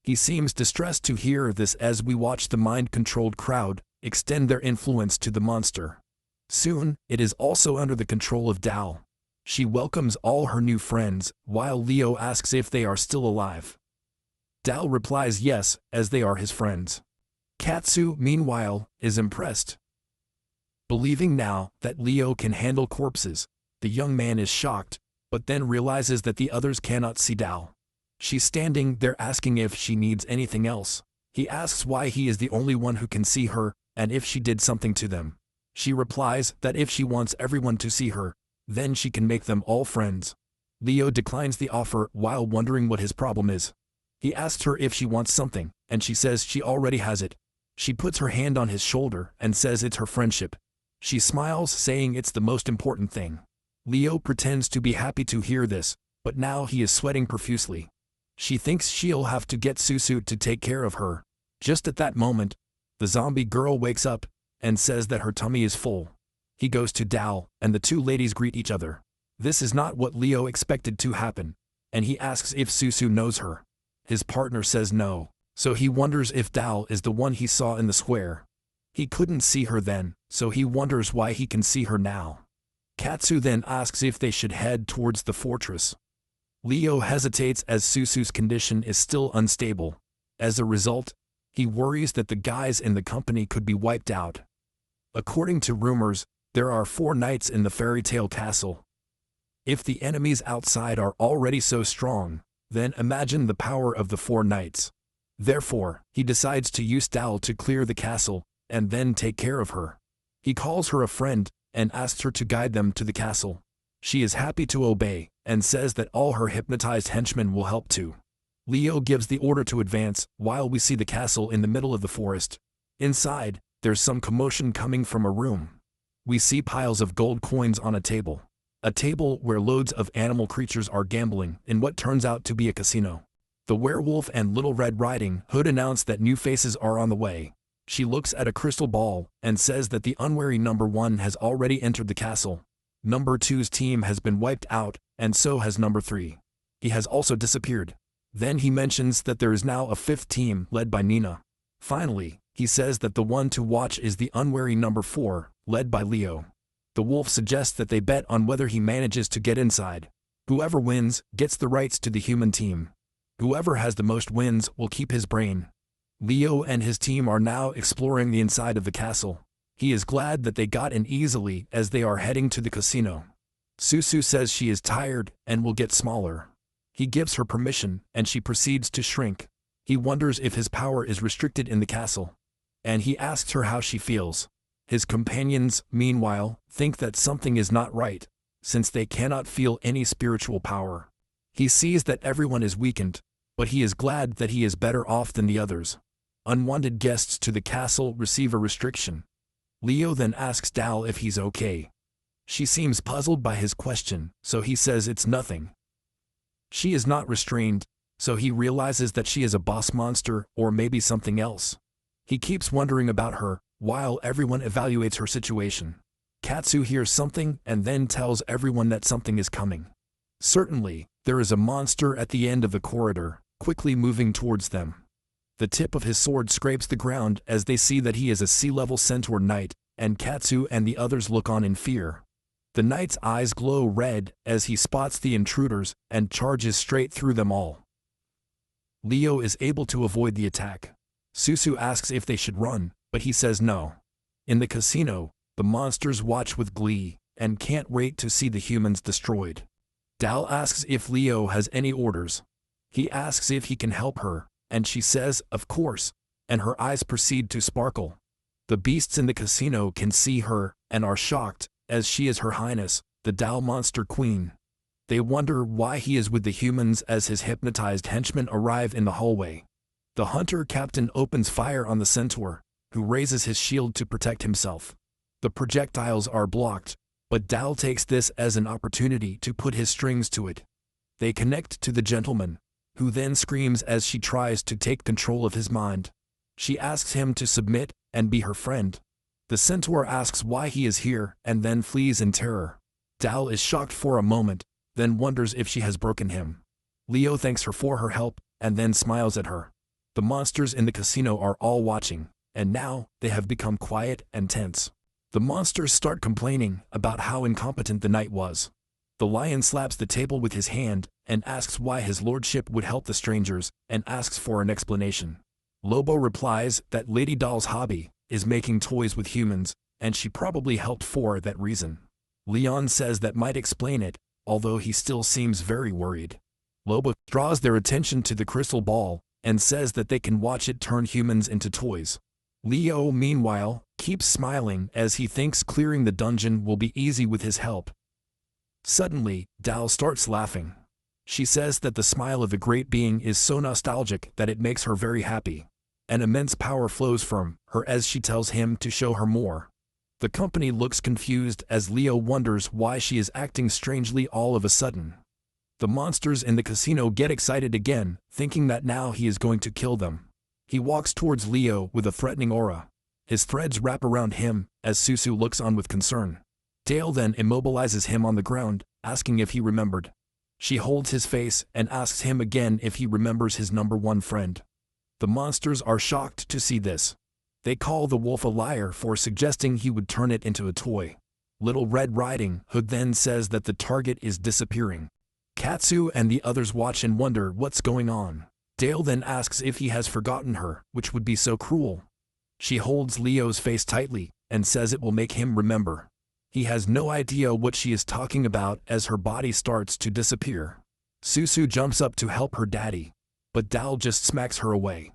He seems distressed to hear this as we watch the mind-controlled crowd extend their influence to the monster. Soon, it is also under the control of Dal. She welcomes all her new friends, while Leo asks if they are still alive. Dal replies yes, as they are his friends. Katsu, meanwhile, is impressed. Believing now that Leo can handle corpses, the young man is shocked, but then realizes that the others cannot see Dal. She's standing there asking if she needs anything else. He asks why he is the only one who can see her, and if she did something to them. She replies that if she wants everyone to see her, then she can make them all friends. Leo declines the offer while wondering what his problem is. He asks her if she wants something, and she says she already has it. She puts her hand on his shoulder and says it's her friendship. She smiles, saying it's the most important thing. Leo pretends to be happy to hear this, but now he is sweating profusely. She thinks she'll have to get Susu to take care of her. Just at that moment, the zombie girl wakes up and says that her tummy is full. He goes to Dal, and the two ladies greet each other. This is not what Leo expected to happen, and he asks if Susu knows her. His partner says no, so he wonders if Dal is the one he saw in the square. He couldn't see her then, so he wonders why he can see her now. Katsu then asks if they should head towards the fortress. Leo hesitates as Susu's condition is still unstable. As a result, he worries that the guys in the company could be wiped out. According to rumors, there are 4 knights in the fairy tale castle. If the enemies outside are already so strong, then imagine the power of the 4 knights. Therefore, he decides to use Dal to clear the castle, and then take care of her. He calls her a friend, and asks her to guide them to the castle. She is happy to obey, and says that all her hypnotized henchmen will help too. Leo gives the order to advance, while we see the castle in the middle of the forest. Inside, there's some commotion coming from a room. We see piles of gold coins on a table where loads of animal creatures are gambling in what turns out to be a casino. The werewolf and Little Red Riding Hood announce that new faces are on the way. She looks at a crystal ball and says that the unwary number 1 has already entered the castle. Number 2's team has been wiped out, and so has number 3. He has also disappeared. Then he mentions that there is now a 5th team led by Nina. Finally, he says that the one to watch is the unwary number 4, led by Leo. The wolf suggests that they bet on whether he manages to get inside. Whoever wins gets the rights to the human team. Whoever has the most wins will keep his brain. Leo and his team are now exploring the inside of the castle. He is glad that they got in easily as they are heading to the casino. Susu says she is tired and will get smaller. He gives her permission, and she proceeds to shrink. He wonders if his power is restricted in the castle, and he asks her how she feels. His companions, meanwhile, think that something is not right, since they cannot feel any spiritual power. He sees that everyone is weakened, but he is glad that he is better off than the others. Unwanted guests to the castle receive a restriction. Leo then asks Dal if he's okay. She seems puzzled by his question, so he says it's nothing. She is not restrained, so he realizes that she is a boss monster or maybe something else. He keeps wondering about her, while everyone evaluates her situation. Katsu hears something and then tells everyone that something is coming. Certainly, there is a monster at the end of the corridor, quickly moving towards them. The tip of his sword scrapes the ground as they see that he is a sea-level centaur knight, and Katsu and the others look on in fear. The knight's eyes glow red as he spots the intruders and charges straight through them all. Leo is able to avoid the attack. Susu asks if they should run, but he says no. In the casino, the monsters watch with glee and can't wait to see the humans destroyed. Dal asks if Leo has any orders. He asks if he can help her, and she says, of course, and her eyes proceed to sparkle. The beasts in the casino can see her and are shocked, as she is Her Highness, the Dal Monster Queen. They wonder why he is with the humans as his hypnotized henchmen arrive in the hallway. The hunter captain opens fire on the centaur, who raises his shield to protect himself. The projectiles are blocked, but Dal takes this as an opportunity to put his strings to it. They connect to the gentleman, who then screams as she tries to take control of his mind. She asks him to submit and be her friend. The centaur asks why he is here and then flees in terror. Dal is shocked for a moment, then wonders if she has broken him. Leo thanks her for her help and then smiles at her. The monsters in the casino are all watching. and now they have become quiet and tense. The monsters start complaining about how incompetent the knight was. The lion slaps the table with his hand and asks why his lordship would help the strangers and asks for an explanation. Lobo replies that Lady Doll's hobby is making toys with humans, and she probably helped for that reason. Leon says that might explain it, although he still seems very worried. Lobo draws their attention to the crystal ball and says that they can watch it turn humans into toys. Leo, meanwhile, keeps smiling as he thinks clearing the dungeon will be easy with his help. Suddenly, Dal starts laughing. She says that the smile of the great being is so nostalgic that it makes her very happy. An immense power flows from her as she tells him to show her more. The company looks confused as Leo wonders why she is acting strangely all of a sudden. The monsters in the casino get excited again, thinking that now he is going to kill them. He walks towards Leo with a threatening aura. His threads wrap around him as Susu looks on with concern. Dale then immobilizes him on the ground, asking if he remembered. She holds his face and asks him again if he remembers his number one friend. The monsters are shocked to see this. They call the wolf a liar for suggesting he would turn it into a toy. Little Red Riding Hood then says that the target is disappearing. Katsu and the others watch and wonder what's going on. Dale then asks if he has forgotten her, which would be so cruel. She holds Leo's face tightly and says it will make him remember. He has no idea what she is talking about as her body starts to disappear. Susu jumps up to help her daddy, but Dal just smacks her away.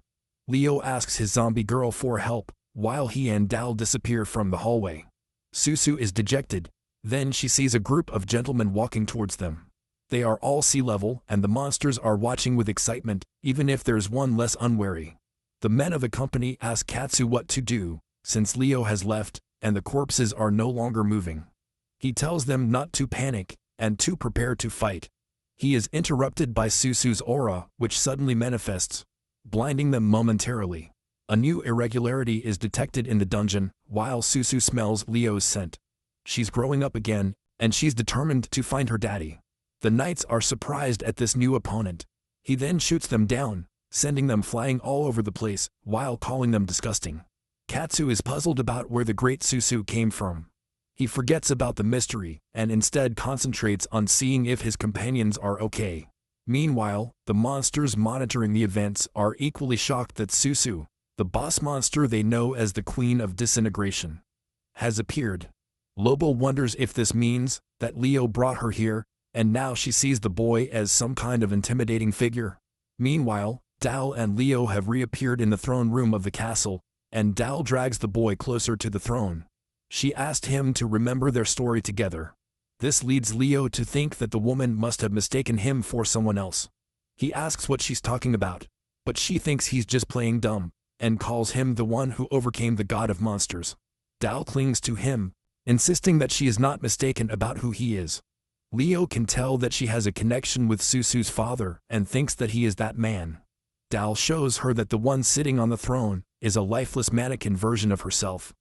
Leo asks his zombie girl for help, while he and Dal disappear from the hallway. Susu is dejected. Then she sees a group of gentlemen walking towards them. They are all sea level, and the monsters are watching with excitement, even if there's one less unwary. The men of the company ask Katsu what to do, since Leo has left, and the corpses are no longer moving. He tells them not to panic, and to prepare to fight. He is interrupted by Susu's aura, which suddenly manifests, blinding them momentarily. A new irregularity is detected in the dungeon, while Susu smells Leo's scent. She's growing up again, and she's determined to find her daddy. The knights are surprised at this new opponent. He then shoots them down, sending them flying all over the place, while calling them disgusting. Katsu is puzzled about where the great Susu came from. He forgets about the mystery, and instead concentrates on seeing if his companions are okay. Meanwhile, the monsters monitoring the events are equally shocked that Susu, the boss monster they know as the Queen of Disintegration, has appeared. Lobo wonders if this means that Leo brought her here, and now she sees the boy as some kind of intimidating figure. Meanwhile, Dal and Leo have reappeared in the throne room of the castle, and Dal drags the boy closer to the throne. She asked him to remember their story together. This leads Leo to think that the woman must have mistaken him for someone else. He asks what she's talking about, but she thinks he's just playing dumb, and calls him the one who overcame the god of monsters. Dal clings to him, insisting that she is not mistaken about who he is. Leo can tell that she has a connection with Susu's father and thinks that he is that man. Dal shows her that the one sitting on the throne is a lifeless mannequin version of herself.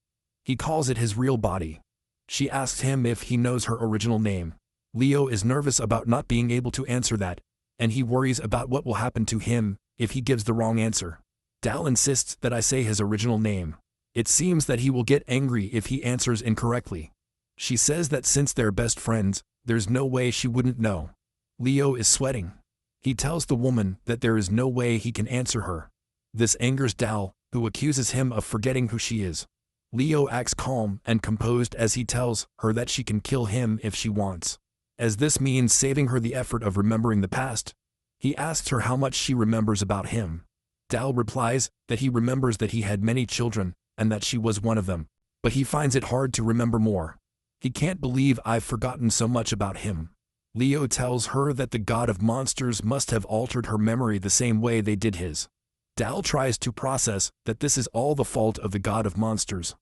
He calls it his real body. She asks him if he knows her original name. Leo is nervous about not being able to answer that, and he worries about what will happen to him if he gives the wrong answer. Dal insists that I say his original name. It seems that he will get angry if he answers incorrectly. She says that since they're best friends, there's no way she wouldn't know. Leo is sweating. He tells the woman that there is no way he can answer her. This angers Dal, who accuses him of forgetting who she is. Leo acts calm and composed as he tells her that she can kill him if she wants, as this means saving her the effort of remembering the past. He asks her how much she remembers about him. Dal replies that he remembers that he had many children, and that she was one of them, but he finds it hard to remember more. He can't believe I've forgotten so much about him. Leo tells her that the god of monsters must have altered her memory the same way they did his. Dal tries to process that this is all the fault of the god of monsters.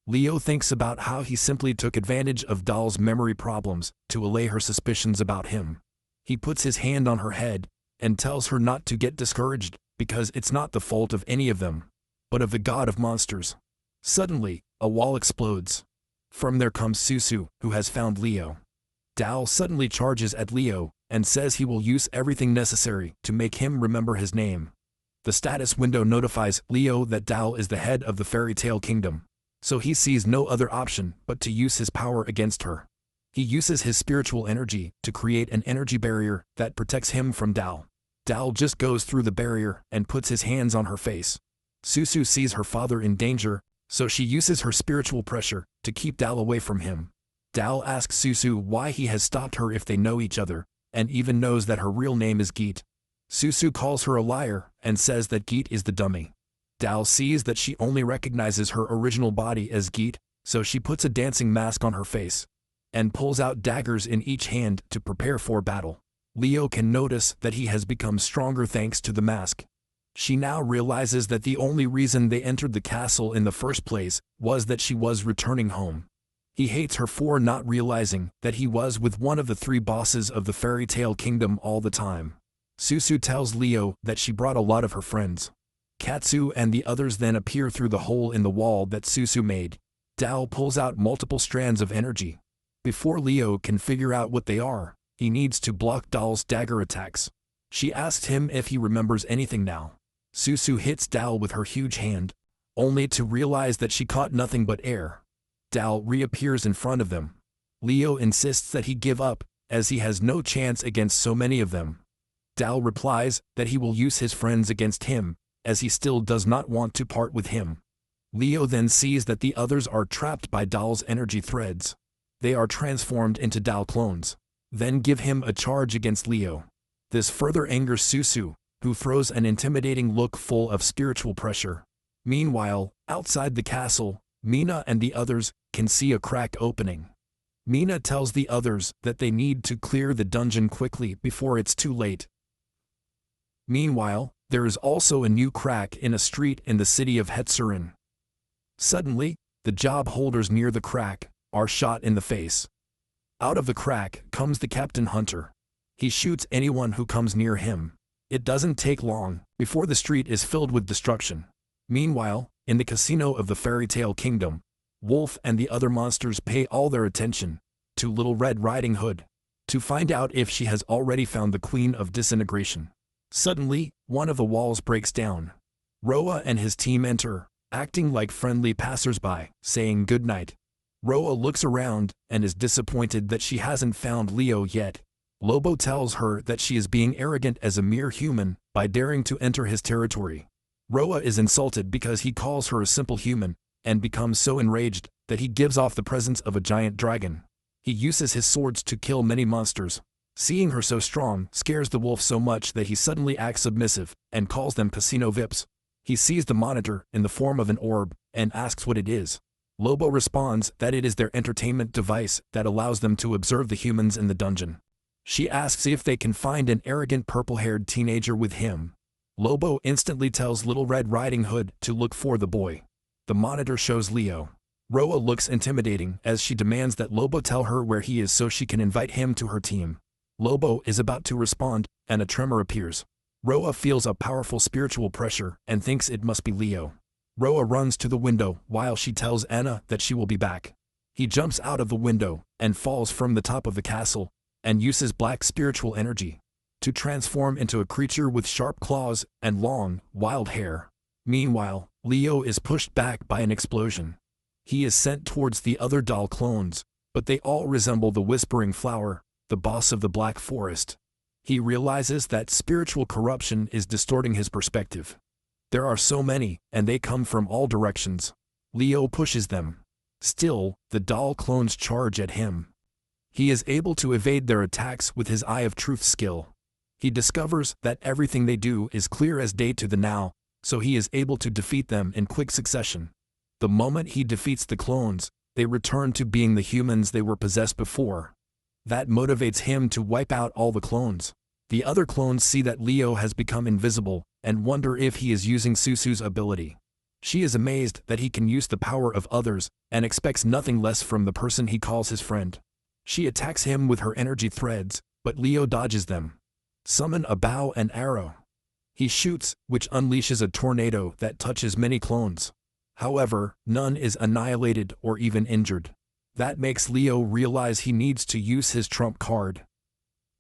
Leo thinks about how he simply took advantage of Dal's memory problems to allay her suspicions about him. He puts his hand on her head and tells her not to get discouraged because it's not the fault of any of them, but of the god of monsters. Suddenly, a wall explodes. From there comes Susu, who has found Leo. Dal suddenly charges at Leo and says he will use everything necessary to make him remember his name. The status window notifies Leo that Dal is the head of the fairy tale kingdom, so he sees no other option but to use his power against her. He uses his spiritual energy to create an energy barrier that protects him from Dal. Dal just goes through the barrier and puts his hands on her face. Susu sees her father in danger, so she uses her spiritual pressure to keep Dal away from him. Dal asks Susu why he has stopped her if they know each other, and even knows that her real name is Geet. Susu calls her a liar and says that Geet is the dummy. Dal sees that she only recognizes her original body as Geet, so she puts a dancing mask on her face and pulls out daggers in each hand to prepare for battle. Leo can notice that he has become stronger thanks to the mask. She now realizes that the only reason they entered the castle in the first place was that she was returning home. He hates her for not realizing that he was with one of the 3 bosses of the fairy tale kingdom all the time. Susu tells Leo that she brought a lot of her friends. Katsu and the others then appear through the hole in the wall that Susu made. Dal pulls out multiple strands of energy. Before Leo can figure out what they are, he needs to block Dal's dagger attacks. She asks him if he remembers anything now. Susu hits Dal with her huge hand, only to realize that she caught nothing but air. Dal reappears in front of them. Leo insists that he give up, as he has no chance against so many of them. Dal replies that he will use his friends against him, as he still does not want to part with him. Leo then sees that the others are trapped by Dal's energy threads. They are transformed into Dal clones, then give him a charge against Leo. This further angers Susu, who throws an intimidating look full of spiritual pressure. Meanwhile, outside the castle, Mina and the others can see a crack opening. Mina tells the others that they need to clear the dungeon quickly before it's too late. Meanwhile, there is also a new crack in a street in the city of Hetsurin. Suddenly, the job holders near the crack are shot in the face. Out of the crack comes the Captain Hunter. He shoots anyone who comes near him. It doesn't take long before the street is filled with destruction. Meanwhile, in the casino of the fairy tale kingdom, Wolf and the other monsters pay all their attention to Little Red Riding Hood to find out if she has already found the Queen of Disintegration. Suddenly, one of the walls breaks down. Roa and his team enter, acting like friendly passersby, saying goodnight. Roa looks around and is disappointed that she hasn't found Leo yet. Lobo tells her that she is being arrogant as a mere human by daring to enter his territory. Roa is insulted because he calls her a simple human, and becomes so enraged that he gives off the presence of a giant dragon. He uses his swords to kill many monsters. Seeing her so strong scares the wolf so much that he suddenly acts submissive and calls them casino vips. He sees the monitor in the form of an orb and asks what it is. Lobo responds that it is their entertainment device that allows them to observe the humans in the dungeon. She asks if they can find an arrogant purple-haired teenager with him. Lobo instantly tells Little Red Riding Hood to look for the boy. The monitor shows Leo. Roa looks intimidating as she demands that Lobo tell her where he is so she can invite him to her team. Lobo is about to respond, and a tremor appears. Roa feels a powerful spiritual pressure and thinks it must be Leo. Roa runs to the window while she tells Anna that she will be back. He jumps out of the window and falls from the top of the castle, and uses black spiritual energy to transform into a creature with sharp claws and long, wild hair. Meanwhile, Leo is pushed back by an explosion. He is sent towards the other doll clones, but they all resemble the Whispering Flower, the boss of the Black Forest. He realizes that spiritual corruption is distorting his perspective. There are so many, and they come from all directions. Leo pushes them. Still, the doll clones charge at him. He is able to evade their attacks with his Eye of Truth skill. He discovers that everything they do is clear as day to the now, so he is able to defeat them in quick succession. The moment he defeats the clones, they return to being the humans they were possessed before. That motivates him to wipe out all the clones. The other clones see that Leo has become invisible and wonder if he is using Susu's ability. She is amazed that he can use the power of others and expects nothing less from the person he calls his friend. She attacks him with her energy threads, but Leo dodges them. Summon a bow and arrow. He shoots, which unleashes a tornado that touches many clones. However, none is annihilated or even injured. That makes Leo realize he needs to use his trump card.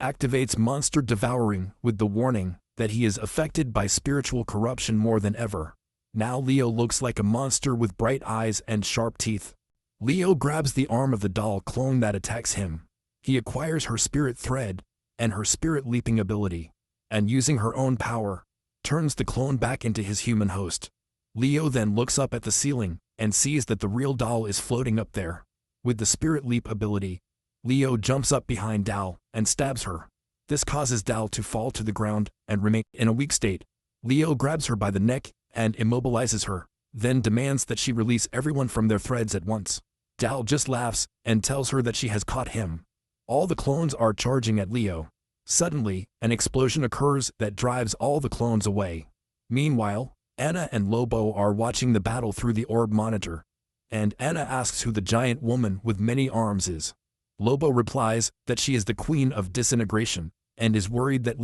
Activates Monster Devouring with the warning that he is affected by spiritual corruption more than ever. Now Leo looks like a monster with bright eyes and sharp teeth. Leo grabs the arm of the doll clone that attacks him. He acquires her spirit thread and her spirit leaping ability, and using her own power, turns the clone back into his human host. Leo then looks up at the ceiling and sees that the real doll is floating up there. With the spirit leap ability, Leo jumps up behind Dal and stabs her. This causes Dal to fall to the ground and remain in a weak state. Leo grabs her by the neck and immobilizes her, then demands that she release everyone from their threads at once. Dal just laughs and tells her that she has caught him. All the clones are charging at Leo. Suddenly, an explosion occurs that drives all the clones away. Meanwhile, Anna and Lobo are watching the battle through the orb monitor, and Anna asks who the giant woman with many arms is. Lobo replies that she is the queen of disintegration, and is worried that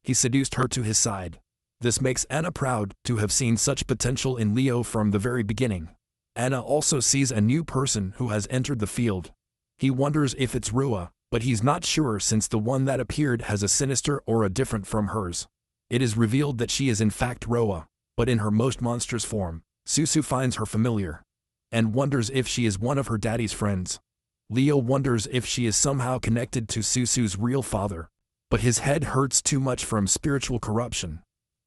he seduced her to his side. This makes Anna proud to have seen such potential in Leo from the very beginning. Anna also sees a new person who has entered the field. He wonders if it's Rua, but he's not sure since the one that appeared has a sinister aura different from hers. It is revealed that she is in fact Roa, but in her most monstrous form. Susu finds her familiar, and wonders if she is one of her daddy's friends. Leo wonders if she is somehow connected to Susu's real father, but his head hurts too much from spiritual corruption.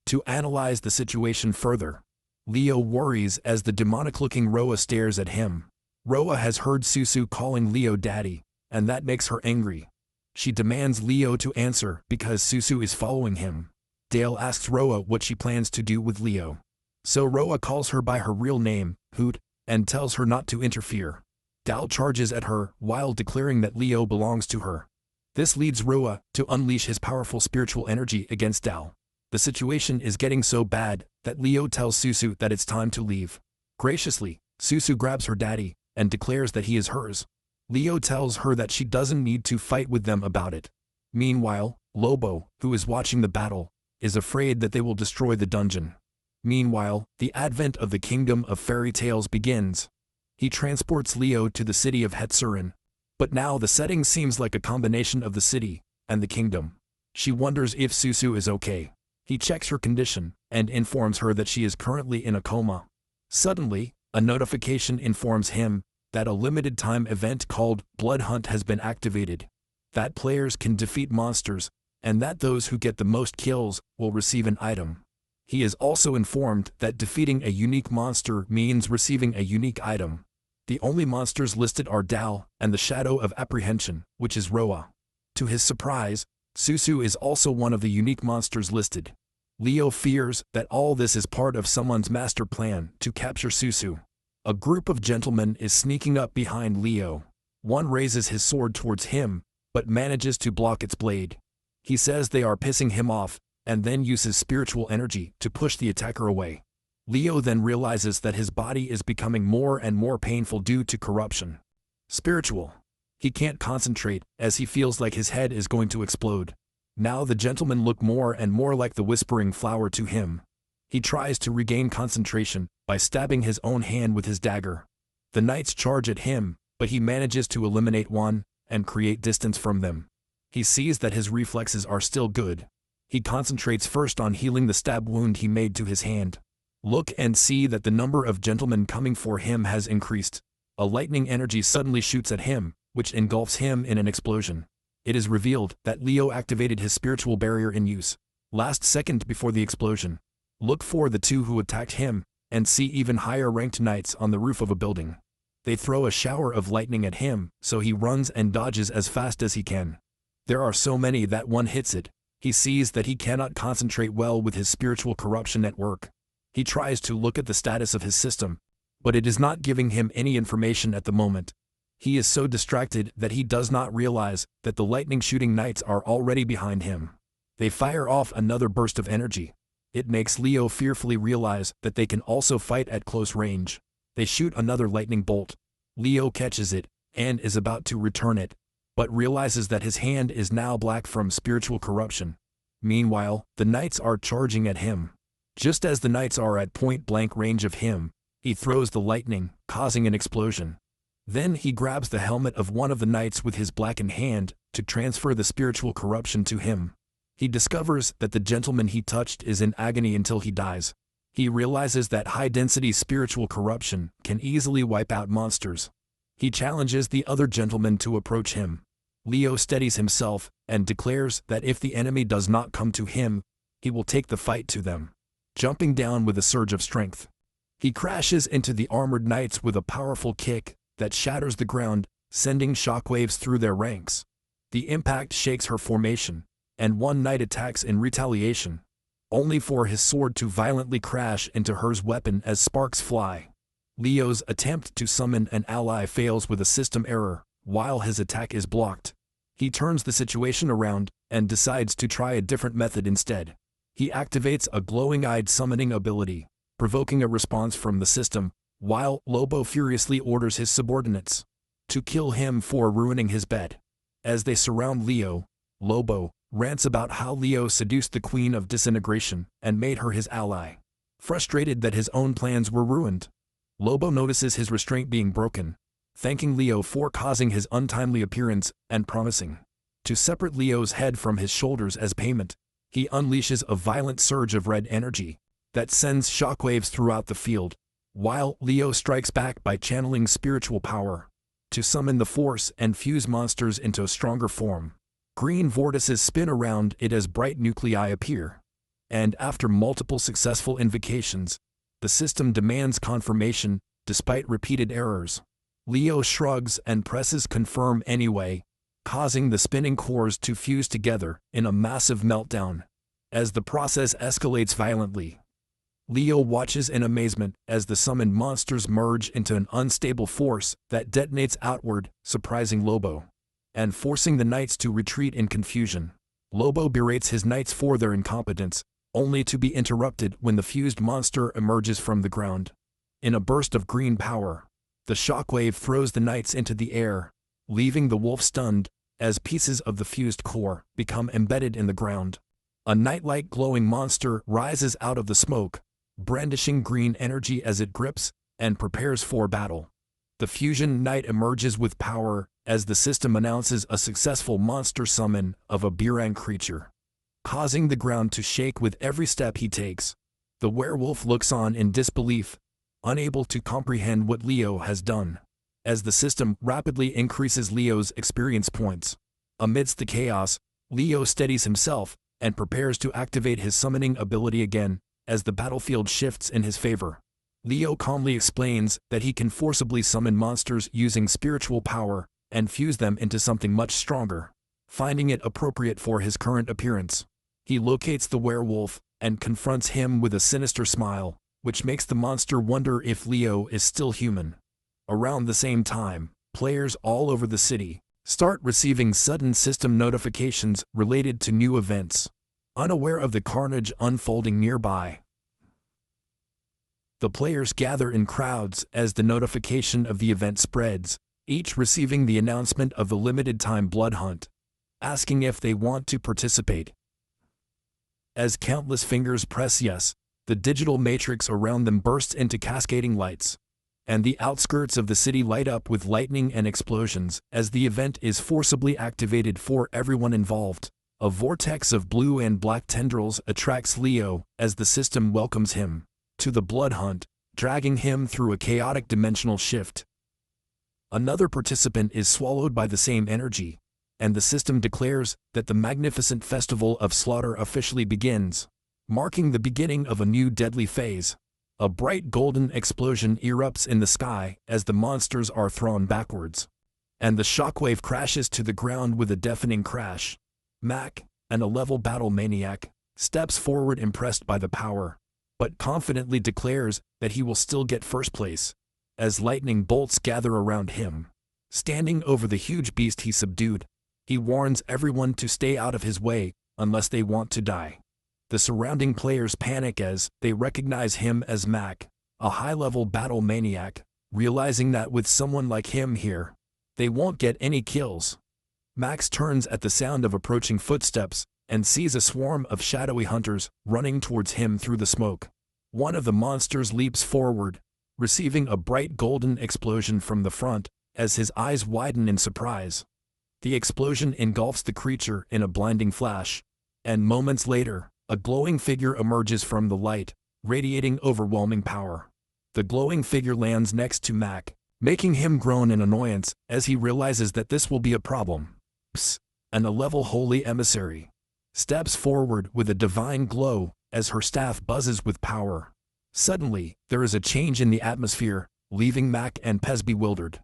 To analyze the situation further, Leo worries as the demonic-looking Roa stares at him. Roa has heard Susu calling Leo daddy, and that makes her angry. She demands Leo to answer because Susu is following him. Dale asks Roa what she plans to do with Leo. So Roa calls her by her real name, Hoot, and tells her not to interfere. Dal charges at her while declaring that Leo belongs to her. This leads Roa to unleash his powerful spiritual energy against Dal. The situation is getting so bad that Leo tells Susu that it's time to leave. Graciously, Susu grabs her daddy and declares that he is hers. Leo tells her that she doesn't need to fight with them about it. Meanwhile, Lobo, who is watching the battle, is afraid that they will destroy the dungeon. Meanwhile, the advent of the kingdom of fairy tales begins. He transports Leo to the city of Hetsurin, but now the setting seems like a combination of the city and the kingdom. She wonders if Susu is okay. He checks her condition and informs her that she is currently in a coma. Suddenly, a notification informs him that a limited-time event called Blood Hunt has been activated, that players can defeat monsters, and that those who get the most kills will receive an item. He is also informed that defeating a unique monster means receiving a unique item. The only monsters listed are Dal and the Shadow of Apprehension, which is Roa. To his surprise, Susu is also one of the unique monsters listed. Leo fears that all this is part of someone's master plan to capture Susu. A group of gentlemen is sneaking up behind Leo. One raises his sword towards him, but manages to block its blade. He says they are pissing him off, and then uses spiritual energy to push the attacker away. Leo then realizes that his body is becoming more and more painful due to corruption. Spiritual. He can't concentrate, as he feels like his head is going to explode. Now the gentlemen look more and more like the whispering flower to him. He tries to regain concentration by stabbing his own hand with his dagger. The knights charge at him, but he manages to eliminate one and create distance from them. He sees that his reflexes are still good. He concentrates first on healing the stab wound he made to his hand. Look and see that the number of gentlemen coming for him has increased. A lightning energy suddenly shoots at him, which engulfs him in an explosion. It is revealed that Leo activated his spiritual barrier in use. Last second before the explosion. Look for the two who attacked him, and see even higher ranked knights on the roof of a building. They throw a shower of lightning at him, so he runs and dodges as fast as he can. There are so many that one hits it. He sees that he cannot concentrate well with his spiritual corruption at work. He tries to look at the status of his system, but it is not giving him any information at the moment. He is so distracted that he does not realize that the lightning-shooting knights are already behind him. They fire off another burst of energy. It makes Leo fearfully realize that they can also fight at close range. They shoot another lightning bolt. Leo catches it, and is about to return it, but realizes that his hand is now black from spiritual corruption. Meanwhile, the knights are charging at him. Just as the knights are at point-blank range of him, he throws the lightning, causing an explosion. Then he grabs the helmet of one of the knights with his blackened hand to transfer the spiritual corruption to him. He discovers that the gentleman he touched is in agony until he dies. He realizes that high-density spiritual corruption can easily wipe out monsters. He challenges the other gentleman to approach him. Leo steadies himself and declares that if the enemy does not come to him, he will take the fight to them. Jumping down with a surge of strength, he crashes into the armored knights with a powerful kick that shatters the ground, sending shockwaves through their ranks. The impact shakes her formation, and one knight attacks in retaliation, only for his sword to violently crash into hers weapon as sparks fly. Leo's attempt to summon an ally fails with a system error, while his attack is blocked. He turns the situation around and decides to try a different method instead. He activates a glowing-eyed summoning ability, provoking a response from the system, while Lobo furiously orders his subordinates to kill him for ruining his bed. As they surround Leo, Lobo rants about how Leo seduced the Queen of Disintegration and made her his ally. Frustrated that his own plans were ruined, Lobo notices his restraint being broken, thanking Leo for causing his untimely appearance and promising to separate Leo's head from his shoulders as payment. He unleashes a violent surge of red energy that sends shockwaves throughout the field, while Leo strikes back by channeling spiritual power to summon the force and fuse monsters into a stronger form. Green vortices spin around it as bright nuclei appear, and after multiple successful invocations, the system demands confirmation despite repeated errors. Leo shrugs and presses confirm anyway, causing the spinning cores to fuse together in a massive meltdown. As the process escalates violently, Leo watches in amazement as the summoned monsters merge into an unstable force that detonates outward, surprising Lobo and forcing the knights to retreat in confusion. Lobo berates his knights for their incompetence, only to be interrupted when the fused monster emerges from the ground. In a burst of green power, the shockwave throws the knights into the air, leaving the wolf stunned as pieces of the fused core become embedded in the ground. A knight-like glowing monster rises out of the smoke, brandishing green energy as it grips and prepares for battle. The fusion knight emerges with power as the system announces a successful monster summon of a Birang creature, causing the ground to shake with every step he takes. The werewolf looks on in disbelief, unable to comprehend what Leo has done. As the system rapidly increases Leo's experience points, amidst the chaos, Leo steadies himself and prepares to activate his summoning ability again as the battlefield shifts in his favor. Leo calmly explains that he can forcibly summon monsters using spiritual power and fuse them into something much stronger, finding it appropriate for his current appearance. He locates the werewolf and confronts him with a sinister smile, which makes the monster wonder if Leo is still human. Around the same time, players all over the city start receiving sudden system notifications related to new events, unaware of the carnage unfolding nearby. The players gather in crowds as the notification of the event spreads, each receiving the announcement of the limited-time blood hunt, asking if they want to participate. As countless fingers press yes, the digital matrix around them bursts into cascading lights, and the outskirts of the city light up with lightning and explosions as the event is forcibly activated for everyone involved. A vortex of blue and black tendrils attracts Leo as the system welcomes him to the blood hunt, dragging him through a chaotic dimensional shift. Another participant is swallowed by the same energy, and the system declares that the magnificent festival of slaughter officially begins, marking the beginning of a new deadly phase. A bright golden explosion erupts in the sky as the monsters are thrown backwards, and the shockwave crashes to the ground with a deafening crash. Mac, an A-level battle maniac, steps forward impressed by the power, but confidently declares that he will still get first place, as lightning bolts gather around him. Standing over the huge beast he subdued, he warns everyone to stay out of his way unless they want to die. The surrounding players panic as they recognize him as Mac, a high-level battle maniac, realizing that with someone like him here, they won't get any kills. Max turns at the sound of approaching footsteps and sees a swarm of shadowy hunters running towards him through the smoke. One of the monsters leaps forward, receiving a bright golden explosion from the front as his eyes widen in surprise. The explosion engulfs the creature in a blinding flash, and moments later, a glowing figure emerges from the light, radiating overwhelming power. The glowing figure lands next to Mac, making him groan in annoyance as he realizes that this will be a problem. Psst, and a level holy emissary steps forward with a divine glow as her staff buzzes with power. Suddenly, there is a change in the atmosphere, leaving Mac and Pez bewildered.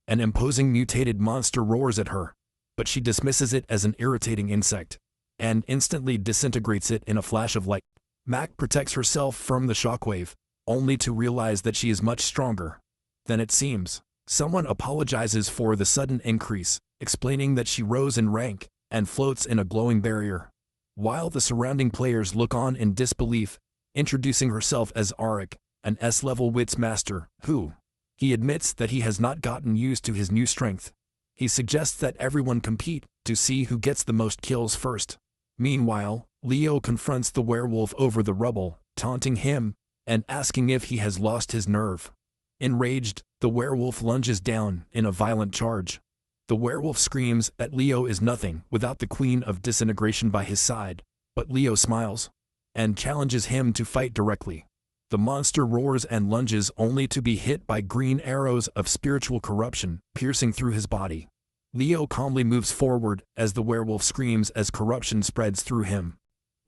An imposing mutated monster roars at her, but she dismisses it as an irritating insect, and instantly disintegrates it in a flash of light. Mac protects herself from the shockwave, only to realize that she is much stronger than it seems. Someone apologizes for the sudden increase, explaining that she rose in rank and floats in a glowing barrier, while the surrounding players look on in disbelief, introducing herself as Auric, an S-level wits master, who he admits that he has not gotten used to his new strength. He suggests that everyone compete to see who gets the most kills first. Meanwhile, Leo confronts the werewolf over the rubble, taunting him and asking if he has lost his nerve. Enraged, the werewolf lunges down in a violent charge. The werewolf screams that Leo is nothing without the Queen of Disintegration by his side, but Leo smiles and challenges him to fight directly. The monster roars and lunges only to be hit by green arrows of spiritual corruption, piercing through his body. Leo calmly moves forward as the werewolf screams as corruption spreads through him.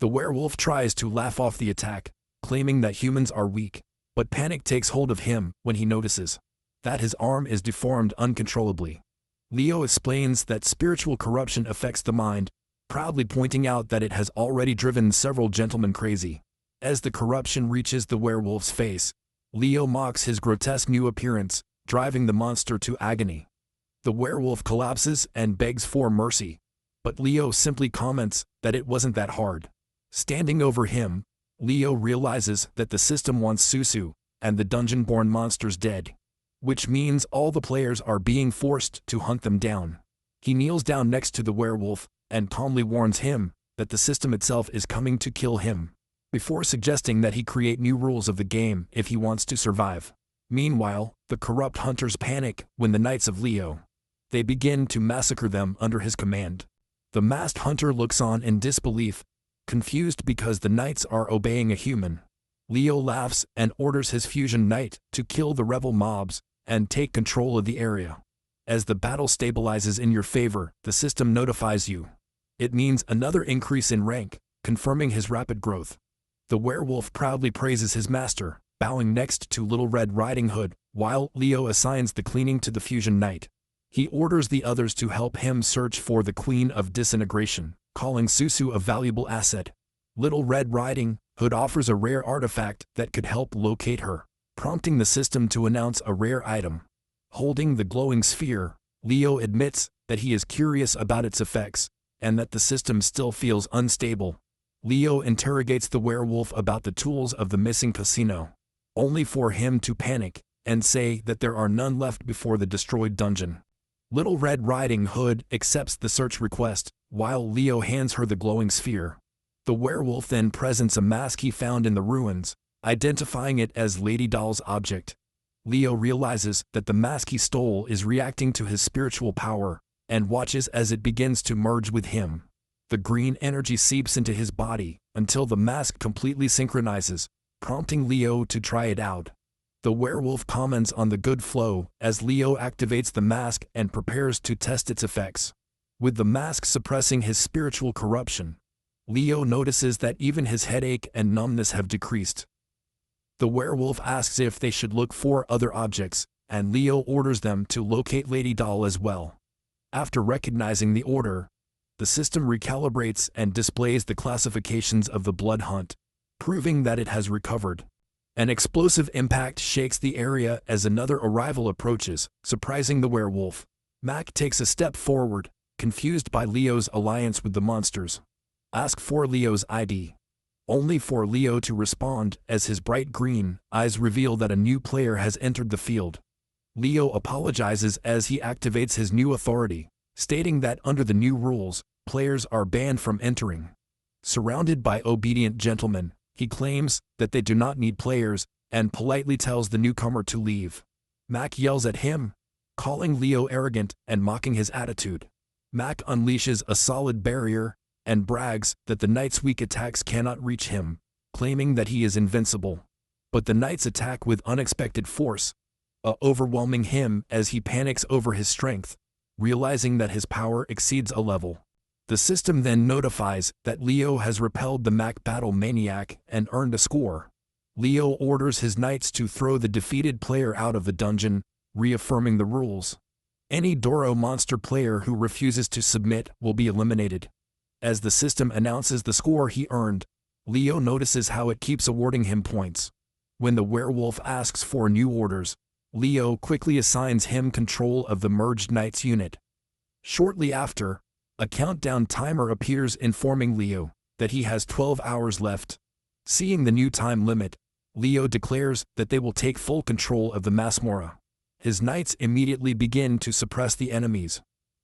The werewolf tries to laugh off the attack, claiming that humans are weak, but panic takes hold of him when he notices that his arm is deformed uncontrollably. Leo explains that spiritual corruption affects the mind, proudly pointing out that it has already driven several gentlemen crazy. As the corruption reaches the werewolf's face, Leo mocks his grotesque new appearance, driving the monster to agony. The werewolf collapses and begs for mercy, but Leo simply comments that it wasn't that hard. Standing over him, Leo realizes that the system wants Susu and the dungeon-born monsters dead, which means all the players are being forced to hunt them down. He kneels down next to the werewolf and calmly warns him that the system itself is coming to kill him, before suggesting that he create new rules of the game if he wants to survive. Meanwhile, the corrupt hunters panic when the Knights of Leo. They begin to massacre them under his command. The masked hunter looks on in disbelief, confused because the knights are obeying a human. Leo laughs and orders his fusion knight to kill the rebel mobs and take control of the area. As the battle stabilizes in your favor, the system notifies you. It means another increase in rank, confirming his rapid growth. The werewolf proudly praises his master, bowing next to Little Red Riding Hood, while Leo assigns the cleaning to the fusion knight. He orders the others to help him search for the Queen of Disintegration, calling Susu a valuable asset. Little Red Riding Hood offers a rare artifact that could help locate her, prompting the system to announce a rare item. Holding the glowing sphere, Leo admits that he is curious about its effects, and that the system still feels unstable. Leo interrogates the werewolf about the tools of the missing casino, only for him to panic and say that there are none left before the destroyed dungeon. Little Red Riding Hood accepts the search request, while Leo hands her the glowing sphere. The werewolf then presents a mask he found in the ruins, identifying it as Lady Doll's object. Leo realizes that the mask he stole is reacting to his spiritual power, and watches as it begins to merge with him. The green energy seeps into his body until the mask completely synchronizes, prompting Leo to try it out. The werewolf comments on the good flow as Leo activates the mask and prepares to test its effects. With the mask suppressing his spiritual corruption, Leo notices that even his headache and numbness have decreased. The werewolf asks if they should look for other objects, and Leo orders them to locate Lady Doll as well. After recognizing the order, the system recalibrates and displays the classifications of the blood hunt, proving that it has recovered. An explosive impact shakes the area as another arrival approaches, surprising the werewolf. Mac takes a step forward, confused by Leo's alliance with the monsters. Ask for Leo's ID, only for Leo to respond as his bright green eyes reveal that a new player has entered the field. Leo apologizes as he activates his new authority, stating that under the new rules, players are banned from entering. Surrounded by obedient gentlemen, he claims that they do not need players and politely tells the newcomer to leave. Mac yells at him, calling Leo arrogant and mocking his attitude. Mac unleashes a solid barrier and brags that the knight's weak attacks cannot reach him, claiming that he is invincible. But the knight's attack with unexpected force, overwhelming him as he panics over his strength, realizing that his power exceeds a level. The system then notifies that Leo has repelled the Mac battle maniac and earned a score. Leo orders his knights to throw the defeated player out of the dungeon, reaffirming the rules. Any Doro monster player who refuses to submit will be eliminated. As the system announces the score he earned, Leo notices how it keeps awarding him points. When the werewolf asks for new orders, Leo quickly assigns him control of the merged knights unit. Shortly after, a countdown timer appears informing Leo that he has 12 hours left. Seeing the new time limit, Leo declares that they will take full control of the Masmorra. His knights immediately begin to suppress the enemies.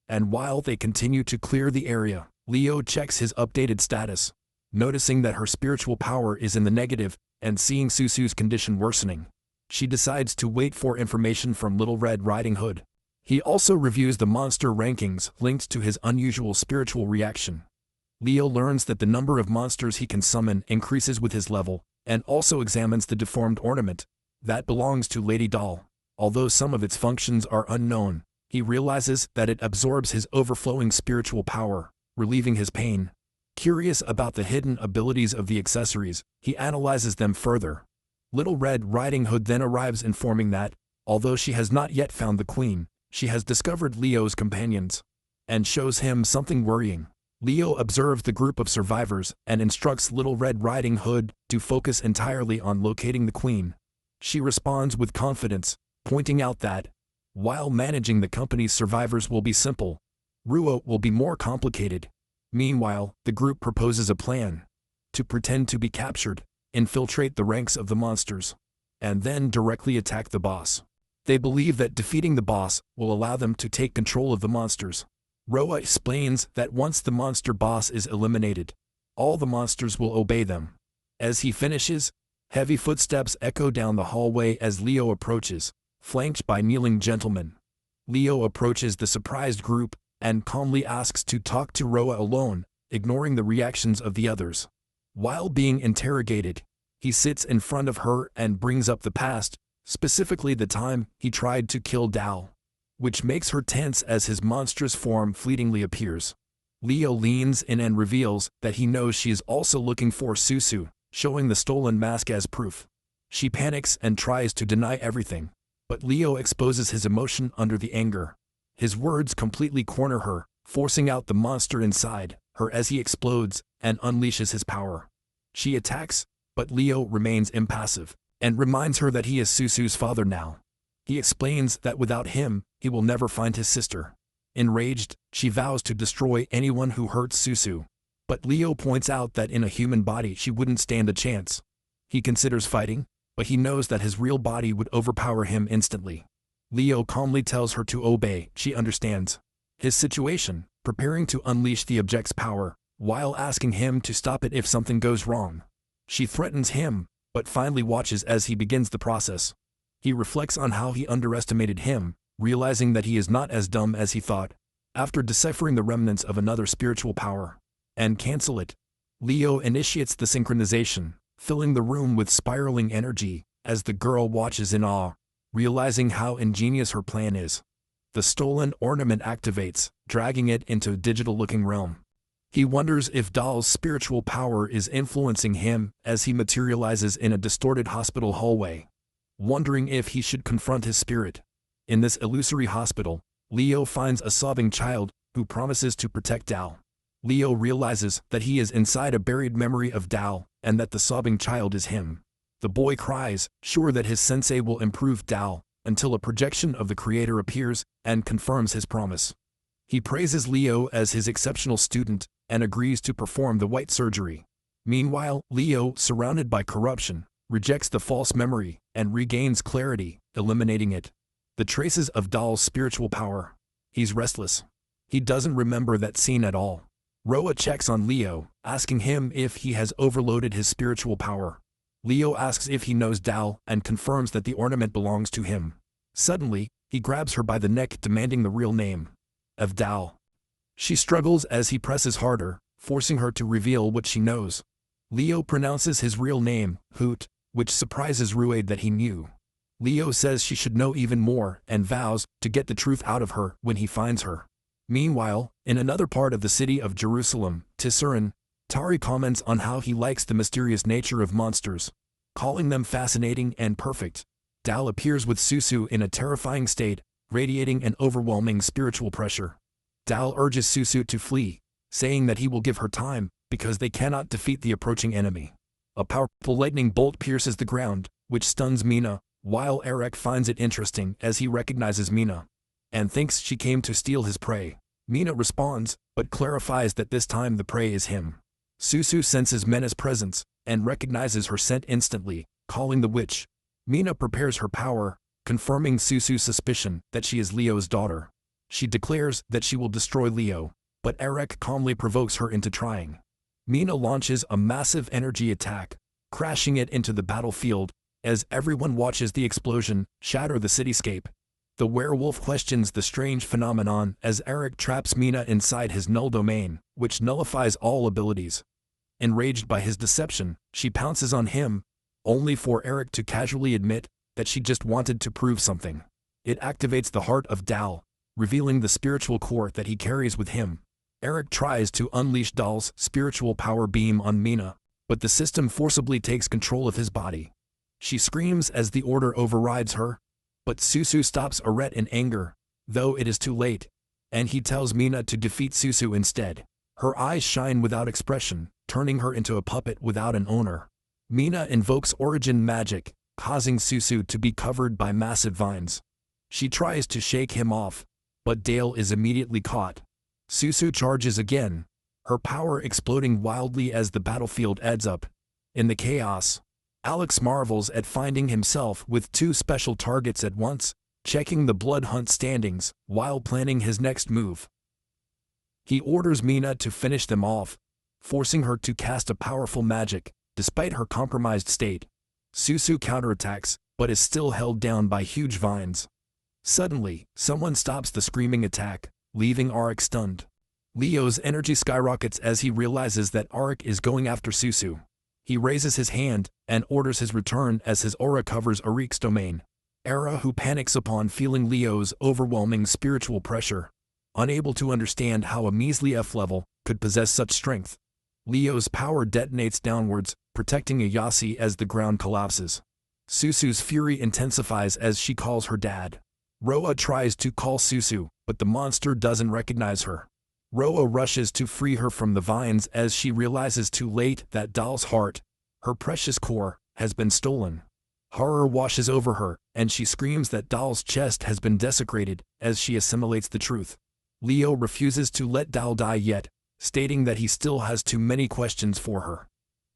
And while they continue to clear the area, Leo checks his updated status, noticing that her spiritual power is in the negative and seeing Susu's condition worsening. She decides to wait for information from Little Red Riding Hood. He also reviews the monster rankings linked to his unusual spiritual reaction. Leo learns that the number of monsters he can summon increases with his level, and also examines the deformed ornament that belongs to Lady Doll. Although some of its functions are unknown, he realizes that it absorbs his overflowing spiritual power, relieving his pain. Curious about the hidden abilities of the accessories, he analyzes them further. Little Red Riding Hood then arrives informing that, although she has not yet found the queen, she has discovered Leo's companions, and shows him something worrying. Leo observes the group of survivors and instructs Little Red Riding Hood to focus entirely on locating the queen. She responds with confidence, pointing out that, while managing the company's survivors will be simple, Ruo will be more complicated. Meanwhile, the group proposes a plan to pretend to be captured, infiltrate the ranks of the monsters, and then directly attack the boss. They believe that defeating the boss will allow them to take control of the monsters. Roa explains that once the monster boss is eliminated, all the monsters will obey them. As he finishes, heavy footsteps echo down the hallway as Leo approaches, flanked by kneeling gentlemen. Leo approaches the surprised group and calmly asks to talk to Roa alone, ignoring the reactions of the others. While being interrogated, he sits in front of her and brings up the past, specifically the time he tried to kill Dao, which makes her tense as his monstrous form fleetingly appears. Leo leans in and reveals that he knows she is also looking for Susu, showing the stolen mask as proof. She panics and tries to deny everything, but Leo exposes his emotion under the anger. His words completely corner her, forcing out the monster inside her as he explodes and unleashes his power. She attacks, but Leo remains impassive and reminds her that he is Susu's father now. He explains that without him, he will never find his sister. Enraged, she vows to destroy anyone who hurts Susu. But Leo points out that in a human body she wouldn't stand a chance. He considers fighting, but he knows that his real body would overpower him instantly. Leo calmly tells her to obey. She understands his situation, preparing to unleash the object's power, while asking him to stop it if something goes wrong. She threatens him, but finally watches as he begins the process. He reflects on how he underestimated him, realizing that he is not as dumb as he thought. After deciphering the remnants of another spiritual power, and cancel it, Leo initiates the synchronization, filling the room with spiraling energy, as the girl watches in awe, realizing how ingenious her plan is. The stolen ornament activates, dragging it into a digital-looking realm. He wonders if Doll's spiritual power is influencing him as he materializes in a distorted hospital hallway, wondering if he should confront his spirit. In this illusory hospital, Leo finds a sobbing child who promises to protect Dao. Leo realizes that he is inside a buried memory of Dao and that the sobbing child is him. The boy cries, sure that his sensei will improve Dao, until a projection of the creator appears and confirms his promise. He praises Leo as his exceptional student and agrees to perform the white surgery. Meanwhile, Leo, surrounded by corruption, rejects the false memory and regains clarity, eliminating it. The traces of Doll's spiritual power. He's restless. He doesn't remember that scene at all. Roa checks on Leo, asking him if he has overloaded his spiritual power. Leo asks if he knows Dao and confirms that the ornament belongs to him. Suddenly, he grabs her by the neck, demanding the real name of Dao. She struggles as he presses harder, forcing her to reveal what she knows. Leo pronounces his real name, Hoot, which surprises Ruade that he knew. Leo says she should know even more and vows to get the truth out of her when he finds her. Meanwhile, in another part of the city of Jerusalem, Tisserand, Tari comments on how he likes the mysterious nature of monsters, calling them fascinating and perfect. Dal appears with Susu in a terrifying state, radiating an overwhelming spiritual pressure. Dal urges Susu to flee, saying that he will give her time because they cannot defeat the approaching enemy. A powerful lightning bolt pierces the ground, which stuns Mina, while Eric finds it interesting as he recognizes Mina and thinks she came to steal his prey. Mina responds, but clarifies that this time the prey is him. Susu senses Mena's presence and recognizes her scent instantly, calling the witch. Mina prepares her power, confirming Susu's suspicion that she is Leo's daughter. She declares that she will destroy Leo, but Eric calmly provokes her into trying. Mina launches a massive energy attack, crashing it into the battlefield, as everyone watches the explosion shatter the cityscape. The werewolf questions the strange phenomenon as Eric traps Mina inside his null domain, which nullifies all abilities. Enraged by his deception, she pounces on him, only for Eric to casually admit that she just wanted to prove something. It activates the heart of Dal, revealing the spiritual core that he carries with him. Eric tries to unleash Dal's spiritual power beam on Mina, but the system forcibly takes control of his body. She screams as the order overrides her, but Susu stops Aret in anger, though it is too late, and he tells Mina to defeat Susu instead. Her eyes shine without expression, turning her into a puppet without an owner. Mina invokes origin magic, causing Susu to be covered by massive vines. She tries to shake him off, but Dale is immediately caught. Susu charges again, her power exploding wildly as the battlefield adds up. In the chaos, Alex marvels at finding himself with two special targets at once, checking the blood hunt standings while planning his next move. He orders Mina to finish them off, forcing her to cast a powerful magic, despite her compromised state. Susu counterattacks, but is still held down by huge vines. Suddenly, someone stops the screaming attack, leaving Arik stunned. Leo's energy skyrockets as he realizes that Arik is going after Susu. He raises his hand and orders his return as his aura covers Arik's domain. Era, who panics upon feeling Leo's overwhelming spiritual pressure, unable to understand how a measly F level could possess such strength. Leo's power detonates downwards, protecting Ayase as the ground collapses. Susu's fury intensifies as she calls her dad. Roa tries to call Susu, but the monster doesn't recognize her. Roa rushes to free her from the vines as she realizes too late that Dal's heart, her precious core, has been stolen. Horror washes over her, and she screams that Dal's chest has been desecrated as she assimilates the truth. Leo refuses to let Dal die yet, stating that he still has too many questions for her.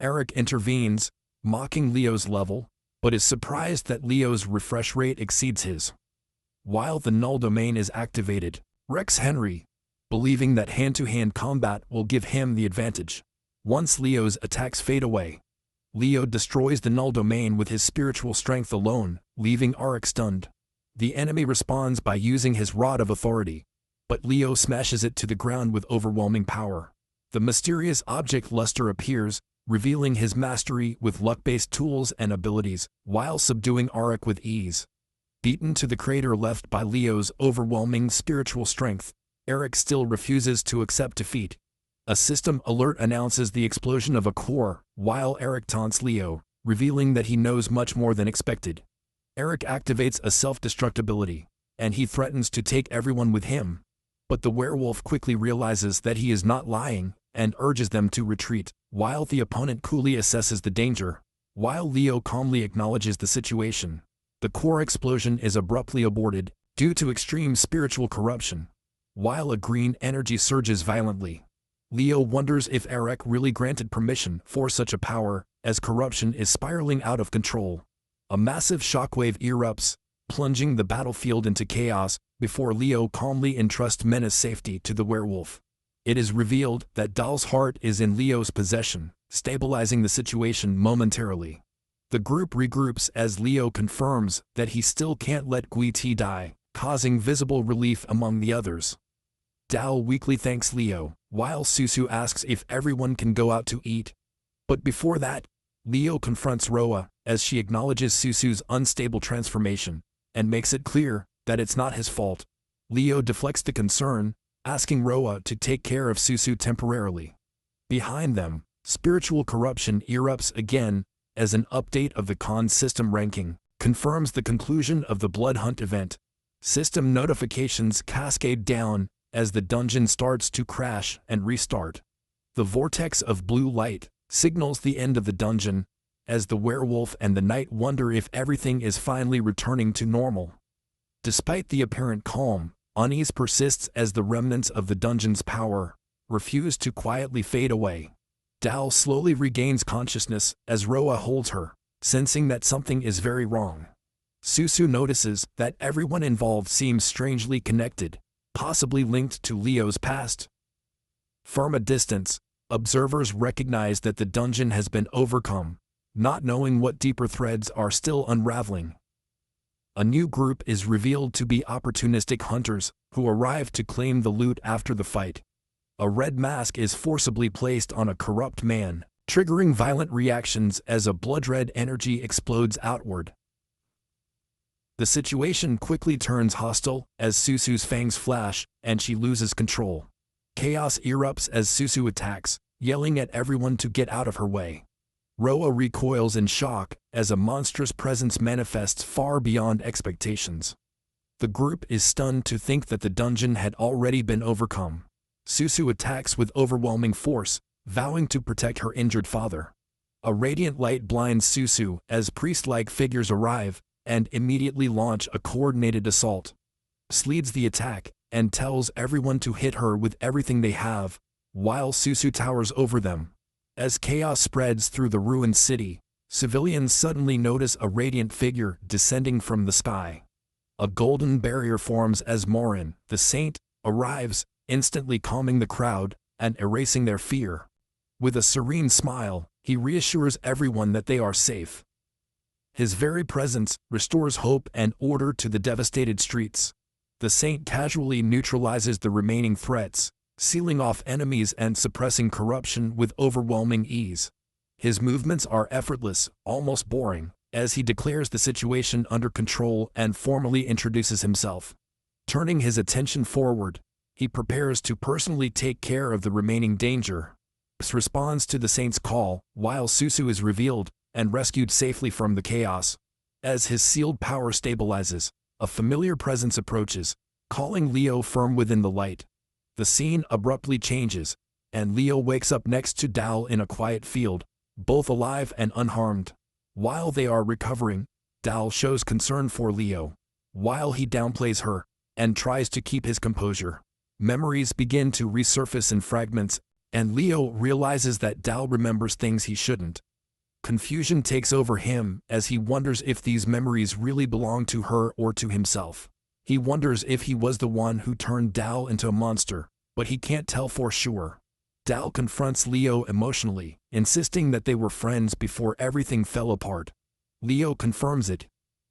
Eric intervenes, mocking Leo's level, but is surprised that Leo's refresh rate exceeds his. While the null domain is activated, Rex Henry, believing that hand-to-hand combat will give him the advantage. Once Leo's attacks fade away, Leo destroys the null domain with his spiritual strength alone, leaving Arik stunned. The enemy responds by using his Rod of Authority, but Leo smashes it to the ground with overwhelming power. The mysterious object Luster appears, revealing his mastery with luck-based tools and abilities, while subduing Arik with ease. Beaten to the crater left by Leo's overwhelming spiritual strength, Eric still refuses to accept defeat. A system alert announces the explosion of a core, while Eric taunts Leo, revealing that he knows much more than expected. Eric activates a self-destruct ability, and he threatens to take everyone with him. But the werewolf quickly realizes that he is not lying, and urges them to retreat, while the opponent coolly assesses the danger. While Leo calmly acknowledges the situation, the core explosion is abruptly aborted, due to extreme spiritual corruption. While a green energy surges violently, Leo wonders if Eric really granted permission for such a power, as corruption is spiraling out of control. A massive shockwave erupts, plunging the battlefield into chaos, before Leo calmly entrusts Mena's safety to the werewolf. It is revealed that Dal's heart is in Leo's possession, stabilizing the situation momentarily. The group regroups as Leo confirms that he still can't let Gui-Ti die, causing visible relief among the others. Dal weakly thanks Leo, while Susu asks if everyone can go out to eat. But before that, Leo confronts Roa as she acknowledges Susu's unstable transformation and makes it clear that it's not his fault. Leo deflects the concern, asking Roa to take care of Susu temporarily. Behind them, spiritual corruption erupts again as an update of the Khan system ranking confirms the conclusion of the Blood Hunt event. System notifications cascade down as the dungeon starts to crash and restart. The vortex of blue light signals the end of the dungeon, as the werewolf and the knight wonder if everything is finally returning to normal. Despite the apparent calm, unease persists as the remnants of the dungeon's power refuse to quietly fade away. Dal slowly regains consciousness as Roa holds her, sensing that something is very wrong. Susu notices that everyone involved seems strangely connected, possibly linked to Leo's past. From a distance, observers recognize that the dungeon has been overcome, not knowing what deeper threads are still unraveling. A new group is revealed to be opportunistic hunters who arrive to claim the loot after the fight. A red mask is forcibly placed on a corrupt man, triggering violent reactions as a blood-red energy explodes outward. The situation quickly turns hostile as Susu's fangs flash and she loses control. Chaos erupts as Susu attacks, yelling at everyone to get out of her way. Roa recoils in shock as a monstrous presence manifests far beyond expectations. The group is stunned to think that the dungeon had already been overcome. Susu attacks with overwhelming force, vowing to protect her injured father. A radiant light blinds Susu as priest-like figures arrive and immediately launch a coordinated assault. Leads the attack and tells everyone to hit her with everything they have, while Susu towers over them. As chaos spreads through the ruined city, civilians suddenly notice a radiant figure descending from the sky. A golden barrier forms as Morin, the saint, arrives, instantly calming the crowd and erasing their fear. With a serene smile, he reassures everyone that they are safe. His very presence restores hope and order to the devastated streets. The saint casually neutralizes the remaining threats, sealing off enemies and suppressing corruption with overwhelming ease. His movements are effortless, almost boring, as he declares the situation under control and formally introduces himself. Turning his attention forward, he prepares to personally take care of the remaining danger. Responds to the saint's call, while Susu is revealed and rescued safely from the chaos. As his sealed power stabilizes, a familiar presence approaches, calling Leo from within the light. The scene abruptly changes, and Leo wakes up next to Dal in a quiet field, both alive and unharmed. While they are recovering, Dal shows concern for Leo, while he downplays her and tries to keep his composure. Memories begin to resurface in fragments, and Leo realizes that Dal remembers things he shouldn't. Confusion takes over him as he wonders if these memories really belong to her or to himself. He wonders if he was the one who turned Dal into a monster, but he can't tell for sure. Dal confronts Leo emotionally, insisting that they were friends before everything fell apart. Leo confirms it.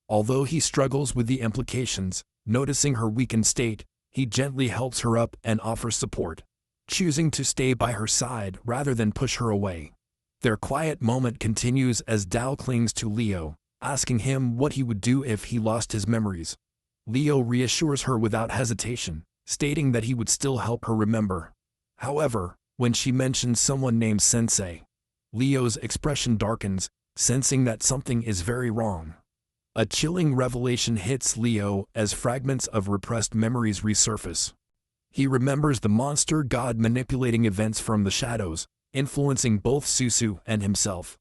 Although he struggles with the implications, noticing her weakened state, he gently helps her up and offers support, choosing to stay by her side rather than push her away. Their quiet moment continues as Dal clings to Leo, asking him what he would do if he lost his memories. Leo reassures her without hesitation, stating that he would still help her remember. However, when she mentions someone named Sensei, Leo's expression darkens, sensing that something is very wrong. A chilling revelation hits Leo as fragments of repressed memories resurface. He remembers the monster god manipulating events from the shadows, influencing both Susu and himself.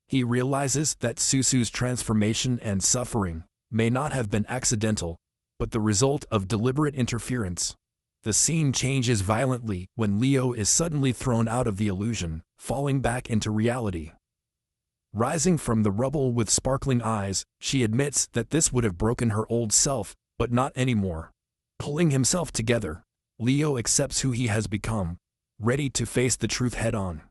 He realizes that Susu's transformation and suffering may not have been accidental, but the result of deliberate interference. The scene changes violently when Leo is suddenly thrown out of the illusion, falling back into reality. Rising from the rubble with sparkling eyes, she admits that this would have broken her old self, but not anymore. Pulling himself together, Leo accepts who he has become, ready to face the truth head-on.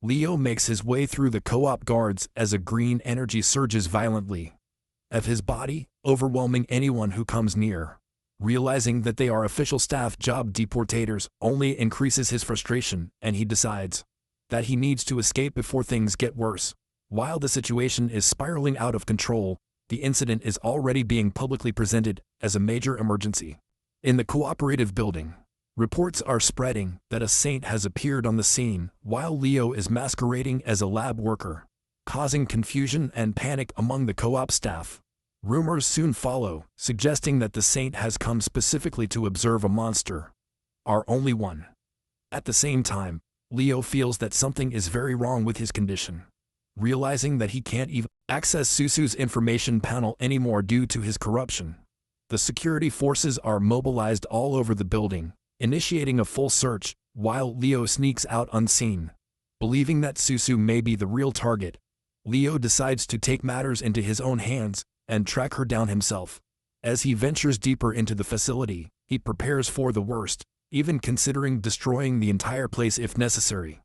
Leo makes his way through the co-op guards as a green energy surges violently of his body, overwhelming anyone who comes near. Realizing that they are official staff job deportators only increases his frustration, and he decides that he needs to escape before things get worse. While the situation is spiraling out of control, the incident is already being publicly presented as a major emergency. In the cooperative building, reports are spreading that a saint has appeared on the scene while Leo is masquerading as a lab worker, causing confusion and panic among the co-op staff. Rumors soon follow, suggesting that the saint has come specifically to observe a monster. Our only one. At the same time, Leo feels that something is very wrong with his condition. Realizing that he can't even access Susu's information panel anymore due to his corruption, the security forces are mobilized all over the building, initiating a full search, while Leo sneaks out unseen. Believing that Susu may be the real target, Leo decides to take matters into his own hands and track her down himself. As he ventures deeper into the facility, he prepares for the worst, even considering destroying the entire place if necessary.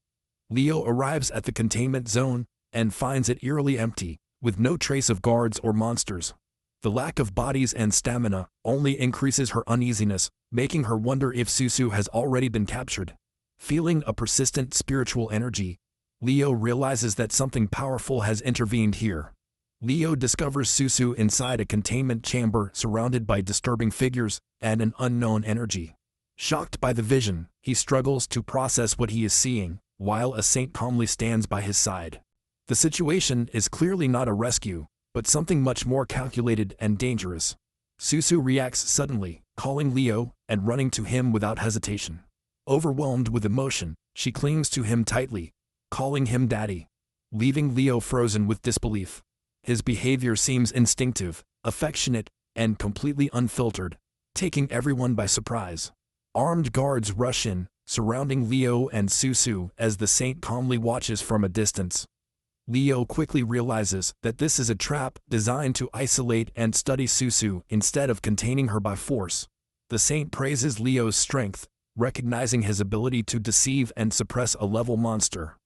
Leo arrives at the containment zone and finds it eerily empty, with no trace of guards or monsters. The lack of bodies and stamina only increases her uneasiness, making her wonder if Susu has already been captured. Feeling a persistent spiritual energy, Leo realizes that something powerful has intervened here. Leo discovers Susu inside a containment chamber surrounded by disturbing figures and an unknown energy. Shocked by the vision, he struggles to process what he is seeing, while a saint calmly stands by his side. The situation is clearly not a rescue, but something much more calculated and dangerous. Susu reacts suddenly, calling Leo and running to him without hesitation. Overwhelmed with emotion, she clings to him tightly, calling him daddy, leaving Leo frozen with disbelief. His behavior seems instinctive, affectionate, and completely unfiltered, taking everyone by surprise. Armed guards rush in, surrounding Leo and Susu as the saint calmly watches from a distance. Leo quickly realizes that this is a trap designed to isolate and study Susu instead of containing her by force. The saint praises Leo's strength, recognizing his ability to deceive and suppress a level monster.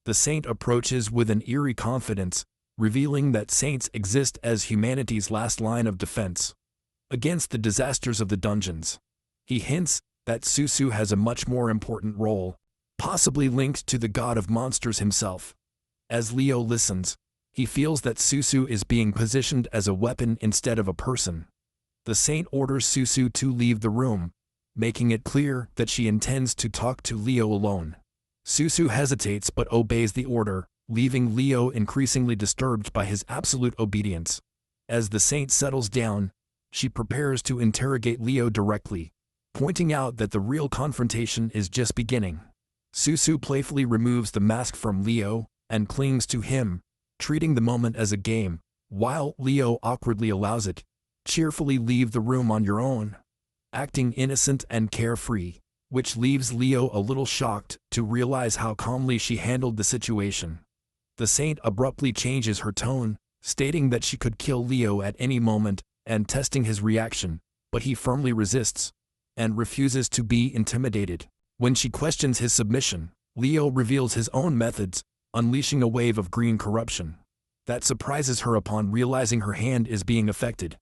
The saint approaches with an eerie confidence, revealing that saints exist as humanity's last line of defense against the disasters of the dungeons. He hints that Susu has a much more important role, possibly linked to the god of monsters himself. As Leo listens, he feels that Susu is being positioned as a weapon instead of a person. The saint orders Susu to leave the room, making it clear that she intends to talk to Leo alone. Susu hesitates but obeys the order, leaving Leo increasingly disturbed by his absolute obedience. As the saint settles down, she prepares to interrogate Leo directly, pointing out that the real confrontation is just beginning. Susu playfully removes the mask from Leo and clings to him, treating the moment as a game, while Leo awkwardly allows it. Cheerfully leave the room on your own, acting innocent and carefree, which leaves Leo a little shocked to realize how calmly she handled the situation. The saint abruptly changes her tone, stating that she could kill Leo at any moment and testing his reaction, but he firmly resists and refuses to be intimidated. When she questions his submission, Leo reveals his own methods, unleashing a wave of green corruption that surprises her upon realizing her hand is being affected.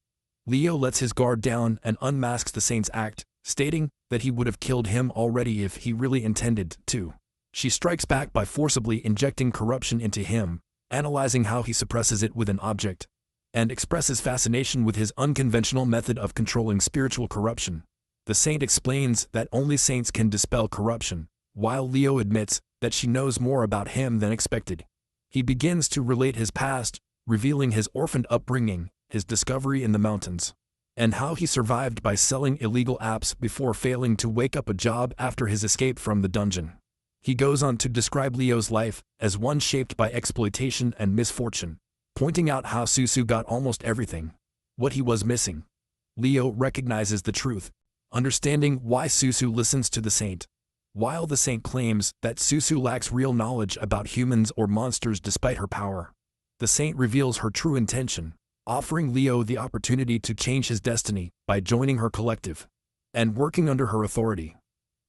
Leo lets his guard down and unmasks the saint's act, stating that he would have killed him already if he really intended to. She strikes back by forcibly injecting corruption into him, analyzing how he suppresses it with an object, and expresses fascination with his unconventional method of controlling spiritual corruption. The saint explains that only saints can dispel corruption, while Leo admits that she knows more about him than expected. He begins to relate his past, revealing his orphaned upbringing, his discovery in the mountains, and how he survived by selling illegal apps before failing to wake up a job after his escape from the dungeon. He goes on to describe Leo's life as one shaped by exploitation and misfortune, pointing out how Susu got almost everything, what he was missing. Leo recognizes the truth, understanding why Susu listens to the saint. While the saint claims that Susu lacks real knowledge about humans or monsters despite her power, the saint reveals her true intention, offering Leo the opportunity to change his destiny by joining her collective and working under her authority.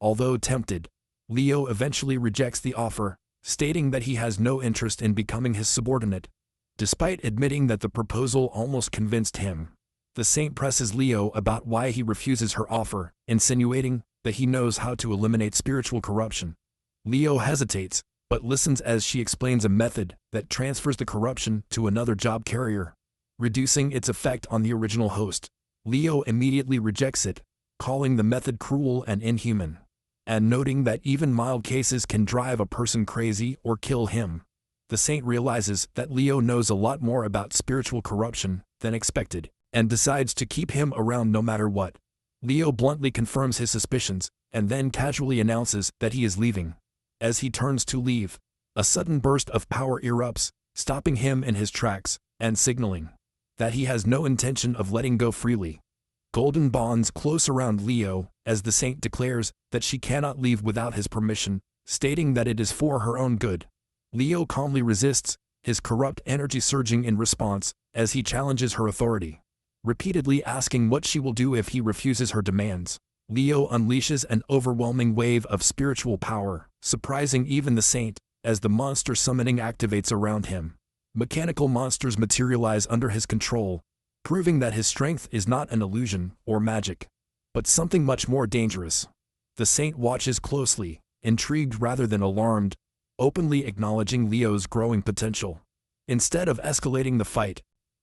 Although tempted, Leo eventually rejects the offer, stating that he has no interest in becoming his subordinate, despite admitting that the proposal almost convinced him. The saint presses Leo about why he refuses her offer, insinuating that he knows how to eliminate spiritual corruption. Leo hesitates, but listens as she explains a method that transfers the corruption to another job carrier, reducing its effect on the original host. Leo immediately rejects it, calling the method cruel and inhuman, and noting that even mild cases can drive a person crazy or kill him. The saint realizes that Leo knows a lot more about spiritual corruption than expected, and decides to keep him around no matter what. Leo bluntly confirms his suspicions, and then casually announces that he is leaving. As he turns to leave, a sudden burst of power erupts, stopping him in his tracks, and signaling that he has no intention of letting go freely. Golden bonds close around Leo, as the saint declares that she cannot leave without his permission, stating that it is for her own good. Leo calmly resists, his corrupt energy surging in response, as he challenges her authority, repeatedly asking what she will do if he refuses her demands. Leo unleashes an overwhelming wave of spiritual power, surprising even the saint, as the monster summoning activates around him. Mechanical monsters materialize under his control, proving that his strength is not an illusion or magic, but something much more dangerous. The saint watches closely, intrigued rather than alarmed, openly acknowledging Leo's growing potential. Instead of escalating the fight,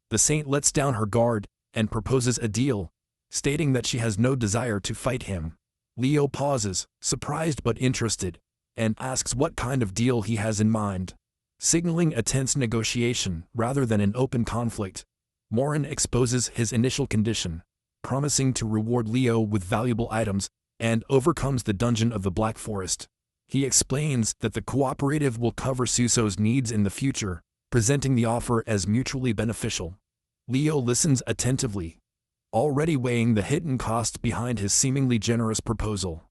the saint lets down her guard and proposes a deal, stating that she has no desire to fight him. Leo pauses, surprised but interested, and asks what kind of deal he has in mind, signaling a tense negotiation rather than an open conflict. Morin exposes his initial condition, promising to reward Leo with valuable items, and overcomes the dungeon of the Black Forest. He explains that the cooperative will cover Suso's needs in the future, presenting the offer as mutually beneficial. Leo listens attentively, already weighing the hidden cost behind his seemingly generous proposal.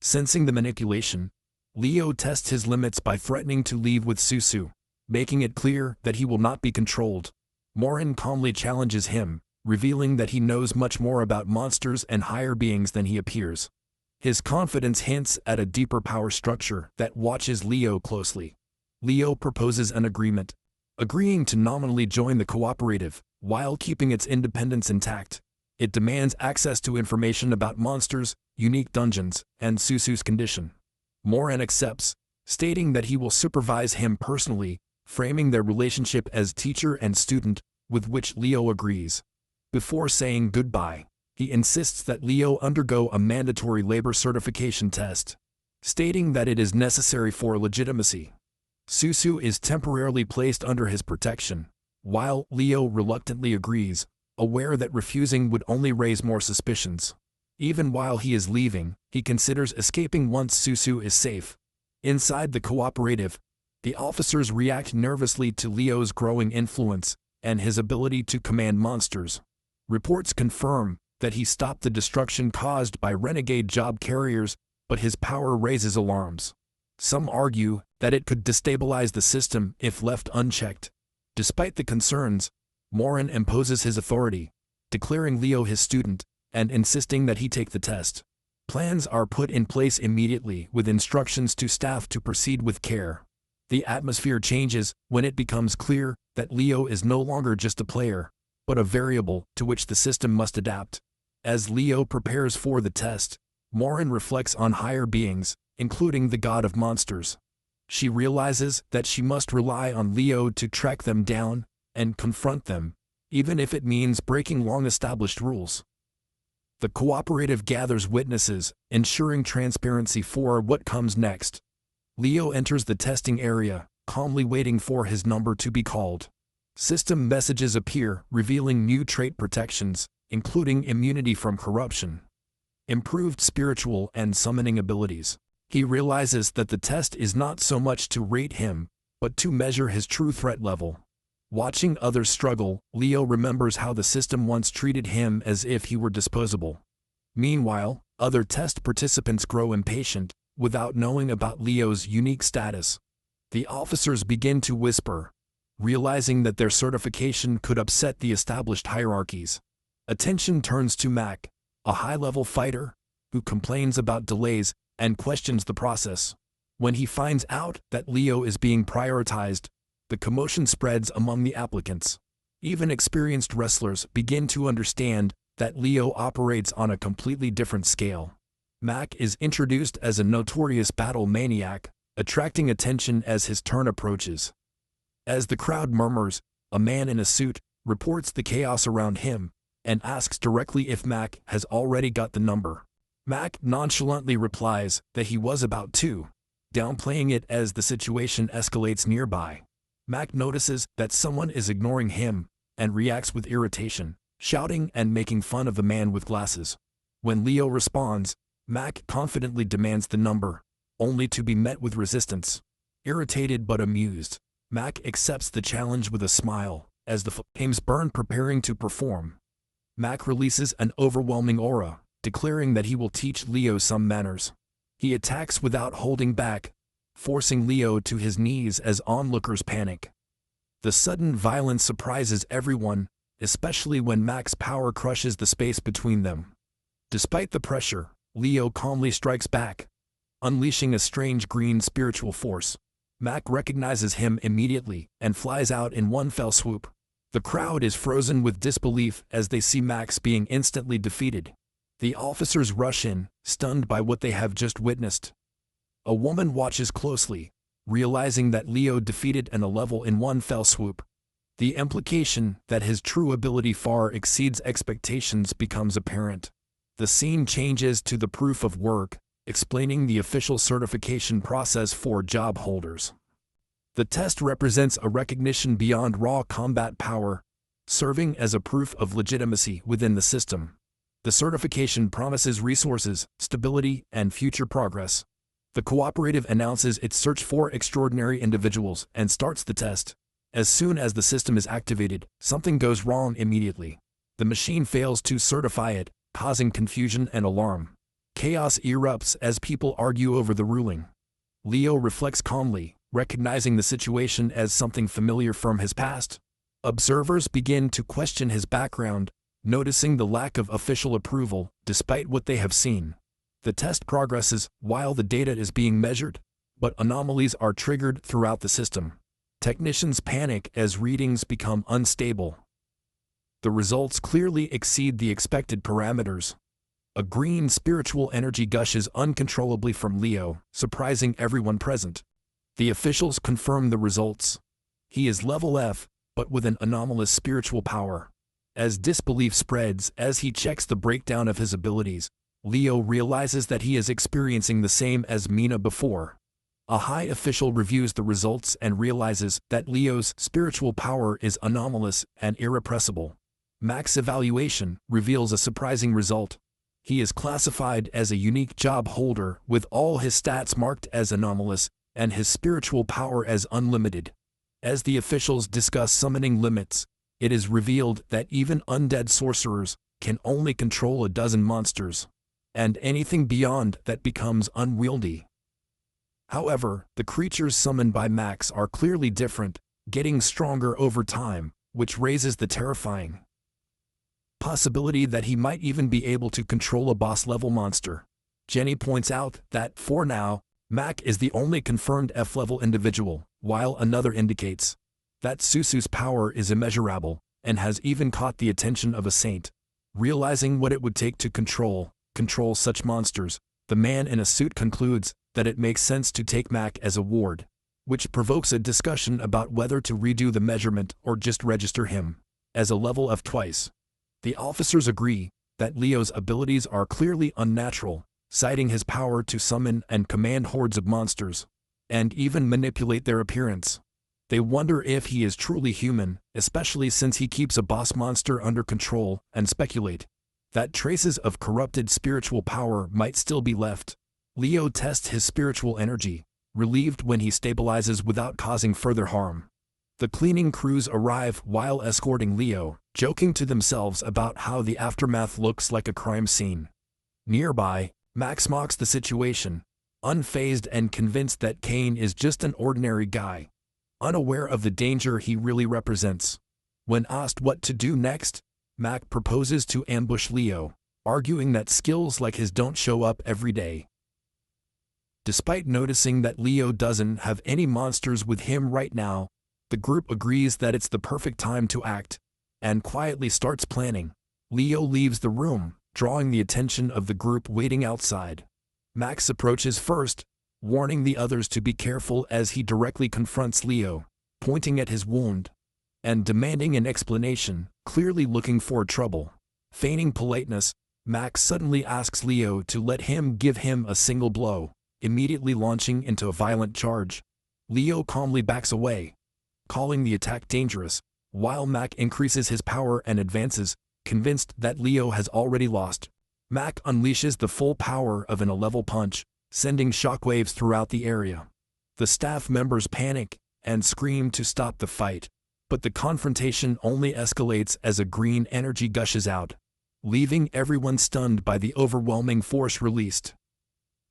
Sensing the manipulation, Leo tests his limits by threatening to leave with Susu, making it clear that he will not be controlled. Morin calmly challenges him, revealing that he knows much more about monsters and higher beings than he appears. His confidence hints at a deeper power structure that watches Leo closely. Leo proposes an agreement, agreeing to nominally join the cooperative, while keeping its independence intact. It demands access to information about monsters, unique dungeons, and Susu's condition. Morin accepts, stating that he will supervise him personally, framing their relationship as teacher and student, with which Leo agrees. Before saying goodbye, he insists that Leo undergo a mandatory labor certification test, stating that it is necessary for legitimacy. Susu is temporarily placed under his protection, while Leo reluctantly agrees, aware that refusing would only raise more suspicions. Even while he is leaving, he considers escaping once Susu is safe. Inside the cooperative, the officers react nervously to Leo's growing influence and his ability to command monsters. Reports confirm that he stopped the destruction caused by renegade job carriers, but his power raises alarms. Some argue that it could destabilize the system if left unchecked. Despite the concerns, Morin imposes his authority, declaring Leo his student, and insisting that he take the test. Plans are put in place immediately with instructions to staff to proceed with care. The atmosphere changes when it becomes clear that Leo is no longer just a player, but a variable to which the system must adapt. As Leo prepares for the test, Morin reflects on higher beings, including the god of monsters. She realizes that she must rely on Leo to track them down and confront them, even if it means breaking long-established rules. The cooperative gathers witnesses, ensuring transparency for what comes next. Leo enters the testing area, calmly waiting for his number to be called. System messages appear, revealing new trait protections, including immunity from corruption, improved spiritual and summoning abilities. He realizes that the test is not so much to rate him, but to measure his true threat level. Watching others struggle, Leo remembers how the system once treated him as if he were disposable. Meanwhile, other test participants grow impatient, without knowing about Leo's unique status. The officers begin to whisper, realizing that their certification could upset the established hierarchies. Attention turns to Mac, a high-level fighter, who complains about delays and questions the process. When he finds out that Leo is being prioritized, the commotion spreads among the applicants. Even experienced wrestlers begin to understand that Leo operates on a completely different scale. Mac is introduced as a notorious battle maniac, attracting attention as his turn approaches. As the crowd murmurs, a man in a suit reports the chaos around him and asks directly if Mac has already got the number. Mac nonchalantly replies that he was about to, downplaying it as the situation escalates nearby. Mac notices that someone is ignoring him and reacts with irritation, shouting and making fun of the man with glasses. When Leo responds, Mac confidently demands the number, only to be met with resistance. Irritated but amused, Mac accepts the challenge with a smile as the flames burn preparing to perform. Mac releases an overwhelming aura, declaring that he will teach Leo some manners. He attacks without holding back, forcing Leo to his knees as onlookers panic. The sudden violence surprises everyone, especially when Mac's power crushes the space between them. Despite the pressure, Leo calmly strikes back, unleashing a strange green spiritual force. Mac recognizes him immediately and flies out in one fell swoop. The crowd is frozen with disbelief as they see Max being instantly defeated. The officers rush in, stunned by what they have just witnessed. A woman watches closely, realizing that Leo defeated an level in one fell swoop. The implication that his true ability far exceeds expectations becomes apparent. The scene changes to the proof of work, explaining the official certification process for job holders. The test represents a recognition beyond raw combat power, serving as a proof of legitimacy within the system. The certification promises resources, stability, and future progress. The cooperative announces its search for extraordinary individuals and starts the test. As soon as the system is activated, something goes wrong immediately. The machine fails to certify it, causing confusion and alarm. Chaos erupts as people argue over the ruling. Leo reflects calmly, recognizing the situation as something familiar from his past. Observers begin to question his background, noticing the lack of official approval despite what they have seen. The test progresses while the data is being measured, but anomalies are triggered throughout the system. Technicians panic as readings become unstable. The results clearly exceed the expected parameters. A green spiritual energy gushes uncontrollably from Leo, surprising everyone present. The officials confirm the results. He is level F, but with an anomalous spiritual power. As disbelief spreads as he checks the breakdown of his abilities, Leo realizes that he is experiencing the same as Mina before. A high official reviews the results and realizes that Leo's spiritual power is anomalous and irrepressible. Mac's evaluation reveals a surprising result. He is classified as a unique job holder with all his stats marked as anomalous and his spiritual power as unlimited. As the officials discuss summoning limits, it is revealed that even undead sorcerers can only control a dozen monsters, and anything beyond that becomes unwieldy. However, the creatures summoned by Max are clearly different, getting stronger over time, which raises the terrifying possibility that he might even be able to control a boss-level monster. Jenny points out that, for now, Mac is the only confirmed F-level individual, while another indicates that Susu's power is immeasurable and has even caught the attention of a saint. Realizing what it would take to control such monsters, the man in a suit concludes that it makes sense to take Mac as a ward, which provokes a discussion about whether to redo the measurement or just register him as a level of twice. The officers agree that Leo's abilities are clearly unnatural, citing his power to summon and command hordes of monsters, and even manipulate their appearance. They wonder if he is truly human, especially since he keeps a boss monster under control, and speculate that traces of corrupted spiritual power might still be left. Leo tests his spiritual energy, relieved when he stabilizes without causing further harm. The cleaning crews arrive while escorting Leo, joking to themselves about how the aftermath looks like a crime scene. Nearby, Max mocks the situation, unfazed and convinced that Kane is just an ordinary guy, unaware of the danger he really represents. When asked what to do next, Mac proposes to ambush Leo, arguing that skills like his don't show up every day. Despite noticing that Leo doesn't have any monsters with him right now, the group agrees that it's the perfect time to act, and quietly starts planning. Leo leaves the room, drawing the attention of the group waiting outside. Max approaches first, warning the others to be careful as he directly confronts Leo, pointing at his wound and demanding an explanation, clearly looking for trouble. Feigning politeness, Max suddenly asks Leo to let him give him a single blow, immediately launching into a violent charge. Leo calmly backs away, calling the attack dangerous, while Mac increases his power and advances, convinced that Leo has already lost. Mac unleashes the full power of an A-level punch, sending shockwaves throughout the area. The staff members panic and scream to stop the fight, but the confrontation only escalates as a green energy gushes out, leaving everyone stunned by the overwhelming force released.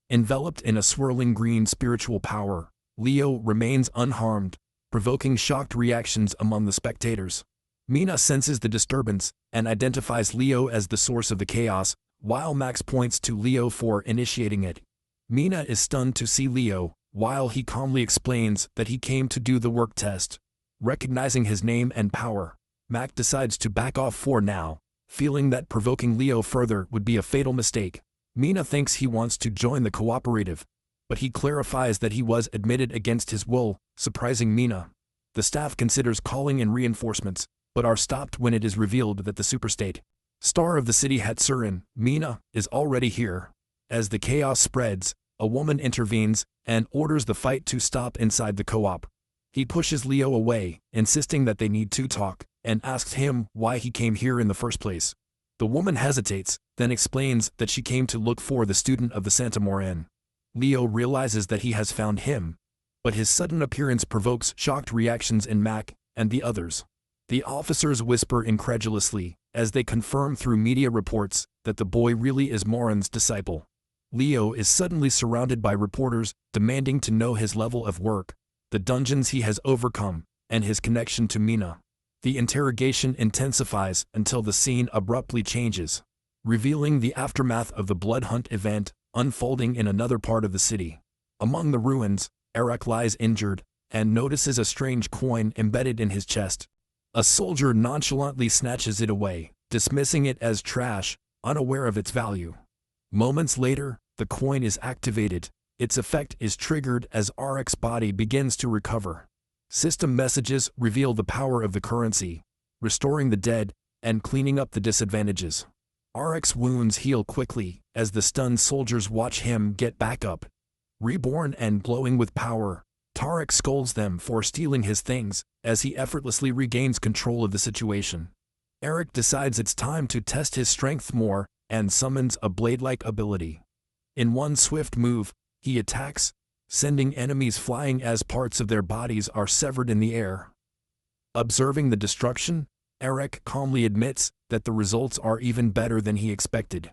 Enveloped in a swirling green spiritual power, Leo remains unharmed, provoking shocked reactions among the spectators. Mina senses the disturbance and identifies Leo as the source of the chaos, while Max points to Leo for initiating it. Mina is stunned to see Leo, while he calmly explains that he came to do the work test. Recognizing his name and power, Mac decides to back off for now, feeling that provoking Leo further would be a fatal mistake. Mina thinks he wants to join the cooperative, but he clarifies that he was admitted against his will, surprising Mina. The staff considers calling in reinforcements, but are stopped when it is revealed that the superstate star of the city Hatsurin, Mina, is already here. As the chaos spreads, a woman intervenes and orders the fight to stop inside the co-op. He pushes Leo away, insisting that they need to talk, and asks him why he came here in the first place. The woman hesitates, then explains that she came to look for the student of the Santa Morin. Leo realizes that he has found him, but his sudden appearance provokes shocked reactions in Mac and the others. The officers whisper incredulously, as they confirm through media reports that the boy really is Morin's disciple. Leo is suddenly surrounded by reporters demanding to know his level of work, the dungeons he has overcome, and his connection to Mina. The interrogation intensifies until the scene abruptly changes, revealing the aftermath of the blood hunt event unfolding in another part of the city. Among the ruins, Eric lies injured and notices a strange coin embedded in his chest. A soldier nonchalantly snatches it away, dismissing it as trash, unaware of its value. Moments later, the coin is activated. Its effect is triggered as Eric's body begins to recover. System messages reveal the power of the currency, restoring the dead and cleaning up the disadvantages. Eric's wounds heal quickly as the stunned soldiers watch him get back up. Reborn and glowing with power, Tarek scolds them for stealing his things as he effortlessly regains control of the situation. Eric decides it's time to test his strength more and summons a blade-like ability. In one swift move, he attacks, sending enemies flying as parts of their bodies are severed in the air. Observing the destruction, Eric calmly admits that the results are even better than he expected.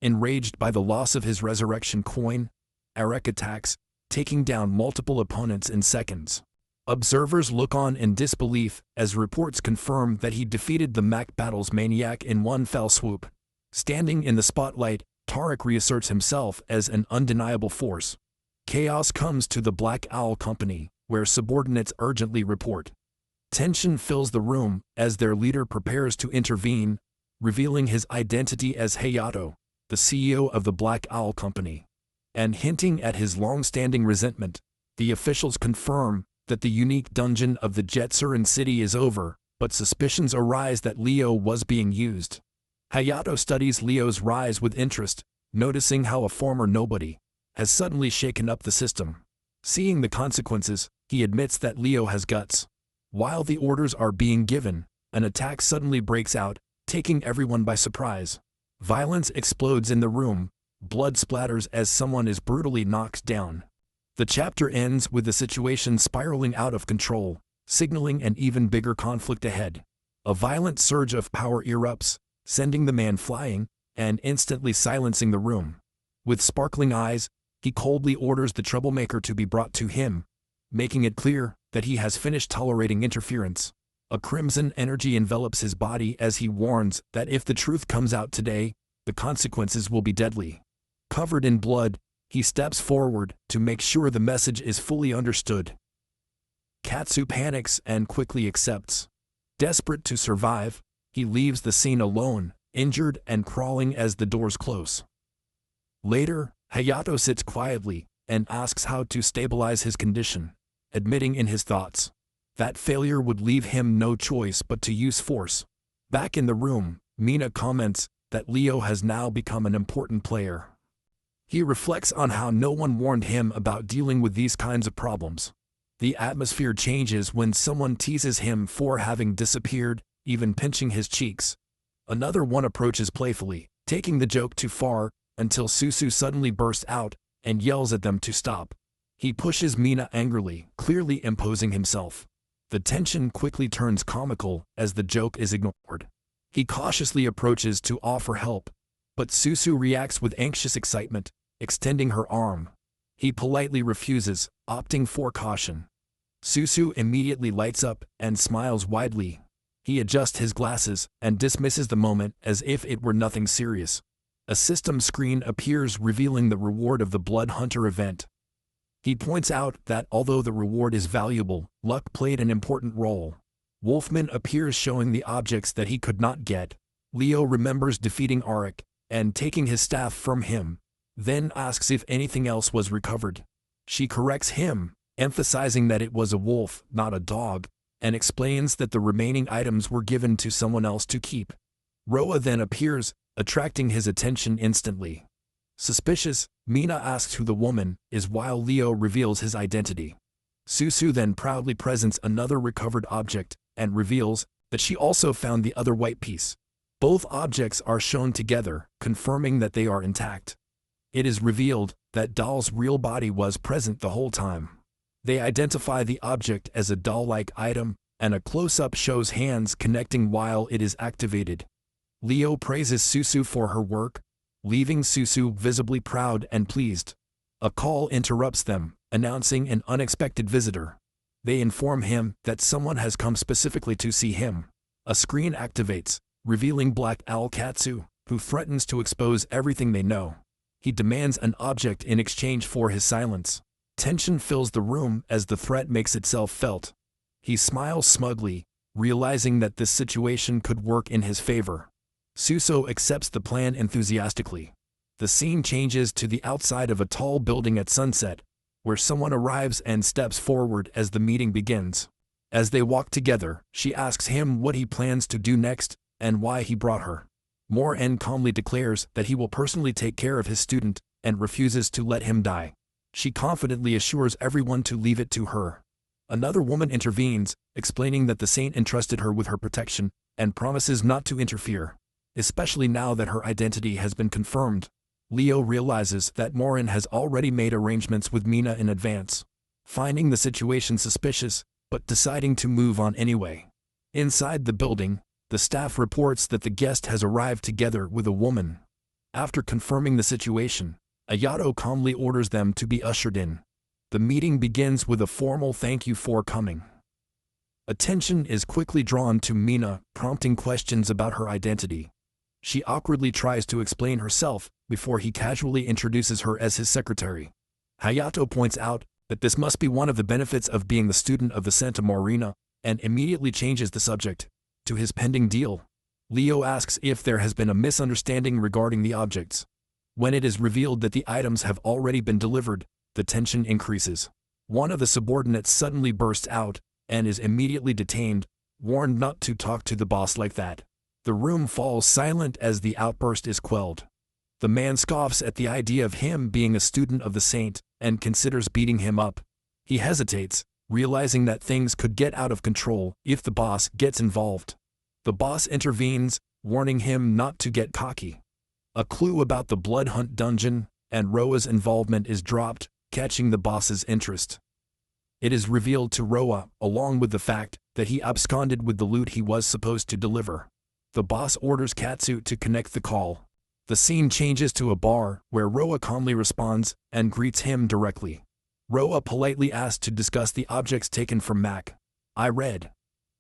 Enraged by the loss of his resurrection coin, Eric attacks, taking down multiple opponents in seconds. Observers look on in disbelief as reports confirm that he defeated the Mac Battle's maniac in one fell swoop. Standing in the spotlight, Tarek reasserts himself as an undeniable force. Chaos comes to the Black Owl Company, where subordinates urgently report. Tension fills the room as their leader prepares to intervene, revealing his identity as Hayato, the CEO of the Black Owl Company. And hinting at his long-standing resentment, the officials confirm that the unique dungeon of the Jetsurin city is over, but suspicions arise that Leo was being used. Hayato studies Leo's rise with interest, noticing how a former nobody has suddenly shaken up the system. Seeing the consequences, he admits that Leo has guts. While the orders are being given, an attack suddenly breaks out, taking everyone by surprise. Violence explodes in the room, blood splatters as someone is brutally knocked down. The chapter ends with the situation spiraling out of control, signaling an even bigger conflict ahead. A violent surge of power erupts, sending the man flying and instantly silencing the room. With sparkling eyes, he coldly orders the troublemaker to be brought to him, making it clear that he has finished tolerating interference. A crimson energy envelops his body as he warns that if the truth comes out today, the consequences will be deadly. Covered in blood, he steps forward to make sure the message is fully understood. Katsu panics and quickly accepts. Desperate to survive, He leaves the scene alone, injured and crawling as the doors close. Later, Hayato sits quietly and asks how to stabilize his condition, admitting in his thoughts that failure would leave him no choice but to use force. Back in the room, Mina comments that Leo has now become an important player. He reflects on how no one warned him about dealing with these kinds of problems. The atmosphere changes when someone teases him for having disappeared, even pinching his cheeks. Another one approaches playfully, taking the joke too far, until Susu suddenly bursts out and yells at them to stop. He pushes Mina angrily, clearly imposing himself. The tension quickly turns comical as the joke is ignored. He cautiously approaches to offer help, but Susu reacts with anxious excitement, extending her arm. He politely refuses, opting for caution. Susu immediately lights up and smiles widely. He adjusts his glasses and dismisses the moment as if it were nothing serious. A system screen appears revealing the reward of the Blood Hunter event. He points out that although the reward is valuable, luck played an important role. Wolfman appears showing the objects that he could not get. Leo remembers defeating Auric and taking his staff from him, then asks if anything else was recovered. She corrects him, emphasizing that it was a wolf, not a dog, and explains that the remaining items were given to someone else to keep. Roa then appears, attracting his attention instantly. Suspicious, Mina asks who the woman is while Leo reveals his identity. Susu then proudly presents another recovered object and reveals that she also found the other white piece. Both objects are shown together, confirming that they are intact. It is revealed that Doll's real body was present the whole time. They identify the object as a doll-like item, and a close-up shows hands connecting while it is activated. Leo praises Susu for her work, leaving Susu visibly proud and pleased. A call interrupts them, announcing an unexpected visitor. They inform him that someone has come specifically to see him. A screen activates, revealing Black Owl Katsu, who threatens to expose everything they know. He demands an object in exchange for his silence. Tension fills the room as the threat makes itself felt. He smiles smugly, realizing that this situation could work in his favor. Suso accepts the plan enthusiastically. The scene changes to the outside of a tall building at sunset, where someone arrives and steps forward as the meeting begins. As they walk together, she asks him what he plans to do next and why he brought her. Moren calmly declares that he will personally take care of his student and refuses to let him die. She confidently assures everyone to leave it to her. Another woman intervenes, explaining that the saint entrusted her with her protection and promises not to interfere, especially now that her identity has been confirmed. Leo realizes that Moren has already made arrangements with Mina in advance, finding the situation suspicious, but deciding to move on anyway. Inside the building, the staff reports that the guest has arrived together with a woman. After confirming the situation, Ayato calmly orders them to be ushered in. The meeting begins with a formal thank you for coming. Attention is quickly drawn to Mina, prompting questions about her identity. She awkwardly tries to explain herself before he casually introduces her as his secretary. Hayato points out that this must be one of the benefits of being the student of the Santa Marina, and immediately changes the subject to his pending deal. Leo asks if there has been a misunderstanding regarding the objects. When it is revealed that the items have already been delivered, the tension increases. One of the subordinates suddenly bursts out and is immediately detained, warned not to talk to the boss like that. The room falls silent as the outburst is quelled. The man scoffs at the idea of him being a student of the saint and considers beating him up. He hesitates, realizing that things could get out of control if the boss gets involved. The boss intervenes, warning him not to get cocky. A clue about the Blood Hunt dungeon and Roa's involvement is dropped, catching the boss's interest. It is revealed to Roa, along with the fact that he absconded with the loot he was supposed to deliver. The boss orders Katsu to connect the call. The scene changes to a bar where Roa calmly responds and greets him directly. Roa politely asks to discuss the objects taken from Mac. I read.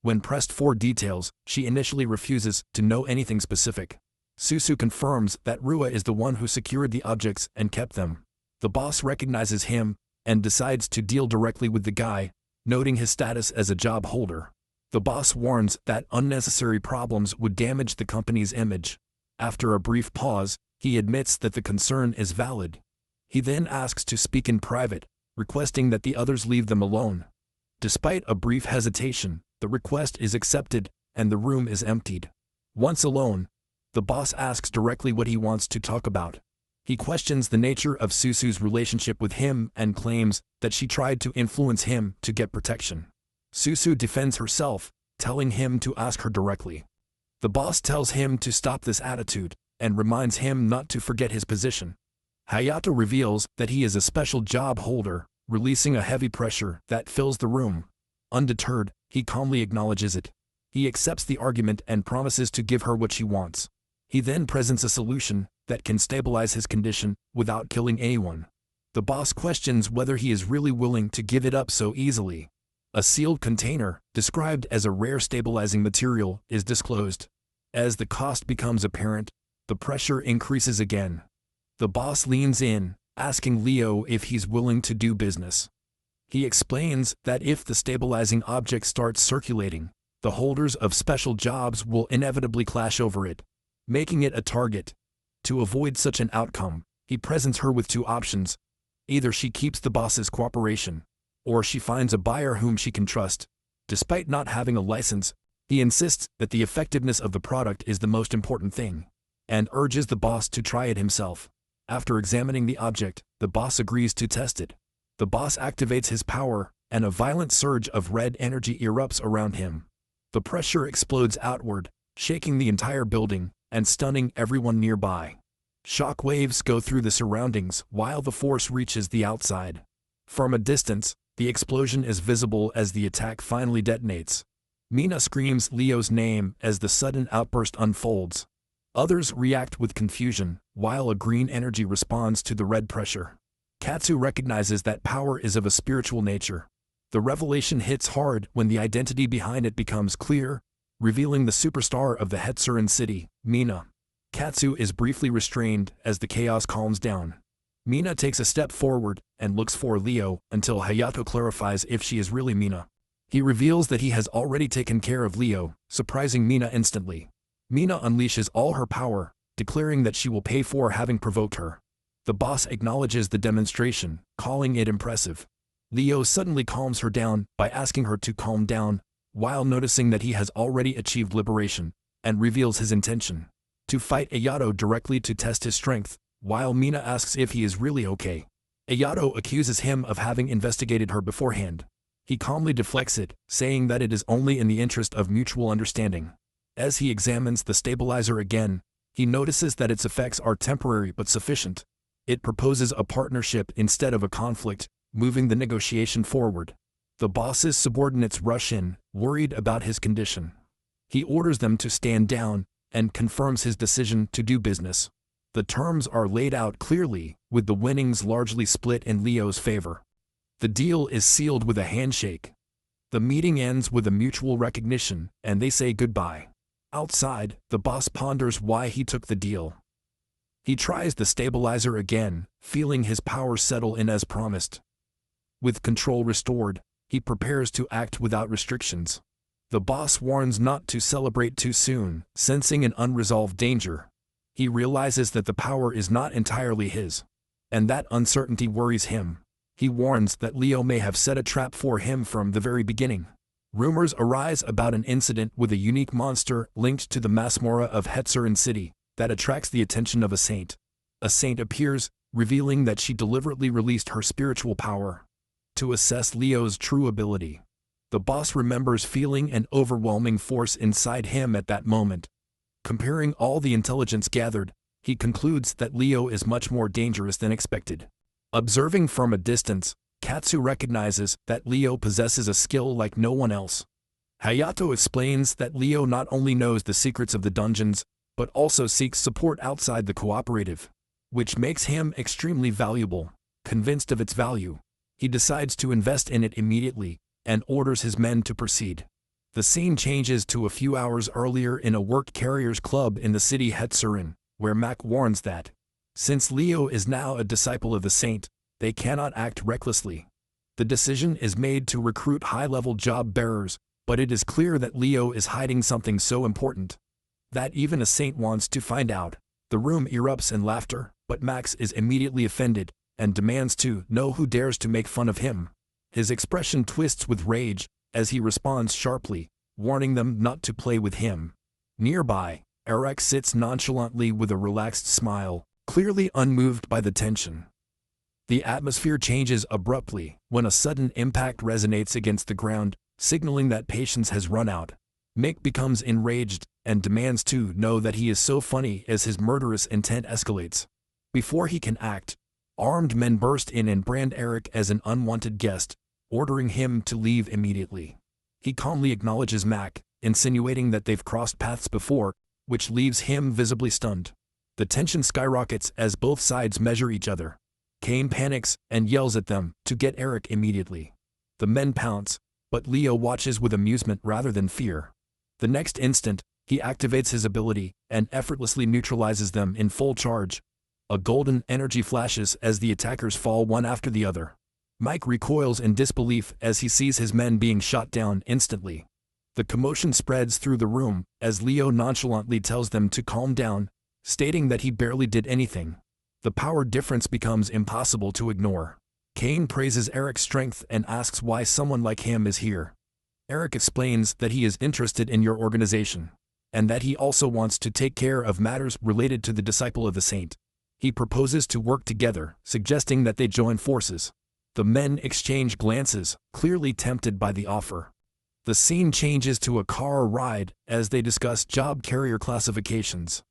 When pressed for details, she initially refuses to know anything specific. Susu confirms that Rua is the one who secured the objects and kept them. The boss recognizes him and decides to deal directly with the guy, noting his status as a job holder. The The boss warns that unnecessary problems would damage the company's image. After a brief pause, he admits that the concern is valid. He then asks to speak in private, requesting that the others leave them alone. Despite a brief hesitation, the request is accepted, and the room is emptied. Once alone, the boss asks directly what he wants to talk about. He questions the nature of Susu's relationship with him and claims that she tried to influence him to get protection. Susu defends herself, telling him to ask her directly. The boss tells him to stop this attitude and reminds him not to forget his position. Hayato reveals that he is a special job holder, releasing a heavy pressure that fills the room. Undeterred, he calmly acknowledges it. He accepts the argument and promises to give her what she wants. He then presents a solution that can stabilize his condition without killing anyone. The boss questions whether he is really willing to give it up so easily. A sealed container, described as a rare stabilizing material, is disclosed. As the cost becomes apparent, the pressure increases again. The boss leans in, asking Leo if he's willing to do business. He explains that if the stabilizing object starts circulating, the holders of special jobs will inevitably clash over it, making it a target. To avoid such an outcome, he presents her with two options. Either she keeps the boss's cooperation, or she finds a buyer whom she can trust. Despite not having a license, he insists that the effectiveness of the product is the most important thing, and urges the boss to try it himself. After examining the object, the boss agrees to test it. The boss activates his power, and a violent surge of red energy erupts around him. The pressure explodes outward, shaking the entire building and stunning everyone nearby. Shock waves go through the surroundings while the force reaches the outside. From a distance, the explosion is visible as the attack finally detonates. Mina screams Leo's name as the sudden outburst unfolds. Others react with confusion, while a green energy responds to the red pressure. Katsu recognizes that power is of a spiritual nature. The revelation hits hard when the identity behind it becomes clear, revealing the superstar of the Hetsurin city, Mina. Katsu is briefly restrained as the chaos calms down. Mina takes a step forward and looks for Leo until Hayato clarifies if she is really Mina. He reveals that he has already taken care of Leo, surprising Mina instantly. Mina unleashes all her power, declaring that she will pay for having provoked her. The boss acknowledges the demonstration, calling it impressive. Leo suddenly calms her down by asking her to calm down, while noticing that he has already achieved liberation, and reveals his intention to fight Ayato directly to test his strength, while Mina asks if he is really okay. Ayato accuses him of having investigated her beforehand. He calmly deflects it, saying that it is only in the interest of mutual understanding. As he examines the stabilizer again, he notices that its effects are temporary but sufficient. It proposes a partnership instead of a conflict, moving the negotiation forward. The boss's subordinates rush in, worried about his condition. He orders them to stand down, and confirms his decision to do business. The terms are laid out clearly, with the winnings largely split in Leo's favor. The deal is sealed with a handshake. The meeting ends with a mutual recognition, and they say goodbye. Outside, the boss ponders why he took the deal. He tries the stabilizer again, feeling his power settle in as promised. With control restored, he prepares to act without restrictions. The boss warns not to celebrate too soon, sensing an unresolved danger. He realizes that the power is not entirely his, and that uncertainty worries him. He warns that Leo may have set a trap for him from the very beginning. Rumors arise about an incident with a unique monster linked to the Masmora of Hetsurin City that attracts the attention of a saint. A saint appears, revealing that she deliberately released her spiritual power to assess Leo's true ability. The boss remembers feeling an overwhelming force inside him at that moment. Comparing all the intelligence gathered, he concludes that Leo is much more dangerous than expected. Observing from a distance, Katsu recognizes that Leo possesses a skill like no one else. Hayato explains that Leo not only knows the secrets of the dungeons, but also seeks support outside the cooperative, which makes him extremely valuable. Convinced of its value, he decides to invest in it immediately, and orders his men to proceed. The scene changes to a few hours earlier in a work carriers club in the city Hetsurin, where Mac warns that, since Leo is now a disciple of the saint, they cannot act recklessly. The decision is made to recruit high-level job bearers, But it is clear that Leo is hiding something so important that even a saint wants to find out. The room erupts in laughter, but Max is immediately offended and demands to know who dares to make fun of him. His expression twists with rage as he responds sharply, warning them not to play with him. Nearby, Eric sits nonchalantly with a relaxed smile, clearly unmoved by the tension. The atmosphere changes abruptly when a sudden impact resonates against the ground, signaling that patience has run out. Mick becomes enraged and demands to know that he is so funny as his murderous intent escalates. Before he can act, armed men burst in and brand Eric as an unwanted guest, ordering him to leave immediately. He calmly acknowledges Mac, insinuating that they've crossed paths before, which leaves him visibly stunned. The tension skyrockets as both sides measure each other. Kane panics and yells at them to get Eric immediately. The men pounce, but Leo watches with amusement rather than fear. The next instant, he activates his ability and effortlessly neutralizes them in full charge. A golden energy flashes as the attackers fall one after the other. Mike recoils in disbelief as he sees his men being shot down instantly. The commotion spreads through the room as Leo nonchalantly tells them to calm down, stating that he barely did anything. The power difference becomes impossible to ignore. Kane praises Eric's strength and asks why someone like him is here. Eric explains that he is interested in your organization, and that he also wants to take care of matters related to the disciple of the saint. He proposes to work together, suggesting that they join forces. The men exchange glances, clearly tempted by the offer. The scene changes to a car ride as they discuss job carrier classifications.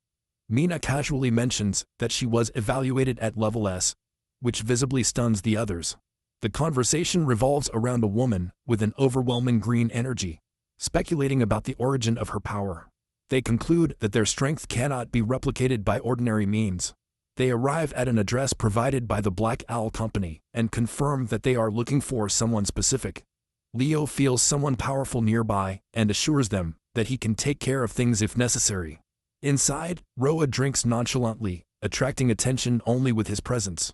Mina casually mentions that she was evaluated at level S, which visibly stuns the others. The conversation revolves around a woman with an overwhelming green energy, speculating about the origin of her power. They conclude that their strength cannot be replicated by ordinary means. They arrive at an address provided by the Black Owl Company and confirm that they are looking for someone specific. Leo feels someone powerful nearby and assures them that he can take care of things if necessary. Inside, Roa drinks nonchalantly, attracting attention only with his presence.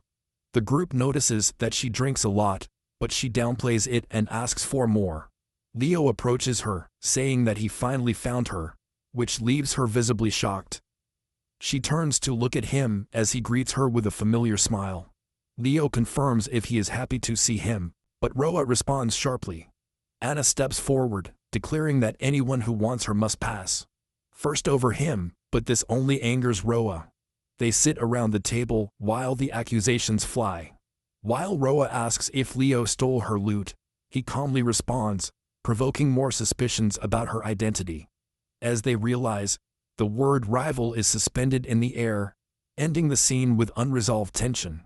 The group notices that she drinks a lot, but she downplays it and asks for more. Leo approaches her, saying that he finally found her, which leaves her visibly shocked. She turns to look at him as he greets her with a familiar smile. Leo confirms if he is happy to see him, but Roa responds sharply. Anna steps forward, declaring that anyone who wants her must pass first over him, but this only angers Roa. They sit around the table while the accusations fly. While Roa asks if Leo stole her loot, he calmly responds, provoking more suspicions about her identity. As they realize, the word rival is suspended in the air, ending the scene with unresolved tension.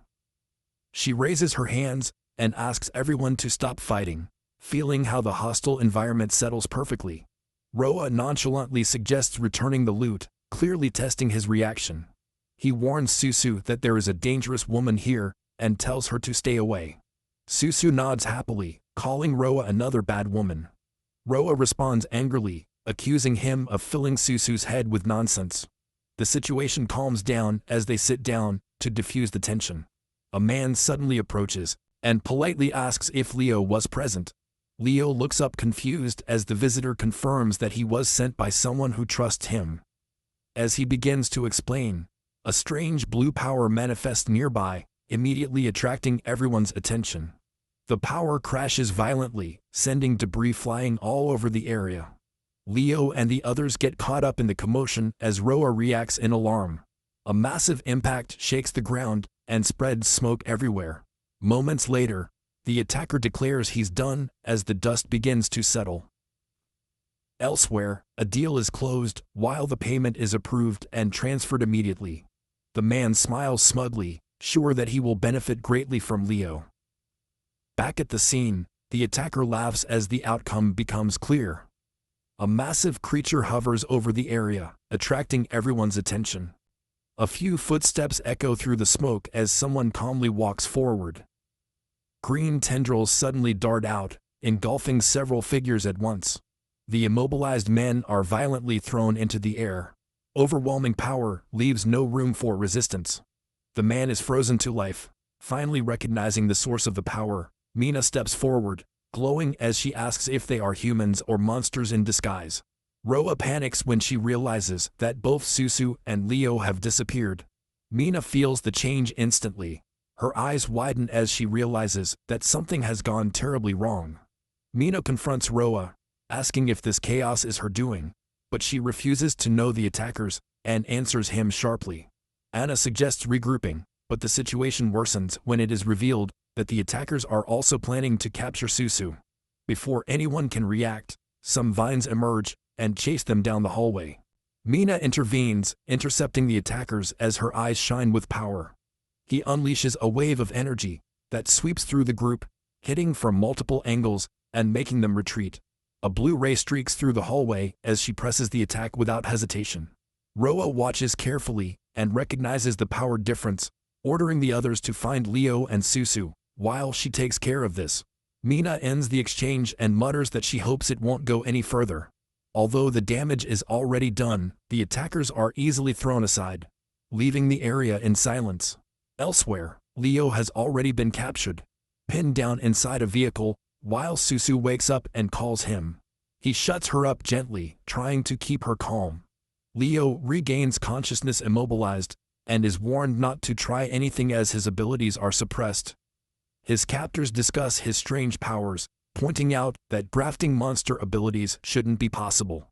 She raises her hands and asks everyone to stop fighting, feeling how the hostile environment settles perfectly. Roa nonchalantly suggests returning the loot, clearly testing his reaction. He warns Susu that there is a dangerous woman here and tells her to stay away. Susu nods happily, calling Roa another bad woman. Roa responds angrily, accusing him of filling Susu's head with nonsense. The situation calms down as they sit down to diffuse the tension. A man suddenly approaches and politely asks if Leo was present. Leo looks up confused as the visitor confirms that he was sent by someone who trusts him. As he begins to explain, a strange blue power manifests nearby, immediately attracting everyone's attention. The power crashes violently, sending debris flying all over the area. Leo and the others get caught up in the commotion as Roa reacts in alarm. A massive impact shakes the ground and spreads smoke everywhere. Moments later, the attacker declares he's done as the dust begins to settle. Elsewhere, a deal is closed while the payment is approved and transferred immediately. The man smiles smugly, sure that he will benefit greatly from Leo. Back at the scene, the attacker laughs as the outcome becomes clear. A massive creature hovers over the area, attracting everyone's attention. A few footsteps echo through the smoke as someone calmly walks forward. Green tendrils suddenly dart out, engulfing several figures at once. The immobilized men are violently thrown into the air. Overwhelming power leaves no room for resistance. The man is frozen to life. Finally recognizing the source of the power, Mina steps forward, glowing as she asks if they are humans or monsters in disguise. Roa panics when she realizes that both Susu and Leo have disappeared. Mina feels the change instantly. Her eyes widen as she realizes that something has gone terribly wrong. Mina confronts Roa, asking if this chaos is her doing, but she refuses to know the attackers and answers him sharply. Anna suggests regrouping, but the situation worsens when it is revealed that the attackers are also planning to capture Susu. Before anyone can react, some vines emerge and chase them down the hallway. Mina intervenes, intercepting the attackers as her eyes shine with power. He unleashes a wave of energy that sweeps through the group, hitting from multiple angles and making them retreat. A blue ray streaks through the hallway as she presses the attack without hesitation. Roa watches carefully and recognizes the power difference, ordering the others to find Leo and Susu. While she takes care of this, Mina ends the exchange and mutters that she hopes it won't go any further. Although the damage is already done, the attackers are easily thrown aside, leaving the area in silence. Elsewhere, Leo has already been captured, pinned down inside a vehicle, while Susu wakes up and calls him. He shuts her up gently, trying to keep her calm. Leo regains consciousness immobilized, and is warned not to try anything as his abilities are suppressed. His captors discuss his strange powers, pointing out that grafting monster abilities shouldn't be possible,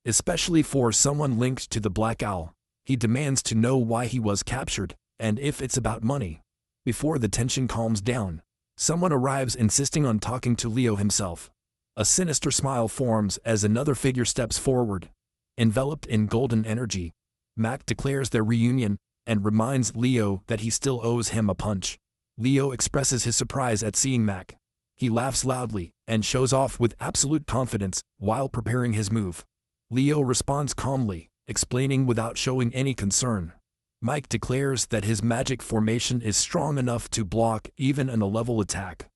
especially for someone linked to the Black Owl. He demands to know why he was captured, and if it's about money. Before the tension calms down, someone arrives insisting on talking to Leo himself. A sinister smile forms as another figure steps forward. Enveloped in golden energy, Mac declares their reunion and reminds Leo that he still owes him a punch. Leo expresses his surprise at seeing Mac. He laughs loudly and shows off with absolute confidence while preparing his move. Leo responds calmly, explaining without showing any concern. Mike declares that his magic formation is strong enough to block even an A-level attack.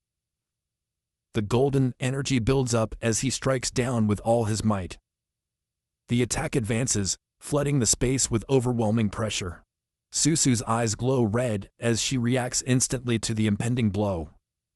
The golden energy builds up as he strikes down with all his might. The attack advances, flooding the space with overwhelming pressure. Susu's eyes glow red as she reacts instantly to the impending blow.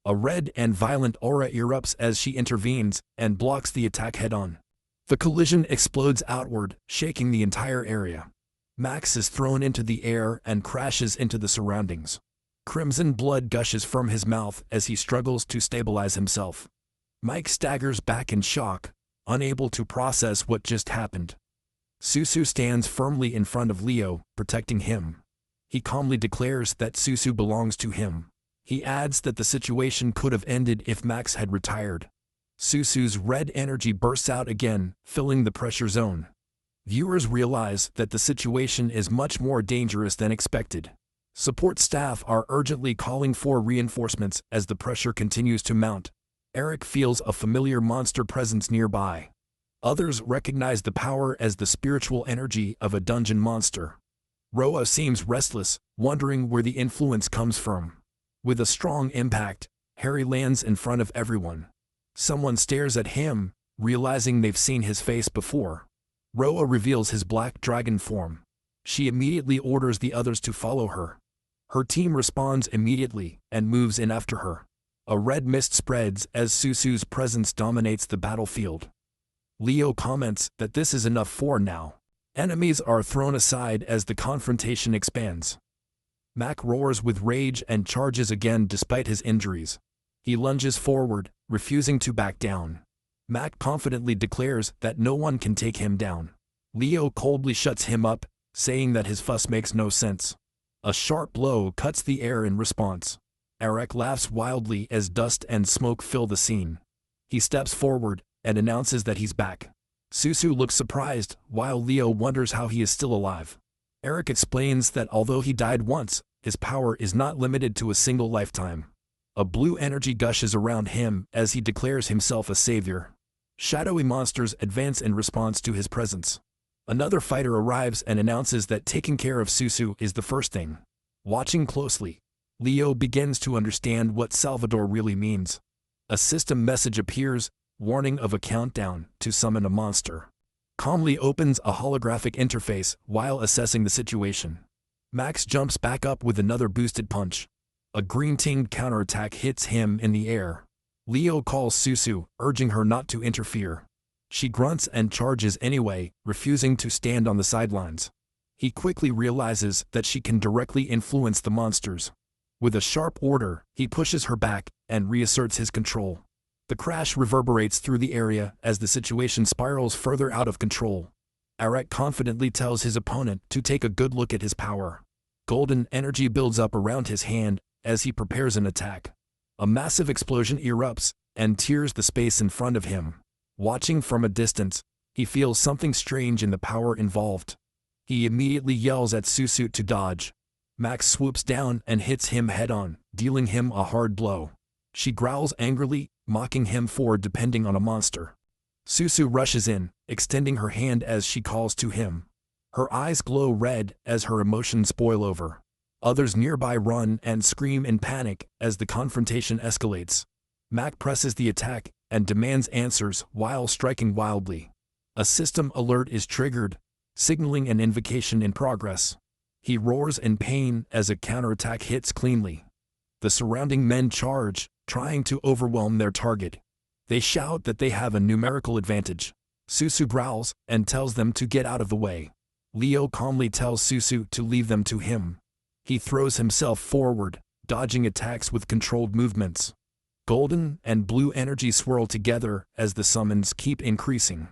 A red and violent aura erupts as she intervenes and blocks the attack head-on. The collision explodes outward, shaking the entire area. Max is thrown into the air and crashes into the surroundings. Crimson blood gushes from his mouth as he struggles to stabilize himself. Mike staggers back in shock, unable to process what just happened. Susu stands firmly in front of Leo, protecting him. He calmly declares that Susu belongs to him. He adds that the situation could have ended if Max had retired. Susu's red energy bursts out again, filling the pressure zone. Viewers realize that the situation is much more dangerous than expected. Support staff are urgently calling for reinforcements as the pressure continues to mount. Eric feels a familiar monster presence nearby. Others recognize the power as the spiritual energy of a dungeon monster. Roa seems restless, wondering where the influence comes from. With a strong impact, Harry lands in front of everyone. Someone stares at him, realizing they've seen his face before. Roa reveals his black dragon form. She immediately orders the others to follow her. Her team responds immediately and moves in after her. A red mist spreads as Susu's presence dominates the battlefield. Leo comments that this is enough for now. Enemies are thrown aside as the confrontation expands. Mac roars with rage and charges again despite his injuries. He lunges forward, refusing to back down. Mac confidently declares that no one can take him down. Leo coldly shuts him up, saying that his fuss makes no sense. A sharp blow cuts the air in response. Eric laughs wildly as dust and smoke fill the scene. He steps forward and announces that he's back. Susu looks surprised, while Leo wonders how he is still alive. Eric explains that although he died once, his power is not limited to a single lifetime. A blue energy gushes around him as he declares himself a savior. Shadowy monsters advance in response to his presence. Another fighter arrives and announces that taking care of Susu is the first thing. Watching closely, Leo begins to understand what Salvador really means. A system message appears, warning of a countdown to summon a monster. Calmly opens a holographic interface while assessing the situation. Max jumps back up with another boosted punch. A green-tinged counterattack hits him in the air. Leo calls Susu, urging her not to interfere. She grunts and charges anyway, refusing to stand on the sidelines. He quickly realizes that she can directly influence the monsters. With a sharp order, he pushes her back and reasserts his control. The crash reverberates through the area as the situation spirals further out of control. Arek confidently tells his opponent to take a good look at his power. Golden energy builds up around his hand as he prepares an attack. A massive explosion erupts and tears the space in front of him. Watching from a distance, he feels something strange in the power involved. He immediately yells at Susu to dodge. Max swoops down and hits him head-on, dealing him a hard blow. She growls angrily, mocking him for depending on a monster. Susu rushes in, extending her hand as she calls to him. Her eyes glow red as her emotions boil over. Others nearby run and scream in panic as the confrontation escalates. Mac presses the attack and demands answers while striking wildly. A system alert is triggered, signaling an invocation in progress. He roars in pain as a counterattack hits cleanly. The surrounding men charge, trying to overwhelm their target. They shout that they have a numerical advantage. Susu growls and tells them to get out of the way. Leo calmly tells Susu to leave them to him. He throws himself forward, dodging attacks with controlled movements. Golden and blue energy swirl together as the summons keep increasing.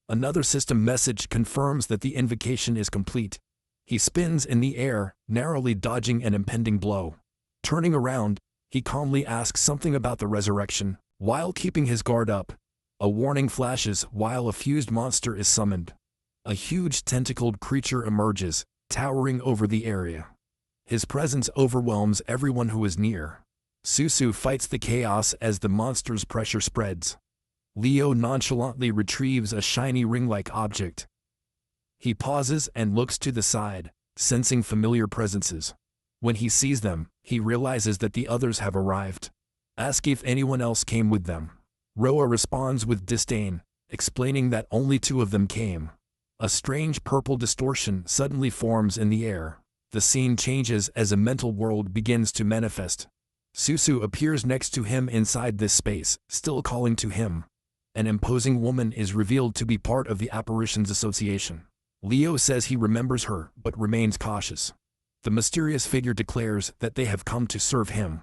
Another system message confirms that the invocation is complete. He spins in the air, narrowly dodging an impending blow. Turning around, he calmly asks something about the resurrection, while keeping his guard up. A warning flashes while a fused monster is summoned. A huge tentacled creature emerges, towering over the area. His presence overwhelms everyone who is near. Susu fights the chaos as the monster's pressure spreads. Leo nonchalantly retrieves a shiny ring-like object. He pauses and looks to the side, sensing familiar presences. When he sees them, he realizes that the others have arrived. Ask if anyone else came with them. Roa responds with disdain, explaining that only 2 of them came. A strange purple distortion suddenly forms in the air. The scene changes as a mental world begins to manifest. Susu appears next to him inside this space, still calling to him. An imposing woman is revealed to be part of the Apparitions Association. Leo says he remembers her, but remains cautious. The mysterious figure declares that they have come to serve him.